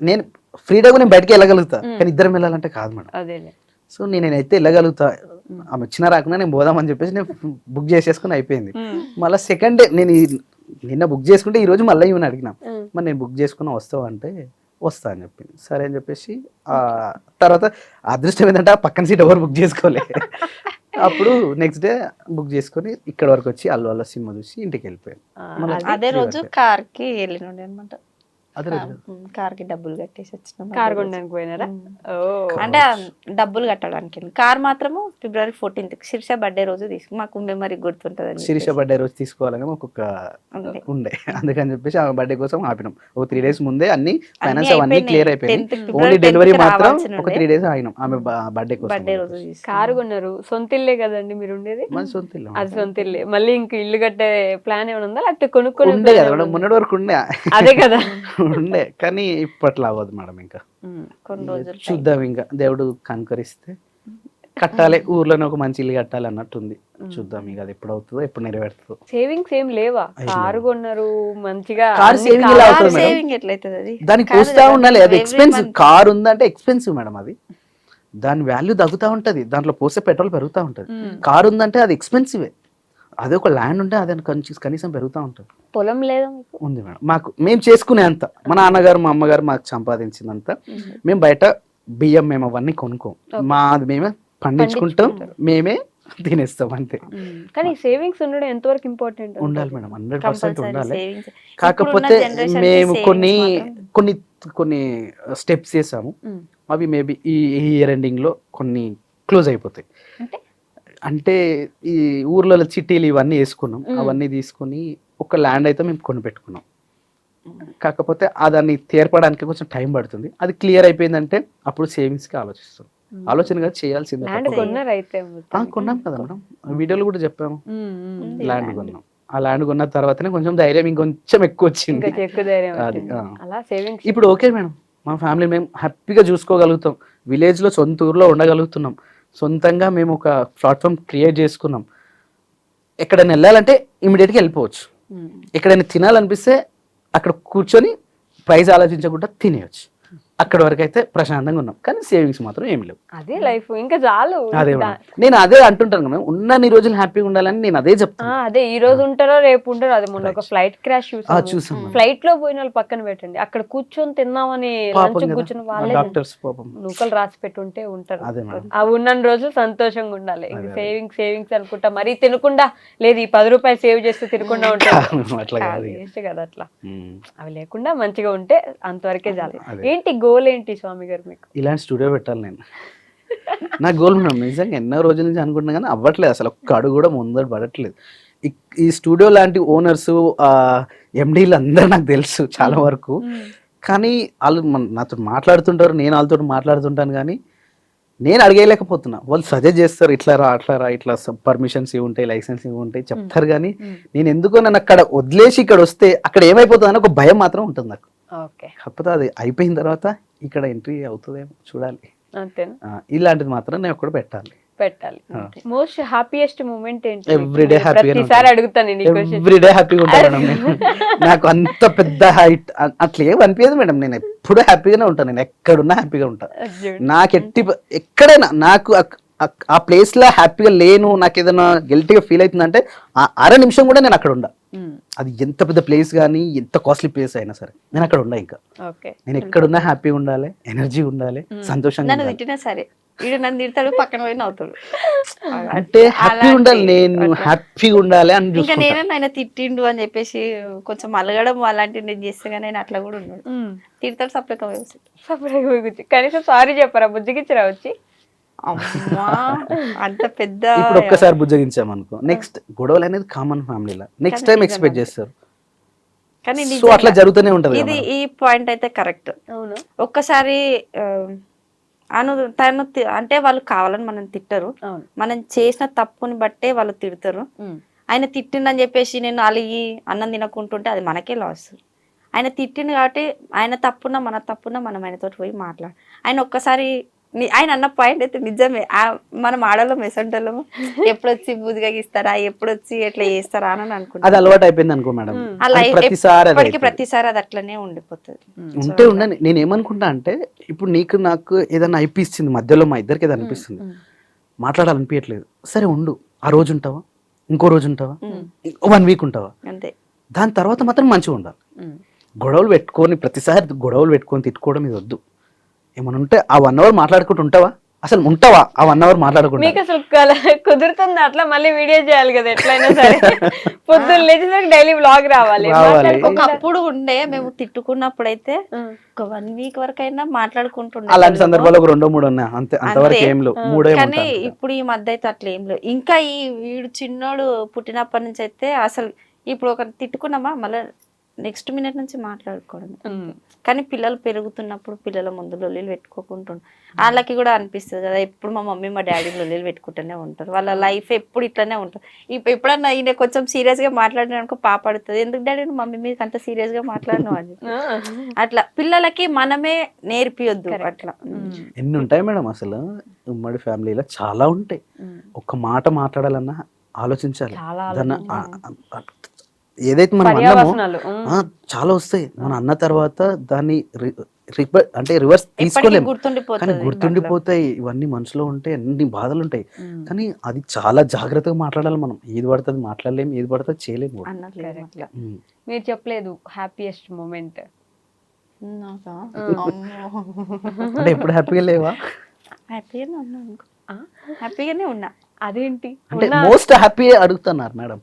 నేను ఫ్రీడమ్ నేను బయటకి వెళ్ళగలుగుతా, కానీ ఇద్దరం వెళ్ళాలంటే కాదు మేడం. అదేలే. సో నేనైతే వెళ్ళగలుగుతా, ఆమె వచ్చినా రాకుండా నేను పోదామని చెప్పేసి నేను బుక్ చేసేసుకుని అయిపోయింది. మళ్ళీ సెకండ్ డే నేను నిన్న బుక్ చేసుకుంటే ఈ రోజు మళ్ళీ ఈమెను అడిగినా, మరి నేను బుక్ చేసుకున్నా వస్తావు అంటే వస్తా అని చెప్పింది. సరే అని చెప్పేసి తర్వాత అదృష్టం ఏంటంటే ఆ పక్కన సీట్ ఎవరు బుక్ చేసుకోలే. అప్పుడు నెక్స్ట్ డే బుక్ చేసుకొని ఇక్కడ వరకు వచ్చి అల్లు సినిమా చూసి ఇంటికి వెళ్ళిపోయాను. మళ్ళీ అదే రోజు కార్ కి వెళ్ళినండి అనమాట. అదే రోజు కార్ కి డబ్బులు కట్టేసి వచ్చినాం. కార్ కొనడానికి పోయినారా? ఓ. అంటే డబ్బులు కట్టడానికి. కార్ మాత్రము February 14th శిరీష బర్త్డే రోజు మాకు మెమరీ గుర్తుంటది. శిరీష బర్త్డే రోజు తీసుకోవాలని ఒక్కొక్క ఉండే, అందుకని చెప్పేసి ఆమె బర్త్డే కోసం ఆపినాం. ఒక 3 days ముందే అన్ని ఫైనాన్స్ అవన్నీ క్లియర్ అయిపోయింది. ఓన్లీ డెలివరీ మాత్రం ఒక 3 days ఆగినాం ఆమె బర్త్డే కోసం. బర్త్డే రోజు కారు కొన్నారు. సొంత ఇల్లే కదండి మీరు ఉండేది? మన సొంత ఇల్లు. అది సొంత ఇల్లే. మళ్ళీ ఇంక ఇల్లు కట్టే ప్లాన్ ఏమైనా ఉందా, లేకపోతే కొనుక్కొని ఉండే కదా మేడం, మొన్నటి వరకు ఉండే. అదే కదా ఉండే, కానీ ఇప్పట్లో అవ్వదు మేడం. ఇంకా కొన్ని రోజులు చూద్దాం, ఇంకా దేవుడు కనుకరిస్తే కట్టాలి. ఊర్లోనే ఒక మంచి ఇల్లు కట్టాలి అన్నట్టుంది. చూద్దాం ఇక అది ఎప్పుడు అవుతుందో, ఎప్పుడు నెరవేరుతుందో. సేవింగ్స్ ఏం లేవా? కారు కొన్నారు మంచిగా. కార్ సేవింగ్ ఎలా అవుతుంది మేడం? సేవింగ్ ఎట్లయితుంది అది? దానికి చూస్తా ఉండాలి. అది ఎక్స్పెన్సివ్. కార్ ఉందంటే ఎక్స్పెన్సివ్ మేడం. అది దాని వాల్యూ తగ్గుతూ ఉంటది, దాంట్లో పోసే పెట్రోల్ పెరుగుతూ ఉంటది. కార్ ఉందంటే అది ఎక్స్పెన్సివే. అదే ఒక ల్యాండ్ ఉంటే అది కనీసం పెరుగుతూ ఉంటుంది. పొలం లేదా మీకు? ఉంది మేడం. మాకు మేము చేసుకునే అంత, మా నాన్నగారు మా అమ్మగారు మాకు సంపాదించిందంత మేము బయట బియ్యం మేము అవన్నీ కొనుక్కోం. మాది మేమే పండించుకుంటాం, మేమే తినేస్తాం అంతే. కానీ సేవింగ్స్ ఉండడం ఎంతవరకు ఇంపార్టెంట్? ఉండాలి మేం 100% ఉండాలి. కాకపోతే మేము కొన్ని స్టెప్స్ చేసాము. అవి మేబీ ఈ ఇయర్ ఎండింగ్ లో కొన్ని క్లోజ్ అయిపోతాయి. అంటే ఈ ఊర్లలో చిట్టీలు ఇవన్నీ వేసుకున్నాం. అవన్నీ తీసుకుని ఒక ల్యాండ్ అయితే మేము కొని పెట్టుకున్నాం. కాకపోతే దాన్ని తీర్పడానికి కొంచెం టైం పడుతుంది. అది క్లియర్ అయిపోయిందంటే అప్పుడు సేవింగ్స్ కి ఆలోచిస్తాం. ఆలోచనగా చేయాల్సింది. కొన్నాం కదా మేడం, వీడియోలో కూడా చెప్పాము. ల్యాండ్ కొన్నాం. ఆ ల్యాండ్ కొన్న తర్వాతనే కొంచెం ధైర్యం ఇంకొంచెం ఎక్కువ వచ్చింది. ఇప్పుడు ఓకే మేడం, మా ఫ్యామిలీ మేము హ్యాపీగా చూసుకోగలుగుతాం. విలేజ్ లో సొంత ఊర్లో ఉండగలుగుతున్నాం. సొంతంగా మేము ఒక ప్లాట్ఫామ్ క్రియేట్ చేసుకున్నాం. ఎక్కడైనా వెళ్ళాలంటే ఇమీడియట్గా వెళ్ళిపోవచ్చు. ఎక్కడైనా తినాలనిపిస్తే అక్కడ కూర్చొని ప్రైస్ ఆలోచించకుండా తినేయచ్చు. అక్కడ వరకు అయితే ప్రశాంతంగా ఉన్నాం. కానీ సేవింగ్స్ మాత్రం ఏమి లేవు. అదే లైఫ్, ఇంకా చాలు. అదే నేను అదే అంటుంటాను కదా, ఉన్నన్ని రోజులు హ్యాపీగా ఉండాలని నేను అదే చెప్తాను. అదే ఈ రోజు ఉంటారో రేపు ఉంటారో. అది మొన్న ఒక ఫ్లైట్ క్రాష్ చూసాం. ఫ్లైట్ లో పోయిన వాళ్ళు పక్కన పెట్టండి, అక్కడ కూర్చొని తిన్నామని లంచ్ కూర్చొని వాళ్ళే డాక్టర్స్ పాపం నూకలు రాసి పెట్టుంటే ఉంటారు. అవి ఉన్న రోజు సంతోషంగా ఉండాలి. సేవింగ్స్ అనుకుంటా మరీ తినకుండా, లేదు ఈ 10 రూపాయలు సేవ్ చేస్తే తినకుండా ఉంటారు కదా, అట్లా అవి లేకుండా మంచిగా ఉంటే అంతవరకే చాలు. ఏంటి గోల్ ఏంటి స్వామి గారు మీకు? ఇలాంటి స్టూడియో పెట్టాలి నేను. నా గోల్ మేడం. నిజంగా ఎన్నో రోజుల నుంచి అనుకుంటున్నా కానీ అవ్వట్లేదు. అసలు ఒక్క అడుగు కూడా ముందర పడట్లేదు. ఈ స్టూడియో లాంటి ఓనర్స్, ఎండీలు అందరూ నాకు తెలుసు చాలా వరకు. కానీ వాళ్ళు నాతో మాట్లాడుతుంటారు, నేను వాళ్ళతో మాట్లాడుతుంటాను. కానీ నేను అడిగేయలేకపోతున్నా. వాళ్ళు సజెస్ట్ చేస్తారు, ఇట్లా రా అట్లా రా, ఇట్లా పర్మిషన్స్ ఇవి ఉంటాయి, లైసెన్స్ ఇవి ఉంటాయి చెప్తారు. కానీ నేను ఎందుకో నన్ను అక్కడ వదిలేసి ఇక్కడ వస్తే అక్కడ ఏమైపోతుంది అని ఒక భయం మాత్రం ఉంటుంది నాకు. కాకపోతే అది అయిపోయిన తర్వాత ఇక్కడ ఎంట్రీ అవుతుందేమో చూడాలి. ఇలాంటిది మాత్రం నేను ఒక్కడ పెట్టాలి. మోస్ట్ హ్యాపీయెస్ట్ మూమెంట్ ఏంటి? ఎవ్రీడే హ్యాపీగా ఉంటాను నేను. నాకు అంత పెద్ద హైట్ అట్లా ఏం అనిపించదు మేడం. నేను ఎప్పుడు హ్యాపీగానే ఉంటాను. నేను ఎక్కడున్నా హ్యాపీగా ఉంటాను. నాకు ఎక్కడైనా నాకు ఆ ప్లేస్ లో హ్యాపీగా లేను, నాకు ఏదైనా గిల్టీగా ఫీల్ అవుతుందంటే 1/2 నిమిషం కూడా నేను అక్కడ ఉండా. అది ఎంత పెద్ద ప్లేస్ కానీ ఎంత కాస్ట్లీ ప్లేస్ అయినా సరే నేను అక్కడ ఉండా. ఇంకా ఓకే నేను ఎక్కడున్నా హ్యాపీగా ఉండాలి, ఎనర్జీ ఉండాలి, సంతోషంగా నన్ను ఉండాలి. తిట్టినా సరే వీడు నన్ను తిడతాడు, పక్కన పోయి నవ్వుతాడు. అంటే హ్యాపీ ఉండాలి, నేను హ్యాపీగా ఉండాలి అని ఇంకా చూసుకుంటా. నేనే ఆయన తిట్టిండు అని చెప్పేసి కొంచెం అలగడం అలాంటివి నేను చేస్తే కానీ నేను అట్లా కూడా ఉన్నాడు. తిడతాడు సపరేట్ కనీసం సారీ చెప్పారా, బుజ్జిగిచ్చిరా వచ్చి? అమ్మా అంత పెద్ద ఇప్పుడు ఒక్కసారి బుజ్జగించామనుకో, నెక్స్ట్ గొడవలు అనేది కామన్ ఫ్యామిలీలో, నెక్స్ట్ టైం ఎక్స్పెక్ట్ చేస్తారు. కానీ సో అట్లా జరుగుతూనే ఉంటది. ఇది ఈ పాయింట్ అయితే కరెక్ట్. అవును. ఒక్కసారి తను అంటే వాళ్ళు కావాలని మనం తిట్టరు, అవును. మనం చేసిన తప్పుని బట్టే వాళ్ళు తిడతారు. ఆయన తిట్టిండని చెప్పేసి నేను అలిగి అన్నం తినకుంటుంటే అది మనకే లాస్. ఆయన తిట్టిండు కాబట్టి ఆయన తప్పున్నా మన తప్పున్నా మనం ఆయనతో పోయి మాట్లాడు. ఆయన ఒక్కసారి ఆయన అన్న పాయింట్ అయితే నిజమే, మనం ఆడవాళ్ళం మెసంటోళ్ళము ఎప్పుడొచ్చి బూదిగా ఇస్తారా, ఎప్పుడొచ్చి ఎట్లా చేస్తారా అని అనుకుంటా. అది అలవాటు అయిపోయింది అనుకో మేడం, ప్రతిసారి అది అట్లనే ఉండిపోతుంది. ఉంటే ఉండని. నేను ఏమనుకుంటా అంటే ఇప్పుడు నీకు నాకు ఏదైనా అనిపిస్తుంది, మధ్యలో మా ఇద్దరికి ఏదైనా అనిపిస్తుంది, మాట్లాడాలనిపించట్లేదు, సరే ఉండు, ఆ రోజు ఉంటావా, ఇంకో రోజు ఉంటావా, 1 వీక్ ఉంటావా, అంతే. దాని తర్వాత మాత్రం మంచిగా ఉండాలి. గొడవలు పెట్టుకొని ప్రతిసారి గొడవలు పెట్టుకొని తిట్టుకోవడం ఇది వద్దు. ఏమన్నా ఉంటే ఆ 1 అవర్ మాట్లాడుకుంటూ ఉంటావా, అసలు ఉంటావా ఆ 1 అవర్ మాట్లాడుకుంటా? మీకు అసలు కుదురుతుంది అట్లా? మళ్ళీ వీడియో చేయాలి కదా ఎట్లయినా సరే, పొద్దున్న లేచేసరికి డైలీ వ్లాగ్ రావాలి. ఒకప్పుడు ఉండే, మేము తిట్టుకున్నప్పుడు అయితే ఒక 1 వీక్ వరకు అయినా మాట్లాడుకుంటుండే. అలాంటి సందర్భాలు ఒక 2-3 ఉన్నాయి అంతే, అంతవరకు ఏం లేవు. 3 కానీ ఇప్పుడు ఈ మధ్య అయితే అట్లా ఏం లేవు. ఇంకా ఈ వీడు చిన్నోడు పుట్టినప్పటి నుంచి అయితే అసలు ఇప్పుడు ఒక తిట్టుకున్నామా మళ్ళీ నెక్స్ట్ మినిట్ నుంచి మాట్లాడుకోవడం. కానీ పిల్లలు పెరుగుతున్నప్పుడు పిల్లల ముందు లొల్లీలు పెట్టుకోకుంటుంటారు. వాళ్ళకి కూడా అనిపిస్తుంది కదా, ఎప్పుడు మా మమ్మీ మా డాడీ లొల్లీలు పెట్టుకుంటూనే ఉంటారు, వాళ్ళ లైఫ్ ఎప్పుడు ఇట్లానే ఉంటారు. ఎప్పుడన్నా ఈయన కొంచెం సీరియస్ గా మాట్లాడినానుకో పాప అడుగుతుంది, ఎందుకు డాడీ మమ్మీ మీద అంత సీరియస్ గా మాట్లాడినావు అని. అట్లా పిల్లలకి మనమే నేర్పియొద్దు. అట్లా ఎన్ని ఉంటాయి మేడం అసలు ఉమ్మడి ఫ్యామిలీలో, చాలా ఉంటాయి. ఒక్క మాట మాట్లాడాలన్నా ఆలోచించాలి. ఏదైతే మనం అన్నామో చాలా వస్తాయి. మనం అన్న తర్వాత దాన్ని అంటే రివర్స్ తీసుకోలేము, కానీ గుర్తుండిపోతాయి. ఇవన్నీ మనసులో ఉంటే అన్ని బాధలు ఉంటాయి. కానీ అది చాలా జాగ్రత్తగా మాట్లాడాలి. మనం ఏది పడుతుంది మాట్లాడలేము, ఏది పడుతుంది చేయలేము. మీరు చెప్పలేదు హ్యాపీయెస్ట్ మూమెంట్ అంటే ఎప్పుడు హ్యాపీగా లేవా? హ్యాపీగానే ఉన్నా. అదేంటి అంటే మోస్ట్ హ్యాపీ అడుగుతున్నారు మేడం.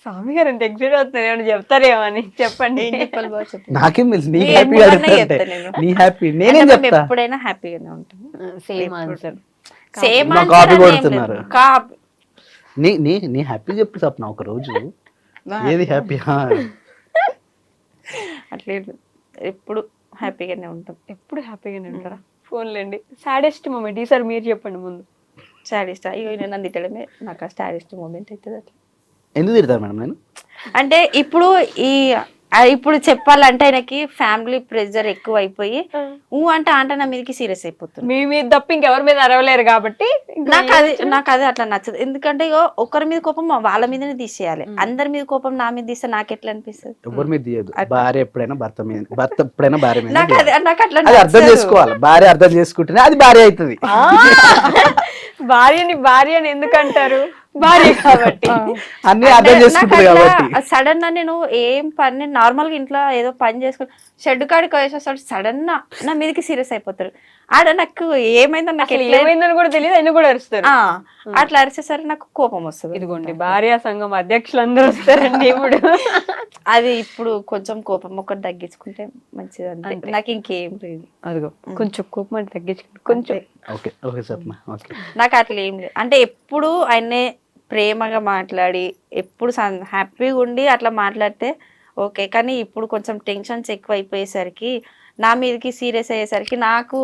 స్వామి గారు ఎంత ఎక్సైట్ అవుతున్నారు, చెప్తారేమో అని చెప్పండి. నాకేం తెలుసు, నీ హ్యాపీ అడుగుతుంటే నీ హ్యాపీ నేనేం చెప్తా. ఎప్పుడైనా హ్యాపీగానే ఉంటాను. Same answer. సేమ్ కాపీ కొడుతున్నారు. నీ హ్యాపీ చెప్పి తప్ప ఒక రోజు ఏది హ్యాపీ అట్లే ఎప్పుడు హ్యాపీగానే ఉంటాం. ఎప్పుడు హ్యాపీగానే ఉంటారా? ఫోన్లేండి. సాడెస్ట్ మూమెంట్ ఈసారి మీరు చెప్పండి ముందు. సాడెస్ట్ అయ్యో నేను నన్ను తిట్టడమే నాకు ఆ సాడెస్ట్ మూమెంట్ అవుతుంది. అట్లా ఎందుకు తిడతారు మేడం? నేను అంటే ఇప్పుడు చెప్పాలంటే ఆయనకి ఫ్యామిలీ ప్రెషర్ ఎక్కువ అయిపోయి అంటే నా మీదకి సీరియస్ అయిపోతుంది. మీ మీద తప్ప ఇంకెవరి మీద అరవలేరు కాబట్టి నాకు అది అట్లా నచ్చదు. ఎందుకంటే ఒకరి మీద కోపం వాళ్ళ మీదనే తీసేయాలి, అందరి మీద కోపం నా మీద తీస్తే నాకు ఎట్లా అనిపిస్తుంది? ఎవరి మీద తీయదు. భార్య ఎప్పుడైనా భర్త మీద, భర్త ఎప్పుడైనా భార్య మీద. నాకు అట్లా అర్థం చేసుకోవాలి. భార్య అర్థం చేసుకుంటేనే అది భార్య అవుతుంది. భార్యని ఎందుకంటారు? భార్య కాబట్టి అన్ని అర్థం చేసుకుంటుంది కాబట్టి. సడన్ గా నేను ఏం పని నార్మల్ గా ఇంట్లో ఏదో పని చేసుకుని షెడ్ కాడికి వేసేస్తాడు, సడన్ గా నా మీదకి సీరియస్ అయిపోతారు. ఆడ నాకు ఏమైందో నాకు ఏమైందని కూడా తెలియదు, ఆయన కూడా అరుస్తారు. అట్లా అరిచేసరికి నాకు కోపం వస్తుంది. ఇదిగోండి భార్యా సంఘం అధ్యక్షులు అందరూ వస్తారండి ఇప్పుడు. అది ఇప్పుడు కొంచెం కోపం ఒకటి తగ్గించుకుంటే మంచిది అంతే, నాకు ఇంకేం లేదు. అదిగో కొంచెం కోపం అంటే తగ్గించుకుంటే కొంచెం నాకు అట్లా ఏం లేదు. అంటే ఎప్పుడు ఆయన్నే ప్రేమగా మాట్లాడి ఎప్పుడు హ్యాపీగా ఉండి అట్లా మాట్లాడితే ఓకే. కానీ ఇప్పుడు కొంచెం టెన్షన్స్ ఎక్కువ అయిపోయేసరికి నా మీదకి సీరియస్ అయ్యేసరికి నాకు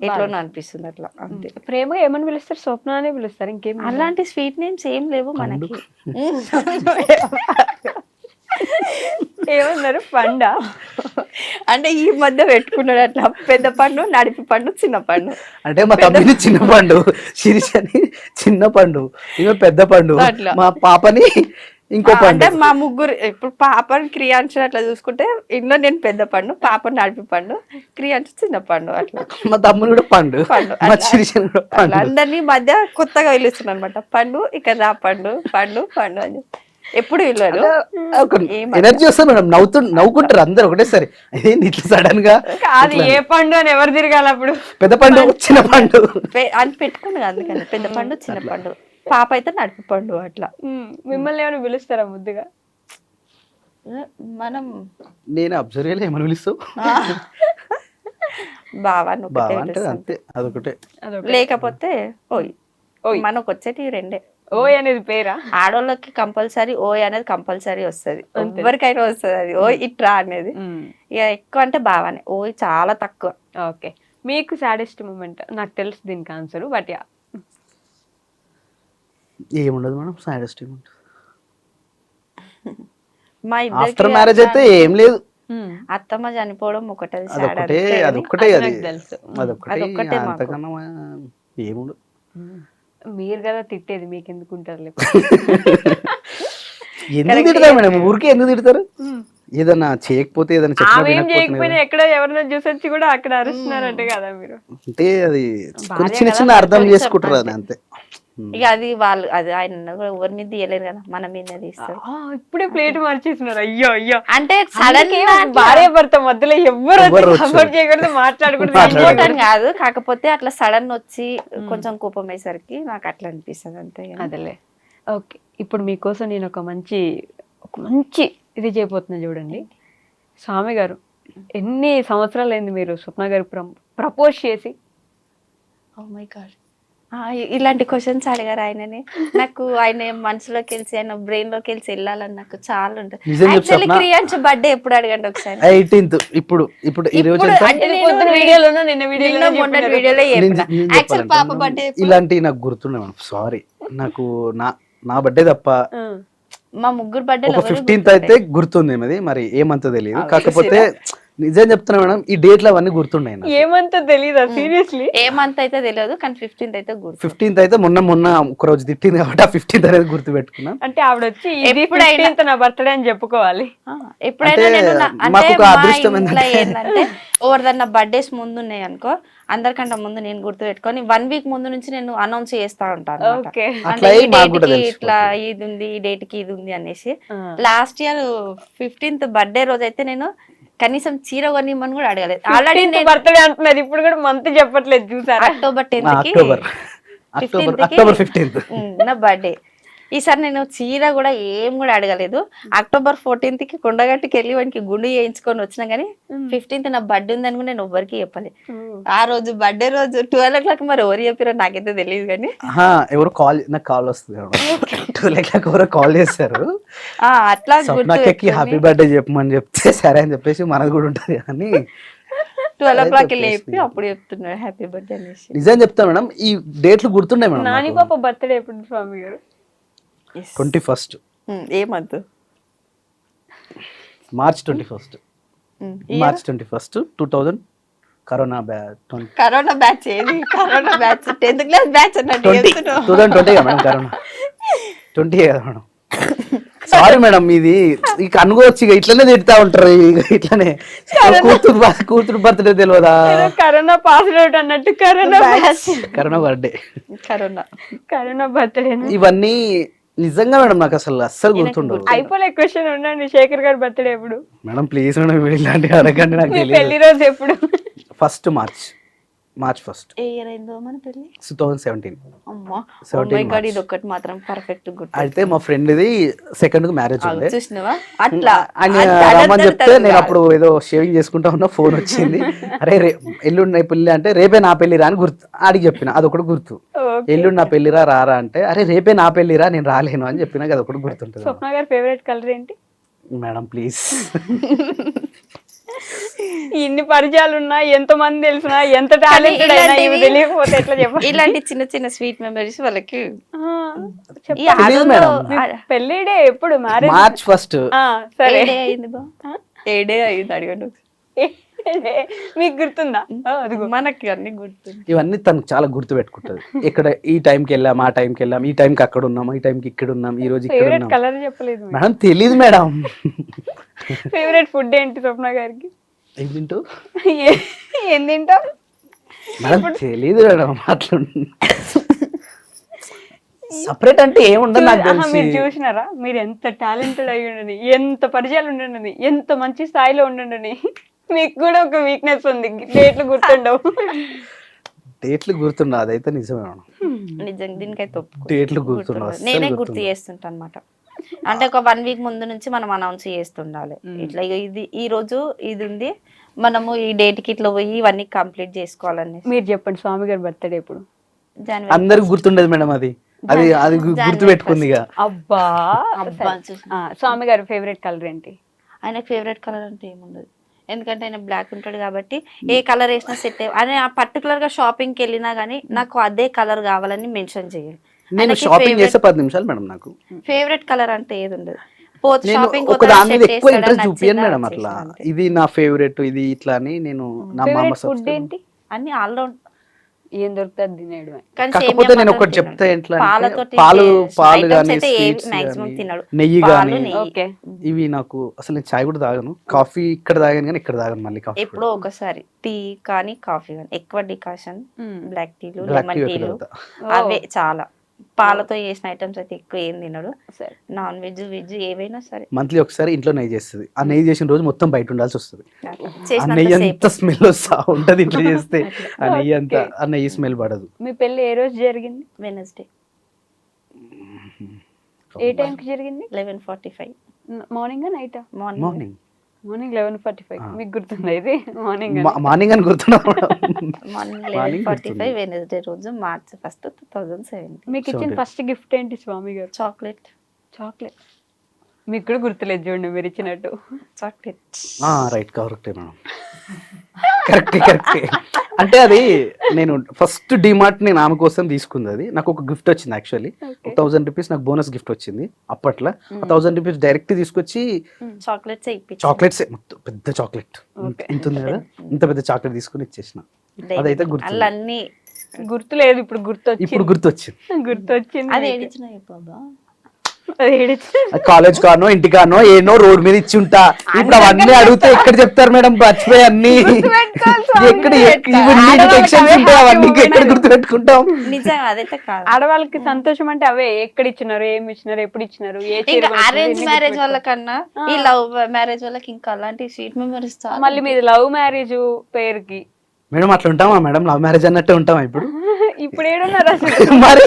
ఎట్లా అనిపిస్తుంది. అట్లా అంతే. ప్రేమగా ఏమని పిలుస్తారు? స్వప్న అనే పిలుస్తారు, ఇంకేం అలాంటి స్వీట్ నేమ్స్ ఏం లేవు మనకి. ఏమన్నారు? పండా అంటే ఈ మధ్య పెట్టుకున్నాడు అట్లా, పెద్ద పండు, నడిపి పండు, చిన్న పండు. అంటే మా తమ్ముని చిన్న పండు, శిరీష్ అని చిన్న పండు, ఇవి పెద్ద పండు, మా పాపని ఇంకో పండు. అంటే మా ముగ్గురు ఇప్పుడు పాపని క్రియాంశ అట్లా చూసుకుంటే ఇంట్లో నేను పెద్ద పండు, పాపని నడిపి పండు, క్రియాంశ చిన్న పండు. అట్లా మా తమ్ముడు కూడా పండు, మా శిరీష్ కూడా పండు. అందరినీ మధ్య కొత్తగా పిలుస్తున్నాను అనమాట. పండు ఇక్కడ రా పండు, పండు పండు అని. ఎప్పుడు వెళ్ళాడు ఎనర్జీ వస్తుంది మేడం, నవ్వుకుంటారు అందరు ఒకటేసారి. ఏంది ఇట్లా సడన్ గా కాదు, ఏ పండు అని ఎవరు తిరగాలి అప్పుడు? పెద్ద పండు చిన్న పండు అని పెట్టుకున్నాడు, అందుకని పెద్ద పండు చిన్న పండు, పాప అయితే నడుపు పండు అట్లా. మిమ్మల్ని ఏమైనా పిలుస్తారా ముద్దుగా? మనం నేను అబ్జర్వ్ చేయలే, ఏమని పిలుస్తావు? బావా బావా అంటే అంతే, అదొకటే. లేకపోతే ఓయ్. మనకు వచ్చేటి రెండే. ఓయ్ అనేది పేరా? ఆడోళ్ళకి కంపల్సరీ ఓయ్ అనేది కంపల్సరీ వస్తుంది, ఎవరికైనా వస్తుంది అది ఓయ్ ఇట్రా అనేది. ఇక ఎక్కువ అంటే బావానే, ఓయ్ చాలా తక్కువ. ఓకే, మీకు సాడెస్ట్ మూమెంట్? నాకు తెలుసు దీనికి ఆన్సర్, బట్ యా. ఏముండదు మేడం సాడెస్ట్ మూమెంట్. మా ఆఫ్టర్ మ్యారేజ్ అయితే ఏం లేదు, అత్తమ్మ చనిపోవడం ఒకటే, అదొక్కటే తెలుసు. అదొక్కటే అంతకన్నా ఏముండదు. మీరు కదా తిట్టేది, మీకు ఎందుకు ఉంటారు? ఎందుకు తిడతారు మేడం, ఊరికే ఎందుకు తిడతారు? ఏదన్నా చేయకపోతే ఏదైనా చేయకపోయినా ఎక్కడ ఎవరైనా చూసొచ్చి కూడా అక్కడ అరుస్తున్నారంటే కదా మీరు. అంటే అది చిన్న చిన్న అర్థం చేసుకుంటారు అది అంతే. ఇక అది వాళ్ళు అది ఆయన ఎవరి మీద తీయలేరు కదా, మన మీద తీస్తారు. ఇప్పుడే ప్లేట్ మార్చేస్తున్నారు. అయ్యో అయ్యో, అంటే సడన్ భార్య భర్త మధ్యలో ఎవరు సపోర్ట్ చేయకూడదు, మాట్లాడకూడదు కాదు, కాకపోతే అట్లా సడన్ వచ్చి కొంచెం కోపం అయ్యేసరికి నాకు అట్లా అనిపిస్తుంది అంతే. అదేలే. ఓకే, ఇప్పుడు మీకోసం నేను ఒక మంచి ఇది చేయబోతున్నా చూడండి. స్వామి గారు, ఎన్ని సంవత్సరాలు అయింది మీరు స్వప్న గారు ప్రపోజ్ చేసి? ఓ మై గాడ్, ఇలాంటి క్వశ్చన్స్ అడిగారు ఆయననే. నాకు ఆయన మనసులోకి వెళ్ళి, ఆయన బ్రెయిన్ లోకి వెళ్ళి వెళ్ళాలని నాకు చాలా ఉంటుంది. క్రియాన్స్ బర్త్డే ఎప్పుడు అడగండి ఒకసారి? 18th. ఇప్పుడు ఈ రోజు యాక్చువల్ పాప బర్త్డే ఇలాంటి నాకు గుర్తుండే మేడం. సారీ, నాకు నా బర్త్డే తప్ప మా ముగ్గురు బర్త్డే 15th అయితే గుర్తుంది. మరి ఏమంతా తెలియదు, కాకపోతే నిజం చెప్తున్నా మేడం, ఈ డేట్లు అవన్నీ గుర్తున్నాయి. ఏమంతా తెలియదా? సీరియస్లీ ఏమంత అయితే తెలియదు, కానీ 15th అయితే గుర్తు. 15th అయితే మొన్న ఒక రోజు తిట్టింది కాబట్టి ఆ 15th అనేది గుర్తు పెట్టుకున్నా. అంటే ఆవిడ వచ్చి ఎప్పుడైనా నా బర్త్డే అని చెప్పుకోవాలి. ఎప్పుడైనా నేను ఏంటంటే ఎవరిదన్నా బర్త్డేస్ ముందు ఉన్నాయి అనుకో, అందరికంటే ముందు నేను గుర్తు పెట్టుకొని 1 week ముందు నుంచి నేను అనౌన్స్ చేస్తా ఉంటాను. అంటే ఈ డేట్ కి ఇట్లా ఇది ఉంది, ఈ డేట్ కి ఇది ఉంది అనేసి. లాస్ట్ ఇయర్ 15th బర్త్డే రోజు అయితే నేను కనీసం చీర కొనిమ్మని కూడా అడగలేదు. ఆల్రెడీ బర్త్డే అంటున్నారు, ఇప్పుడు కూడా మంత్ చెప్పట్లేదు చూసారా? అక్టోబర్ 10th కి 15th నా బర్త్డే. ఈసారి నేను చీర కూడా ఏం కూడా అడగలేదు. అక్టోబర్ 14th కి కొండగట్టుకి వెళ్ళి వానికి గుండు చేయించుకొని వచ్చినా గానీ 15th నా బర్త్డే ఉందని కూడా నేను ఎవ్వరికి చెప్పలేదు. ఆ రోజు బర్త్డే రోజు 12 o'clock మరి ఎవరు చెప్పారో నాకైతే తెలియదు కానీ ఎవరు నాకు కాల్ వస్తుంది 12 o'clock ఎవరో కాల్ చేశారు. అట్లా హ్యాపీ బర్త్డే చెప్పమని చెప్తే సరే అని చెప్పేసి మనది కూడా ఉంటది కానీ 12 o'clock లేపి అప్పుడు చెప్తున్నాడు హ్యాపీ బర్త్డే అనేసి. నిజం చెప్తాను మేడం, ఈ డేట్లు గుర్తున్నాయి మేడం. నాని పాప బర్త్డే ఎప్పుడు స్వామి గారు? 21st. ఏ month? March 21st. March 21st 2000. Corona batch. Corona batch ఏది? Corona batch 10th class batch అన్నట్టు 2020 కదా మేడం, కరోనా 20 కదా మేడం. సారీ మేడం, ఇది ఇక అనుకోవచ్చు, ఇక ఇట్లనే తిడతా ఉంటారు, ఇట్లనే కూతురు బర్త్డే తెలియదా? కరోనా పాస్ అవుట్ అన్నట్టు కరోనా బర్త్డే, కరోనా బర్త్డే. ఇవన్నీ నిజంగా మేడం నాకు అస్సలు గుర్తుండవు. అయిపోలే క్వశ్చన్ ఉండండి, శేఖర్ గారి బర్త్డే ఎప్పుడు? మేడం ప్లీజ్ మేడం, ఇలాంటివి అడగండి, నాకు తెలియదు. పెళ్లి రోజు ఎప్పుడు? 1st March 1st. ఏ ఇయర్ అయిందో మన పెళ్లి? 2017. అమ్మా, ఓ మై గాడ్, ఇది ఒకటి మాత్రం పర్ఫెక్ట్ గుర్తు. అయితే మా ఫ్రెండ్ ది 2nd కు మ్యారేజ్ ఉంది. చూసినావా అట్లా రమ్మని చెప్తే నేను అప్పుడు ఏదో షేవింగ్ చేసుకుంటా ఉన్నా, ఫోన్ వచ్చింది. అరే ఎల్లుండి పెళ్లి అంటే రేపే నా పెళ్లిరా అని గుర్తు అడిగి చెప్పిన, అదొకటి గుర్తు. ఎల్లుండి నా పెళ్లిరా రారా అంటే అరే రేపే నా పెళ్లిరా నేను రాలేను అని చెప్పినా, అదొకటి గుర్తుంటుంది. స్వప్న గారి ఫేవరెట్ కలర్ ఏంటి మేడం? ప్లీజ్, ఇన్ని పరిచయాలు ఉన్నా, ఎంత మంది తెలిసినా, ఎంత టాలెంటెడ్ అయినా ఇవి తెలియకపోతే ఎట్లా చెప్పాలి? ఇలాంటి చిన్న చిన్న స్వీట్ మెమరీస్ వాళ్ళకి. పెళ్లి డే ఎప్పుడు? March 1st. సరే, అయింది బా, ఏ డే అయింది అడగండి. మీకు గుర్తుందా? మనకి అన్ని గుర్తుంది. ఇవన్నీ తనకు చాలా గుర్తు పెట్టుకుంటది. ఇక్కడ ఈ టైంకి వెళ్ళాం, ఆ టైంకి వెళ్ళాం, ఈ టైంకి అక్కడ ఉన్నాం, ఈ టైంకి ఇక్కడ ఉన్నాం, ఈ రోజు ఇక్కడ ఉన్నాం. కలర్ చెప్పలేదు మేడం, తెలీదు మేడం. ఫేవరెట్ ఫుడ్ ఏంటి స్వప్న గారికి? ఏం తింటావు? ఏం తింటావు మేడం? తెలీదు మేడం, అట్లా సపరేట్ అంటే ఏముండదు నాకు తెలిసి. మీరు చూసినారా, మీరు ఎంత టాలెంటెడ్ అయి ఉండని, ఎంత పరిచయాలు ఉండండి, ఎంత మంచి స్థాయిలో ఉండండి, మీకు కూడా ఒక వీక్నెస్ ఉంది, డేట్లు గుర్తుండవు. డేట్లు గుర్తుండవు, అదైతే నిజమే మేడం. నిజంగా దీనికైతే ఒప్పుకో. డేట్లు గుర్తుండవు, నేనే గుర్తు చేస్తుంటా అనమాట. అంటే ఒక 1 వీక్ ముందు నుంచి మనం అనౌన్స్ చేస్తుండాలి, ఇట్లా ఇది ఈ రోజు ఇది ఉంది, మనము ఈ డేట్ కి ఇట్లా పోయి ఇవన్నీ కంప్లీట్ చేసుకోవాలని. మీరు చెప్పండి, స్వామి గారి బర్త్డే ఎప్పుడు? జనవరి. అందరికి గుర్తుండదు మేడం, అది అది అది గుర్తు పెట్టుకుంది ఇక. అబ్బా. అబ్బా. స్వామి గారి ఫేవరెట్ కలర్ ఏంటి? ఆయన ఫేవరెట్ కలర్ అంటే ఏముండదు, ఎందుకంటే ఆయన బ్లాక్ ఉంటాడు కాబట్టి ఏ కలర్ వేసినా సెట్ ఆయన పర్టికులర్ గా షాపింగ్ కి వెళ్ళినా గానీ నాకు అదే కలర్ కావాలని మెన్షన్ చేయాలి. నేను షాపింగ్ చేస్తే 10 నిమిషాలు మేడం. నాకు ఫేవరెట్ కలర్ అంటే ఏది ఉండదు. ఒక దాని మీద ఎక్కువ ఇంట్రెస్ట్ చూపియను మేడం. అట్లా ఇది నా ఫేవరెట్, ఇది ఇట్లా అని నేను నా మామ ఫుడ్ ఏంటి? అన్ని ఆల్రౌండ్ ఏం దొరుకుతుంది తినేయడమే. కాకపోతే నేను ఒకటి చెప్తా, ఎట్లా పాలు కానీ నెయ్యి కానీ ఇవి నాకు అసలు, నేను చాయ్ కూడా తాగను. కాఫీ ఇక్కడ తాగాను కానీ ఇక్కడ తాగను మళ్ళీ కాఫీ. ఎప్పుడో ఒకసారి టీ కానీ కాఫీ కానీ, ఎక్కువ డికాషన్ బ్లాక్ టీలు లెమన్ టీలు అవే చాలా. పాలతో చేసిన ఐటమ్స్ అయితే ఎక్కువ ఏం తినడు. నాన్ వెజ్ వెజ్ ఏవైనా సరే మంత్లీ ఒకసారి ఇంట్లో నెయ్యి చేస్తుంది. ఆ నెయ్యి చేసిన రోజు మొత్తం బయట ఉండాల్సి వస్తుంది. ఆ నెయ్యి అంత స్మెల్ వస్తా ఉంటది ఇంట్లో చేస్తే. ఆ నెయ్యి అంతా, ఆ నెయ్యి స్మెల్ పడదు. మీ పెళ్లి ఏ రోజు జరిగింది? వెనస్డే. ఏ టైంకి జరిగింది? 11:45. మార్నింగ్ నైటా? మార్నింగ్. మార్నింగ్ 11:45. మీకు గుర్తుందా ఇది? మార్నింగ్ మార్నింగ్ అని గుర్తున్నా. మార్నింగ్ 11:45 వెనస్డే రోజు, March 1, 2017. మీకు ఇచ్చిన ఫస్ట్ గిఫ్ట్ ఏంటి స్వామి గారు? చాక్లెట్. చాక్లెట్. మీకు కూడా గుర్తులేదు చూడండి మీరు ఇచ్చినట్టు. చాక్లెట్. రైట్, కరెక్టే మేడం, కరెక్టే. అంటే అది నేను ఫస్ట్ డిమార్ట్ నేను ఆమె కోసం తీసుకుంది. అది నాకు ఒక గిఫ్ట్ వచ్చింది యాక్చువల్లీ. 1000 రూపీస్ నాకు బోనస్ గిఫ్ట్ వచ్చింది అప్పట్లో. 1000 రూపీస్ డైరెక్ట్ తీసుకొచ్చి చాక్లెట్స్ మొత్తం పెద్ద చాక్లెట్ ఇంత ఉంది కదా, ఇంత పెద్ద చాక్లెట్ తీసుకుని ఇచ్చేసిన. అదైతే గుర్తులేదు, ఇప్పుడు గుర్తొచ్చింది. అది ఏడిచిన బాబా, కాలేజ్ కానో ఇంటి కానో ఏనో రోడ్ మీద ఇచ్చి ఉంటా. ఇప్పుడు అవన్నీ అడిగితే ఎక్కడ చెప్తారు మేడం? మర్చిపోయి అన్ని ఎక్కడ టెన్షన్స్ ఉంటాయి, అవన్నీ ఎక్కడ గుర్తు పెట్టుకుంటాం? నిజంగా అదైతే కాదు. ఆడవాళ్ళకి సంతోషం అంటే అవే. ఎక్కడ ఇచ్చినారు, ఏమి ఇచ్చినారు, ఎప్పుడు ఇచ్చినారు. అరేంజ్ మ్యారేజ్ వాళ్ళ కన్నా ఈ లవ్ మ్యారేజ్ వాళ్ళకి ఇంకా అలాంటి స్వీట్ మెమరీస్. మళ్ళీ మీది లవ్ మ్యారేజ్ పేరుకి మేడం అట్లా ఉంటామా మేడం? లవ్ మ్యారేజ్ అన్నట్టే ఉంటామా ఇప్పుడు? ఇప్పుడు ఏడున్నారు మరి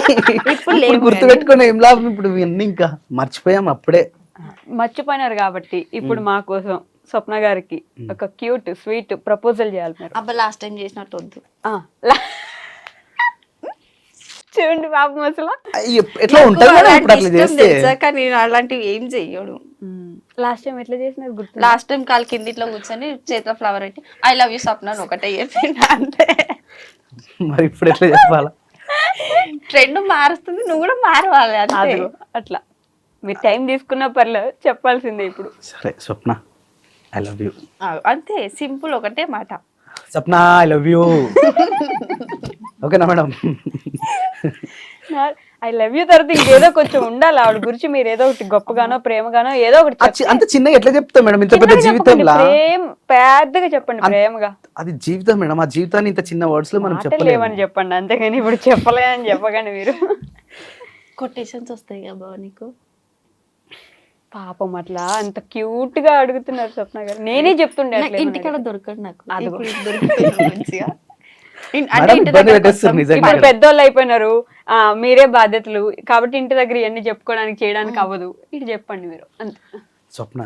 ఇప్పుడు గుర్తు పెట్టుకుని ఏం లాభం? ఇప్పుడు ఇవన్నీ ఇంకా మర్చిపోయాం, అప్పుడే మర్చిపోయినారు. కాబట్టి ఇప్పుడు మా కోసం స్వప్న గారికి ఒక క్యూట్ స్వీట్ ప్రపోజల్ చేయాలి మీరు. అబ్బా లాస్ట్ టైం చేసినట్టు వద్దు. చూడండి పాపం అసలు ఎట్లా ఉంటుంది కానీ అలాంటివి ఏం చెయ్యడు. లాస్ట్ టైం ఎట్లా చేసినారు గుర్తు? లాస్ట్ టైం కాలు కింద ఇట్లా కూర్చొని చేతిలో ఫ్లవర్ పెట్టి ఐ లవ్ యూ స్వప్న ఒకటే చెప్పింది అంటే. మరి ఇప్పుడు ఎట్లా చెప్పాలా? ట్రెండ్ మారుస్తుంది, నువ్వు కూడా మారవాలి అంతే. అట్లా మీరు టైం తీసుకున్న పర్లేదు, చెప్పాల్సిందే ఇప్పుడు. సరే స్వప్న ఐ లవ్ యూ అంతే, సింపుల్ ఒకటే మాట. స్వప్న ఐ లవ్ యూ. ఓకేనా మేడం? ఐ లవ్ యూ తర్వాత ఇంకేదో కొంచెం ఉండాలి ఆవిడ గురించి. మీరు ఏదో ఒకటి గొప్పగానో ప్రేమగానో ఏదో ఒకటి. అంత చిన్నగా ఎట్లా చెప్తాం మేడం? ఇంత పెద్ద జీవితంలో పెద్దగా చెప్పండి, ప్రేమగా. అది జీవితం మేడం, ఆ జీవితాన్ని ఇంత చిన్న వర్డ్స్ లో మనం చెప్పలేమని చెప్పండి, అంతేగాని ఇప్పుడు చెప్పలేదని చెప్పగానే మీరు కొటేషన్స్ వస్తాయి కదా నీకు. పాపం అట్లా అంత క్యూట్ గా అడుగుతున్నారు స్వప్న గారు. నేనే చెప్తుండే ఇంటికాడ దొరకదు నాకు. ఇప్పుడు పెద్దోళ్ళు అయిపోయినారు, మీరే బాధ్యతలు కాబట్టి ఇంటి దగ్గర ఇవన్నీ చెప్పుకోవడానికి చేయడానికి అవ్వదు. ఇటు చెప్పండి మీరు అంతే. స్వప్న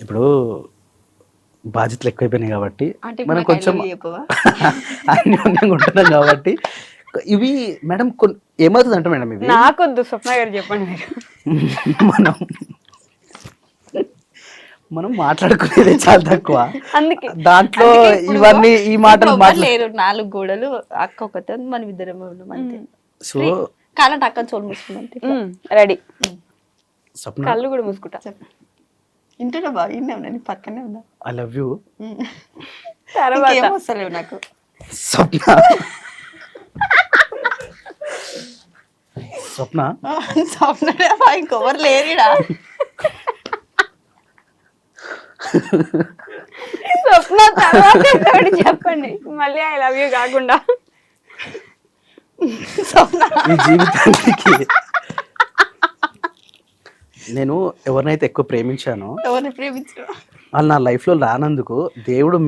ఇప్పుడు బాధ్యతలు ఎక్కువైపోయినాయి కాబట్టి మనం కొంచెం అన్యోన్యంగా ఉంటున్నాం కాబట్టి ఇవి మేడం ఏమవుతుంది అంటే మేడం ఇవి నాకొద్దు, స్వప్న గారు చెప్పండి మీరు. మనం మాట్లాడుకునేది చాలా తక్కువ, అందుకే దాంట్లో ఇవన్నీ ఈ మాటలు లేరు. 4 గోడలు అక్క ఒకతే, మనం ఇద్దరం ఉన్నాం అంతే. సో కాలంటే అక్క చోలు మూసుకుందంటే రెడీ. స్వప్న కళ్ళు కూడా మూసుకుంటా. ఇంటిలో బాగా ఇన్నా, పక్కనే ఉన్నా. I love you. తర్వాత వస్తలేవు నాకు. స్వప్న స్వప్న స్వప్న ఇంకొవరు లేరుడా. స్వప్న తర్వాత చెప్పండి మళ్ళీ ఐ లవ్ యూ కాకుండా. ఈ జీవితానికి నేను ఎవరినైతే ఎక్కువ ప్రేమించానో ఎవరిని ప్రేమించు వాళ్ళు నా లైఫ్లో రానందుకు దేవుడు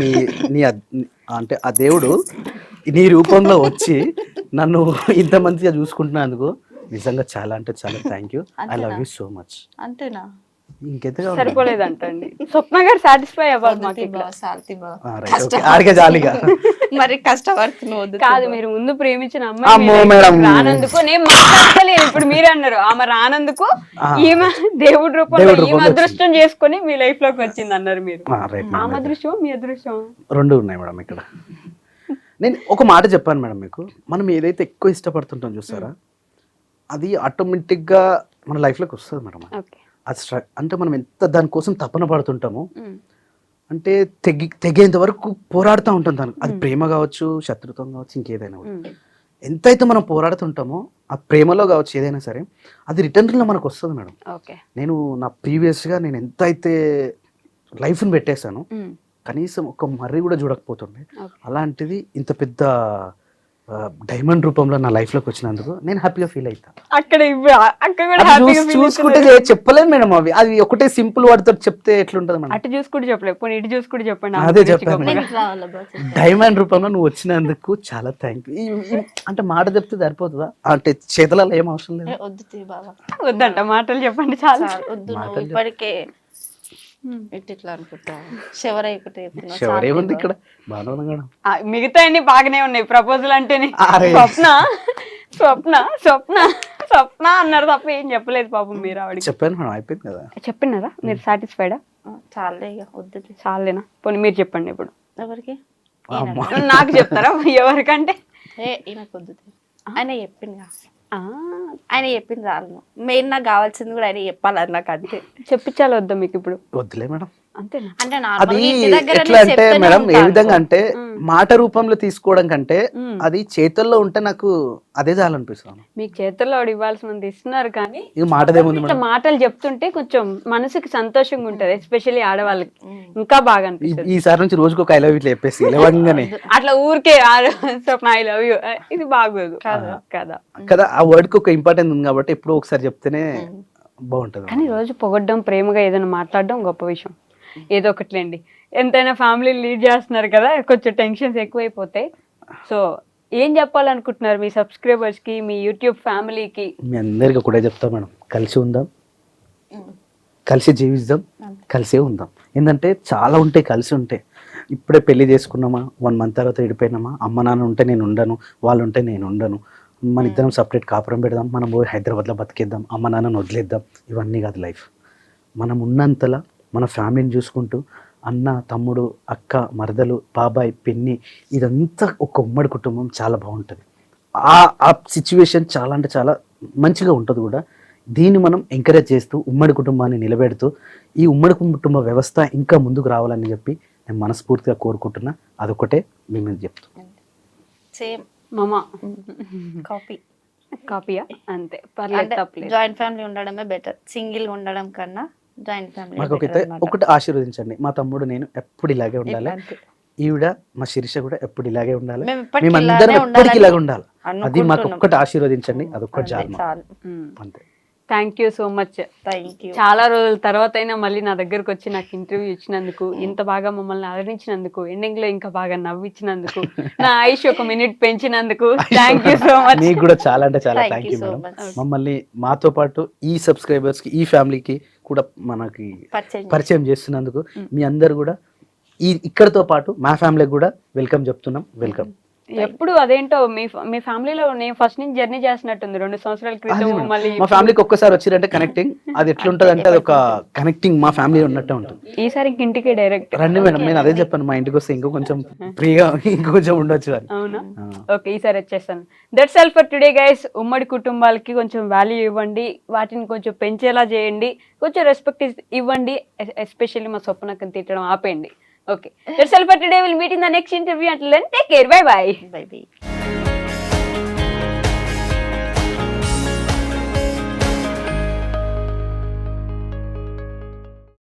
అంటే ఆ దేవుడు నీ రూపంలో వచ్చి నన్ను ఇంత మంచిగా చూసుకుంటున్నందుకు నిజంగా చాలా అంటే చాలా thank you. I love you so much. అంతేనా? ఇంకెంతగా సరిపోలేదంటండి. స్వప్న గారు సాటిస్ఫై అవ్వాలి మాకు ఇక్కడ. ఆడికే జాలిగా మరి కష్టపడుతున్నావు కాదు, మీరు ముందు ప్రేమించిన అమ్మాయి రానందుకు నేను మాట్లాడలేదు. ఇప్పుడు మీరే అన్నారు ఆమె రానందుకు ఈమె దేవుడి రూపంలో ఈమె అదృష్టం చేసుకుని మీ లైఫ్ లోకి వచ్చింది అన్నారు మీరు. ఆమె అదృష్టం మీ అదృష్టం రెండు ఉన్నాయి మేడం ఇక్కడ. నేను ఒక మాట చెప్పాను మేడం మీకు, మనం ఏదైతే ఎక్కువ ఇష్టపడుతుంటాం చూస్తారా అది ఆటోమేటిక్గా మన లైఫ్లోకి వస్తుంది మేడం. అది అంటే మనం ఎంత దానికోసం తపన పడుతుంటామో అంటే తెగేంత వరకు పోరాడుతూ ఉంటాం దానికి. అది ప్రేమ కావచ్చు, శత్రుత్వం కావచ్చు, ఇంకేదైనా కూడా ఎంతైతే మనం పోరాడుతుంటామో ఆ ప్రేమలో కావచ్చు ఏదైనా సరే అది రిటర్న్లో మనకు వస్తుంది మేడం. నేను నా ప్రీవియస్గా నేను ఎంత అయితే లైఫ్ని పెట్టేశాను కనీసం ఒక మర్రి కూడా చూడకపోతుండే, అలాంటిది ఇంత పెద్ద డైమండ్ రూపంలో నా లైఫ్ లోకి వచ్చినందుకు నేను హ్యాపీగా ఫీల్ అవుతాను. చూసుకుంటే చెప్పలేదు మేడం, అది ఒకటే సింపుల్ వాటితో చెప్తే ఎట్లుంటది మేడం. అటు చూసుకుంటూ చెప్పలేదు, ఇటు చూసుకుంటూ చెప్పండి. అదే చెప్పాను, డైమండ్ రూపంలో నువ్వు వచ్చినందుకు చాలా థ్యాంక్ యూ. అంటే మాట చెప్తే సరిపోతుందా? అంటే చేతులలో ఏం అవసరం లేదు. వద్దంట మాటలు చెప్పండి చాలా. ఇప్పటికే ఇట్లా అనుకుంటా శివరేముంది ఇక్కడ మిగతా అన్ని బాగానే ఉన్నాయి. ప్రపోజల్ అంటేనే స్వప్న స్వప్న స్వప్న స్వప్న అన్నారు తప్ప ఏం చెప్పలేదు పాపం. మీరు ఆవిడ చెప్పాను మేడం, అయిపోయింది కదా. చెప్పినారా? మీరు సాటిస్ఫైడా? చాలే వద్దు చాలేనా? పోనీ మీరు చెప్పండి ఇప్పుడు. ఎవరికి? నాకు చెప్తారా? ఎవరికంటే వద్దు ఆయన చెప్పింది, ఆయన చెప్పింది రాను. మెయిన్ నాకు కావాల్సింది కూడా ఆయన చెప్పాలి నాకు, అంతే. చెప్పించాలి వద్దా మీకు ఇప్పుడు? వద్దులే మేడం. అంతేనా? అది ఎట్లా అంటే మేడం ఏ విధంగా అంటే మాట రూపంలో తీసుకోవడం కంటే అది చేతుల్లో ఉంటే నాకు అదే చాలనిపిస్తుంది. మీకు చేతుల్లో ఇవ్వాల్సినంత ఇస్తున్నారు కానీ మాట మాటలు చెప్తుంటే కొంచెం మనసుకి సంతోషంగా ఉంటది, ఎస్పెషల్లీ ఆడవాళ్ళకి ఇంకా బాగా అనిపిస్తుంది. ఈసారి నుంచి రోజుకి ఒక ఐ లవ్ యూ ఇట్లా చెప్పేసి లేవగానే అట్లా ఊరికే ఐ లవ్ యూ ఇది బాగోదు కదా. కదా ఆ వర్డ్ కి ఒక ఇంపార్టెన్స్ ఉంది కాబట్టి ఎప్పుడో ఒకసారి చెప్తేనే బాగుంటది. కానీ రోజు పొగడ్డం, ప్రేమగా ఏదైనా మాట్లాడడం గొప్ప విషయం. ఏదో ఒకట్లేండి, ఎంతైనా ఫ్యామిలీ లీడ్ చేస్తున్నారు కదా, కొంచెం టెన్షన్స్ ఎక్కువైపోతాయి. సో ఏం చెప్పాలనుకుంటున్నారు మీ సబ్స్క్రైబర్స్ కి, మీ యూట్యూబ్ ఫ్యామిలీకి? మీ అందరికి కూడా చెప్తాం మేడం, కలిసి ఉందాం, కలిసి జీవిద్దాం, కలిసే ఉందాం. ఏంటంటే చాలా ఉంటాయి కలిసి ఉంటే. ఇప్పుడే పెళ్లి చేసుకున్నామా, 1 month తర్వాత విడిపోయినామా, అమ్మ నాన్న ఉంటే నేను ఉండను, వాళ్ళు ఉంటే నేను ఉండను, మన ఇద్దరం సపరేట్ కాపురం పెడదాం, మనం పోయి హైదరాబాద్లో బతికేద్దాం, అమ్మ నాన్నను వదిలేద్దాం, ఇవన్నీ కాదు లైఫ్. మనం ఉన్నంతలా మన ఫ్యామిలీని చూసుకుంటూ అన్న, తమ్ముడు, అక్క, మరదలు, బాబాయ్, పిన్ని, ఇదంతా ఒక ఉమ్మడి కుటుంబం చాలా బాగుంటుంది. ఆ సిచ్యువేషన్ చాలా అంటే చాలా మంచిగా ఉంటుంది కూడా. దీన్ని మనం ఎంకరేజ్ చేస్తూ ఉమ్మడి కుటుంబాన్ని నిలబెడుతూ ఈ ఉమ్మడి కుటుంబ వ్యవస్థ ఇంకా ముందుకు రావాలని చెప్పి నేను మనస్ఫూర్తిగా కోరుకుంటున్నా. అదొకటే మేము చెప్తాం. సేమ్ మామా కాపీయా అంతే, పర్లేదు, తప్పలేదు. జాయింట్ ఫ్యామిలీ ఉండడమే బెటర్ సింగిల్ ఉండడం కన్నా. జాయింట్ ఫ్యామిలీ మాకు ఒకటి ఆశీర్వదించండి, మా తమ్ముడు నేను ఎప్పుడు ఇలాగే ఉండాలి, ఈవిడ మా శిరీష కూడా ఎప్పుడు ఇలాగే ఉండాలి, మేమందరం ఎప్పటికీ ఇలాగే ఉండాలి. అది మాకు ఒక్కటి ఆశీర్వదించండి, అదొక్కటి చాలు. అంతే. Thank you so much. చాలా రోజుల తర్వాత అయినా మళ్ళీ నా దగ్గరకు వచ్చి నాకు ఇంటర్వ్యూ ఇచ్చినందుకు, ఇంత బాగా మమ్మల్ని ఆదరించినందుకు, ఎండింగ్ లో ఇంకా బాగా నవ్వించినందుకు, నా ఆయుష్ 1 minute పెంచినందుకు థ్యాంక్ యూ సో మచ్. మీకు కూడా చాలా అంటే చాలా థ్యాంక్ యూ మేడం. మమ్మల్ని మాతో పాటు ఈ సబ్స్క్రైబర్స్ కి, ఈ ఫ్యామిలీకి కూడా మనకి పరిచయం చేస్తున్నందుకు మీ అందరు కూడా ఇక్కడతో పాటు మా ఫ్యామిలీకి కూడా వెల్కమ్ చెప్తున్నాం. వెల్కమ్. ఎప్పుడు అదేంటో మీ ఫ్యామిలీలో నేను ఫస్ట్ నుంచి జర్నీ చేసినట్టుంది 2 సంవత్సరాల క్రితం. మళ్ళీ మా ఫ్యామిలీకి ఒక్కసారి వచ్చిరంటే కనెక్టింగ్ అది ఎట్లుంటది అంటే అది ఒక కనెక్టింగ్ మా ఫ్యామిలీ ఉన్నట్టే ఉంటుంది. ఈసారి ఇంటికి డైరెక్ట్ రండి మేడం, నేను అదే చెప్పాను, మా ఇంటికి వస్తే ఇంకో కొంచెం ఫ్రీగా ఇంకొంచెం ఉండొచ్చు అని. అవునా? ఓకే, ఈసారి వచ్చేస్తాను. That's all for today guys. ఉమ్మడి కుటుంబాలకి కొంచెం వాల్యూ ఇవ్వండి, వాటిని కొంచెం పెంచేలా చేయండి, కొంచెం రెస్పెక్ట్ ఇవ్వండి, ఎస్పెషల్లీ మా స్వప్నకని తిట్టడం ఆపేయండి. Okay, that's all for today. We'll meet in the next interview. Until then, take care. Bye bye. Bye bye.